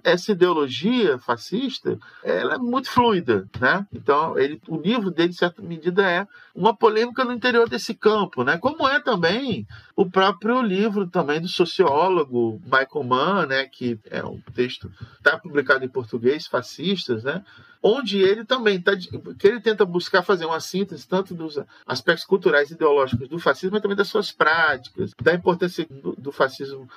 essa ideologia fascista? Ela é muito fluida, né? Então, o livro dele, em certa medida, é uma polêmica no interior desse campo, né? Como é também o próprio livro também do sociólogo Michael Mann, né? Que é um texto está publicado em português, Fascistas, né? Onde ele também que ele tenta buscar fazer uma síntese tanto dos aspectos culturais e ideológicos do fascismo, mas também das suas práticas, da importância do fascismo,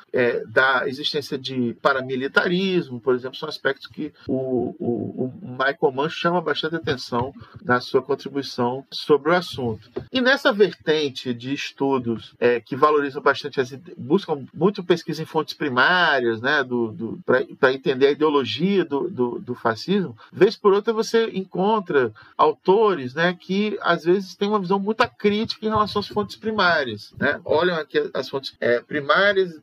da existência de paramilitarismo, por exemplo, são aspectos que o Michael Mann chama bastante atenção na sua contribuição sobre o assunto. E nessa vertente de estudos que valorizam bastante, buscam muito pesquisa em fontes primárias, né, para entender a ideologia do fascismo, vez por outra você encontra autores, né, que às vezes têm uma visão muito crítica em relação às fontes primárias, né? Olham aqui as fontes primárias,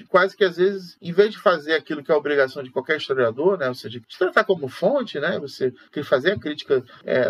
quase que às vezes, em vez de fazer aquilo que é a obrigação de qualquer historiador, né, ou seja, de tratar como fonte, né, você quer fazer a crítica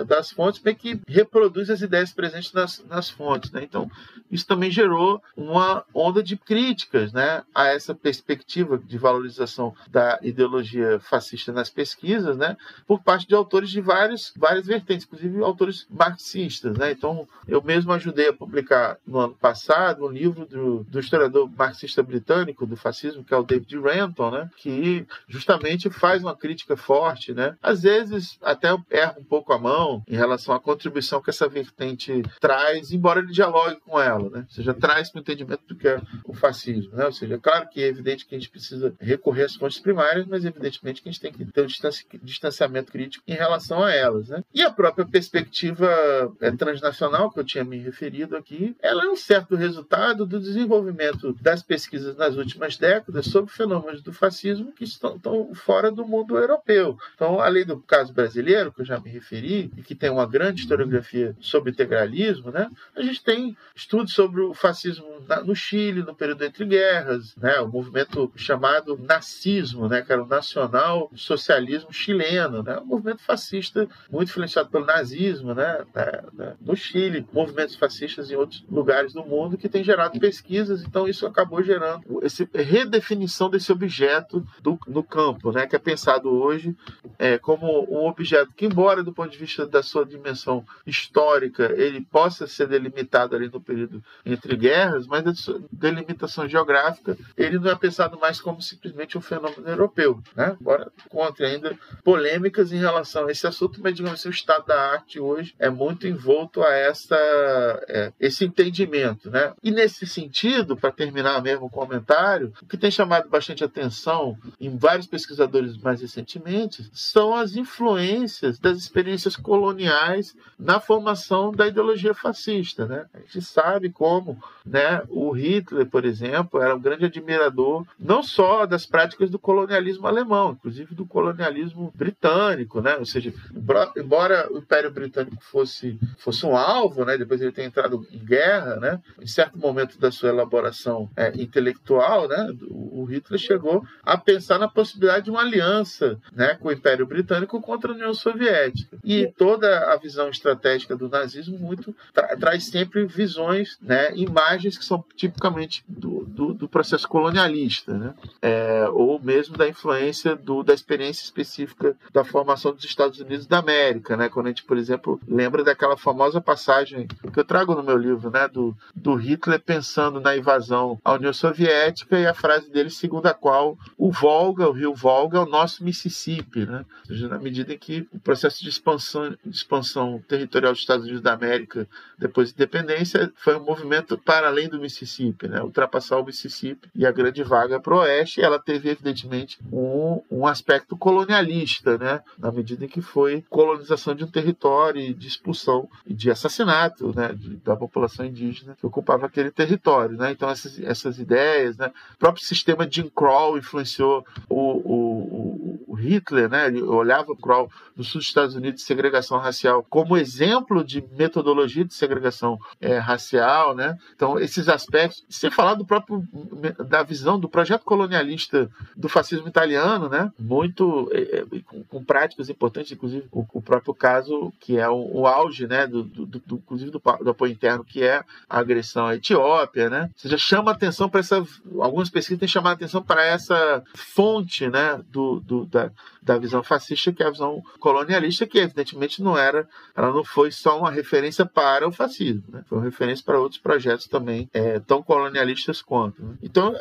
das fontes, bem que reproduz as ideias presentes nas fontes, né? Então, isso também gerou uma onda de críticas, né, a essa perspectiva de valorização da ideologia fascista nas pesquisas, né, por parte de autores de várias vertentes, inclusive autores marxistas, né? Então, eu mesmo ajudei a publicar no ano passado um livro do historiador marxista britânico do fascismo, que é o David Renton, né? Que justamente faz uma crítica forte, né? Às vezes até erra um pouco a mão em relação à contribuição que essa vertente traz, embora ele dialogue com ela, né? Ou seja, traz para o entendimento do que é o fascismo, né? Ou seja, é claro que é evidente que a gente precisa recorrer às fontes primárias, mas evidentemente que a gente tem que ter um distanciamento crítico em relação a elas, né? E a própria perspectiva transnacional que eu tinha me referido aqui, ela é um certo resultado do desenvolvimento das pesquisas nas últimas décadas sobre fenômenos do fascismo que estão fora do mundo europeu. Então, além do caso brasileiro, que eu já me referi, e que tem uma grande historiografia sobre integralismo, né? A gente tem estudos sobre o fascismo no Chile, no período entre guerras, né? O movimento chamado nazismo, né? Que era o nacional socialismo chileno, né? Um movimento fascista muito influenciado pelo nazismo, né? No Chile, movimentos fascistas em outros lugares do mundo que tem gerado pesquisas. Então isso acabou gerando essa redefinição desse objeto no campo, né? Que é pensado hoje como um objeto que, embora do ponto de vista da sua dimensão histórica ele possa ser delimitado ali no período entre guerras, mas da sua delimitação geográfica ele não é pensado mais como simplesmente um fenômeno europeu, né? Embora encontre ainda polêmicas em relação a esse assunto, mas digamos assim, o estado da arte hoje é muito envolto a esse entendimento, né? E nesse sentido, para terminar mesmo o comentário, o que tem chamado bastante atenção em vários pesquisadores mais recentemente são as influências das experiências coloniais na formação da ideologia fascista, né? A gente sabe como, né, o Hitler, por exemplo, era um grande admirador não só das práticas do colonialismo alemão, inclusive do colonialismo britânico, né? Ou seja, embora o Império Britânico fosse um alvo, né, depois ele ter entrado em guerra, né, em certo momento da sua elaboração intelectual, né, o o Hitler chegou a pensar na possibilidade de uma aliança, né, com o Império Britânico contra a União Soviética. E toda a visão estratégica do nazismo traz sempre visões, né, imagens que são tipicamente do processo colonialista, né, ou mesmo da influência da experiência específica da formação dos Estados Unidos da América, né, quando a gente, por exemplo, lembra daquela famosa passagem que eu trago no meu livro, né, do Hitler pensando na invasão à União Soviética, e a frase dele segundo a qual o rio Volga é o nosso Mississippi, né? Ou seja, na medida em que o processo de expansão territorial dos Estados Unidos da América depois da independência foi um movimento para além do Mississippi, né? Ultrapassar o Mississippi e a grande vaga para o oeste, ela teve evidentemente um aspecto colonialista, né? Na medida em que foi colonização de um território e de expulsão e de assassinato, né? Da população indígena que ocupava aquele território, né? Então essas ideias, né? O próprio sistema de Jim Crow influenciou o Hitler, né? Ele olhava o Crow no sul dos Estados Unidos de segregação racial como exemplo de metodologia de segregação racial, né? Então esses aspectos, sem falar da visão do projeto colonialista do fascismo italiano, né? Muito com práticas importantes, inclusive o próprio caso que é o auge, né? Inclusive do apoio interno, que é a agressão à Etiópia, né? Ou seja, chama atenção para algumas pesquisas têm chamado a atenção para essa fonte, né? Da visão fascista, que é a visão colonialista, que evidentemente ela não foi só uma referência para o fascismo, né? Foi uma referência para outros projetos também tão colonialistas quanto, né? Então,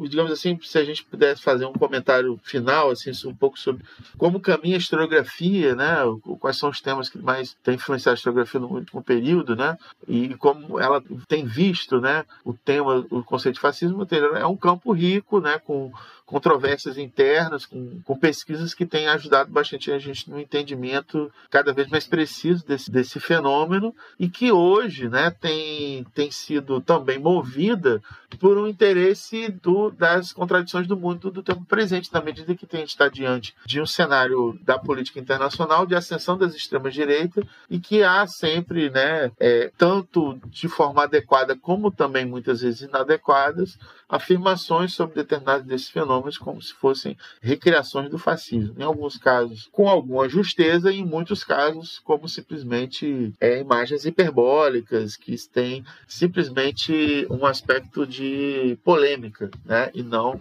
digamos assim, se a gente pudesse fazer um comentário final, assim, um pouco sobre como caminha a historiografia, né? Quais são os temas que mais têm influenciado a historiografia no último período, né? E como ela tem visto, né, o conceito de fascismo, é um campo rico, né, com controvérsias internas, com pesquisas que têm ajudado bastante a gente no entendimento cada vez mais preciso desse fenômeno, e que hoje, né, tem sido também movida por um interesse das contradições do mundo do tempo presente, na medida que a gente está diante de um cenário da política internacional de ascensão das extremas-direitas, e que há sempre, né, tanto de forma adequada como também muitas vezes inadequadas, afirmações sobre determinados desses fenômenos como se fossem recriações do fascismo. Em alguns casos com alguma justeza, e em muitos casos como simplesmente imagens hiperbólicas que têm simplesmente um aspecto de polêmica, né? E não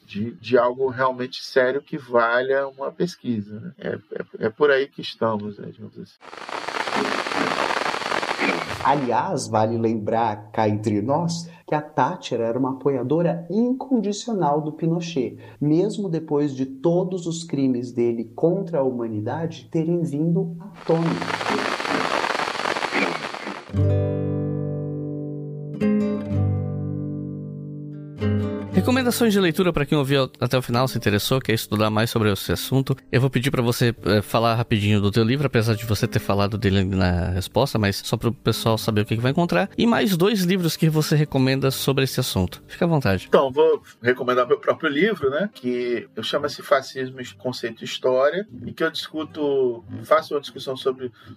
de algo realmente sério que valha uma pesquisa, né? É por aí que estamos, né, digamos assim. Aliás, vale lembrar, cá entre nós, que a Thatcher era uma apoiadora incondicional do Pinochet, mesmo depois de todos os crimes dele contra a humanidade terem vindo à tona. Recomendações de leitura para quem ouviu até o final, se interessou, quer estudar mais sobre esse assunto. Eu vou pedir para você falar rapidinho do teu livro, apesar de você ter falado dele na resposta, mas só para o pessoal saber o que vai encontrar. E mais 2 livros que você recomenda sobre esse assunto. Fica à vontade. Então, vou recomendar meu próprio livro, né? Que eu chamo-se Fascismo, Conceito e História, e que eu faço uma discussão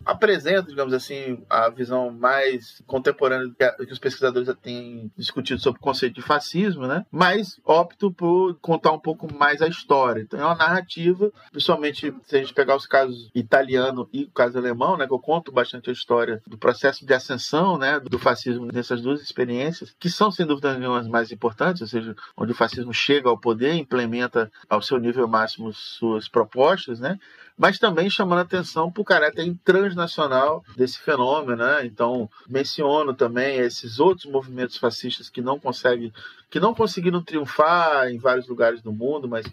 apresento, digamos assim, a visão mais contemporânea que os pesquisadores já têm discutido sobre o conceito de fascismo, né? Mas opto por contar um pouco mais a história. Então é uma narrativa, principalmente se a gente pegar os casos italiano e o caso alemão, né, que eu conto bastante a história do processo de ascensão, né, do fascismo nessas 2 experiências, que são sem dúvida nenhuma as mais importantes, ou seja, onde o fascismo chega ao poder e implementa ao seu nível máximo suas propostas, né, mas também chamando a atenção para o caráter transnacional desse fenômeno, né? Então menciono também esses outros movimentos fascistas que não conseguiram triunfar em vários lugares do mundo, mas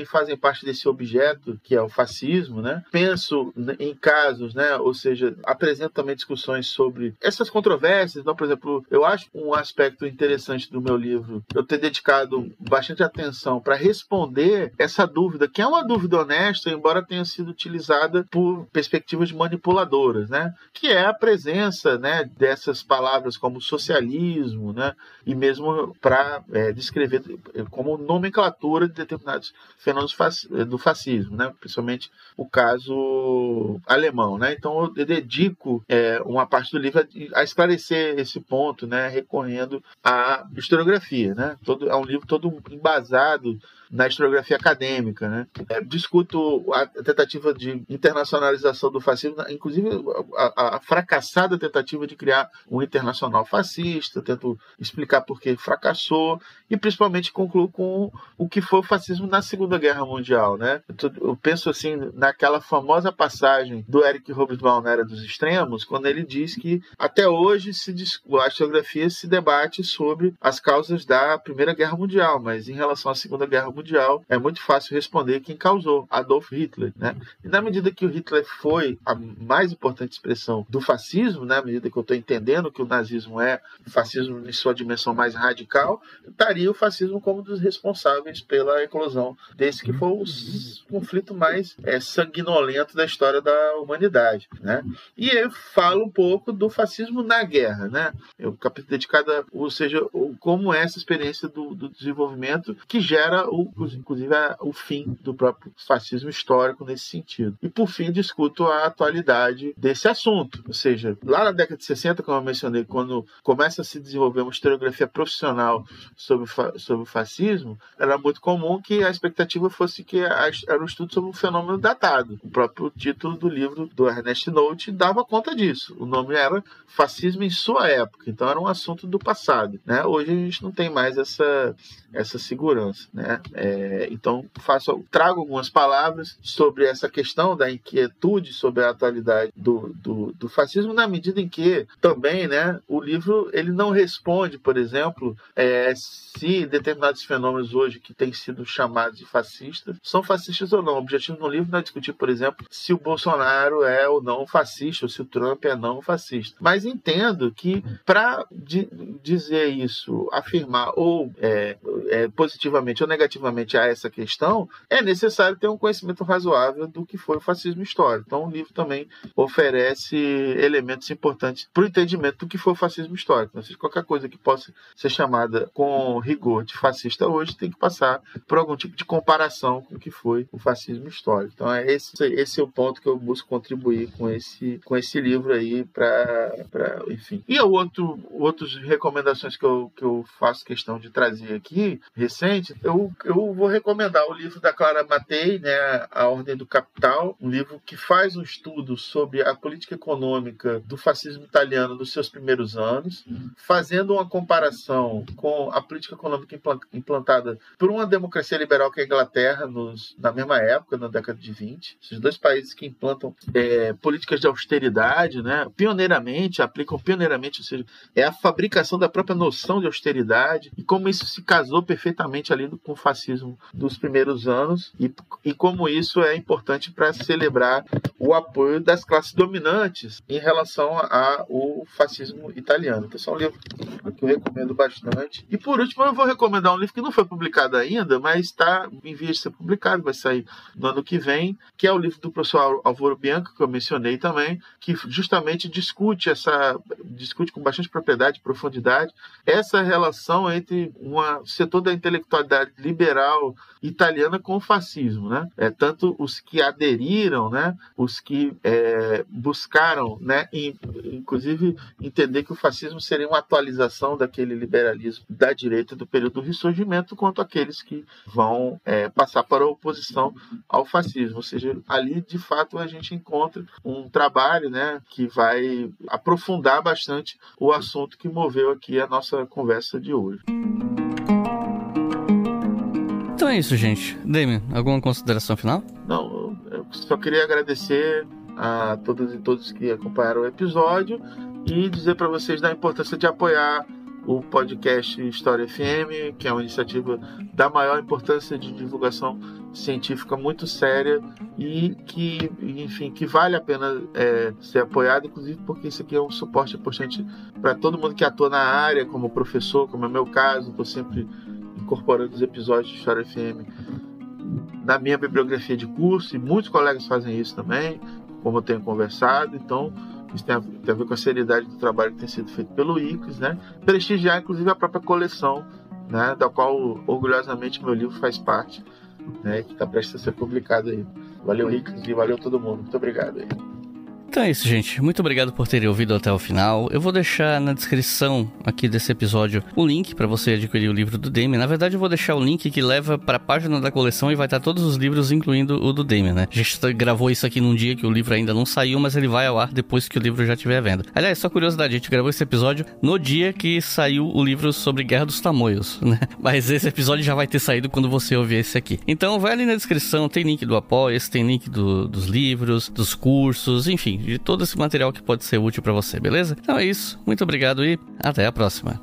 fazem parte desse objeto que é o fascismo, né? Penso em casos, né? Ou seja, apresento também discussões sobre essas controvérsias. Então, por exemplo, eu acho um aspecto interessante do meu livro eu ter dedicado bastante atenção para responder essa dúvida, que é uma dúvida honesta, embora tenha sido utilizada por perspectivas manipuladoras, né? Que é a presença, né, dessas palavras como socialismo, né? E mesmo para descrever como nomenclatura de determinados fenômenos do fascismo, né? Principalmente o caso alemão, né? Então eu dedico uma parte do livro a esclarecer esse ponto, né? Recorrendo à historiografia, né? É um livro todo embasado na historiografia acadêmica, né? Discuto a tentativa de internacionalização do fascismo, inclusive a fracassada tentativa de criar um internacional fascista, tento explicar por que fracassou e principalmente concluo com o que foi o fascismo na Segunda Guerra Mundial, né? Eu penso assim naquela famosa passagem do Eric Hobsbawm na Era dos Extremos, quando ele diz que até hoje a historiografia se debate sobre as causas da Primeira Guerra Mundial, mas em relação à Segunda Guerra Mundial é muito fácil responder quem causou, Adolf Hitler, né? E na medida que o Hitler foi a mais importante expressão do fascismo, né? À medida que eu estou entendendo que o nazismo é o fascismo em sua dimensão mais radical, estaria o fascismo como um dos responsáveis pela eclosão desse que foi o conflito mais sanguinolento da história da humanidade, né? E eu falo um pouco do fascismo na guerra, né? O capítulo dedicado ou seja, como é essa experiência do desenvolvimento que gera inclusive o fim do próprio fascismo histórico nesse sentido. E por fim discuto a atualidade desse assunto, ou seja, lá na década de 60, como eu mencionei, quando começa a se desenvolver uma historiografia profissional sobre o fascismo, era muito comum que a expectativa fosse que era um estudo sobre um fenômeno datado. O próprio título do livro do Ernest Nolte dava conta disso. O nome era Fascismo em Sua Época, então era um assunto do passado, né? Hoje a gente não tem mais essa segurança, né? Então trago algumas palavras sobre essa questão da inquietude sobre a atualidade do fascismo, na medida em que também, né, o livro ele não responde, por exemplo, se determinados fenômenos hoje que têm sido chamados de fascistas são fascistas ou não. O objetivo no livro não é discutir, por exemplo, se o Bolsonaro é ou não fascista, ou se o Trump é não fascista. Mas entendo que para dizer isso, afirmar ou positivamente ou negativamente a essa questão, é necessário ter um conhecimento razoável do que foi o fascismo histórico. Então o livro também oferece elementos importantes para o entendimento do que foi o fascismo histórico. Ou seja, qualquer coisa que possa ser chamada com rigor de fascista hoje tem que passar por algum tipo de comparação com o que foi o fascismo histórico. Então esse é o ponto que eu busco contribuir com esse livro aí enfim. E outras recomendações que eu faço questão de trazer aqui, recente, eu vou recomendar o livro da Clara Mattei, né, A Ordem do Capital, um livro que faz um estudo sobre a política econômica do fascismo italiano nos seus primeiros anos, fazendo uma comparação com a política econômica implantada por uma democracia liberal que é a Inglaterra na mesma época, na década de 20. Esses dois países que implantam políticas de austeridade, né, aplicam pioneiramente, ou seja, é a fabricação da própria noção de austeridade e como isso se casou perfeitamente ali com o fascismo dos primeiros anos e como isso é importante para celebrar o apoio das classes dominantes em relação ao fascismo italiano. Então, esse é um livro que eu recomendo bastante. E por último, eu vou recomendar um livro que não foi publicado ainda, mas está em vias de ser publicado, vai sair no ano que vem, que é o livro do professor Álvaro Bianco, que eu mencionei também, que justamente discute com bastante propriedade e profundidade essa relação entre um setor da intelectualidade liberal italiana com o fascismo, né? Tanto os que aderiram, né? Os que buscaram, né? Inclusive entender que o fascismo seria uma atualização daquele liberalismo da direita do período do Ressurgimento, quanto aqueles que vão passar para a oposição ao fascismo. Ou seja, ali de fato a gente encontra um trabalho, né? Que vai aprofundar bastante o assunto que moveu aqui a nossa conversa de hoje. Então é isso, gente. Damien, alguma consideração final? Não, eu só queria agradecer a todas e todos que acompanharam o episódio e dizer para vocês da importância de apoiar o podcast História FM, que é uma iniciativa da maior importância de divulgação científica muito séria e que, enfim, que vale a pena ser apoiado, inclusive porque isso aqui é um suporte importante para todo mundo que atua na área, como professor, como é o meu caso. Estou sempre incorporando os episódios de História FM na minha bibliografia de curso, e muitos colegas fazem isso também, como eu tenho conversado. Então isso tem a ver com a seriedade do trabalho que tem sido feito pelo ICLES, né? Prestigiar inclusive a própria coleção né, da qual orgulhosamente meu livro faz parte, né, que está prestes a ser publicado aí. Valeu, Iclis, e valeu todo mundo. Muito obrigado aí. Então é isso, gente. Muito obrigado por terem ouvido até o final. Eu vou deixar na descrição aqui desse episódio o link para você adquirir o livro do Damien. Na verdade, eu vou deixar o link que leva para a página da coleção e vai estar todos os livros, incluindo o do Damien, né? A gente gravou isso aqui num dia que o livro ainda não saiu, mas ele vai ao ar depois que o livro já estiver à venda. Aliás, só curiosidade, a gente gravou esse episódio no dia que saiu o livro sobre Guerra dos Tamoios, né? Mas esse episódio já vai ter saído quando você ouvir esse aqui. Então vai ali na descrição, tem link do Apoia-se, tem link dos livros, dos cursos, enfim, de todo esse material que pode ser útil para você, beleza? Então é isso, muito obrigado e até a próxima.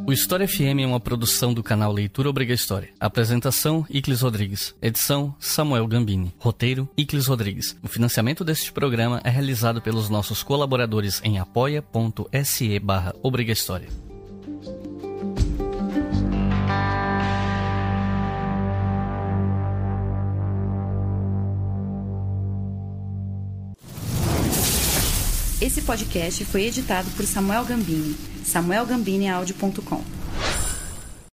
O História FM é uma produção do canal Leitura Obriga História. Apresentação, Iclis Rodrigues. Edição, Samuel Gambini. Roteiro, Iclis Rodrigues. O financiamento deste programa é realizado pelos nossos colaboradores em apoia.se/Obriga História. Esse podcast foi editado por Samuel Gambini, samuelgambiniaudio.com.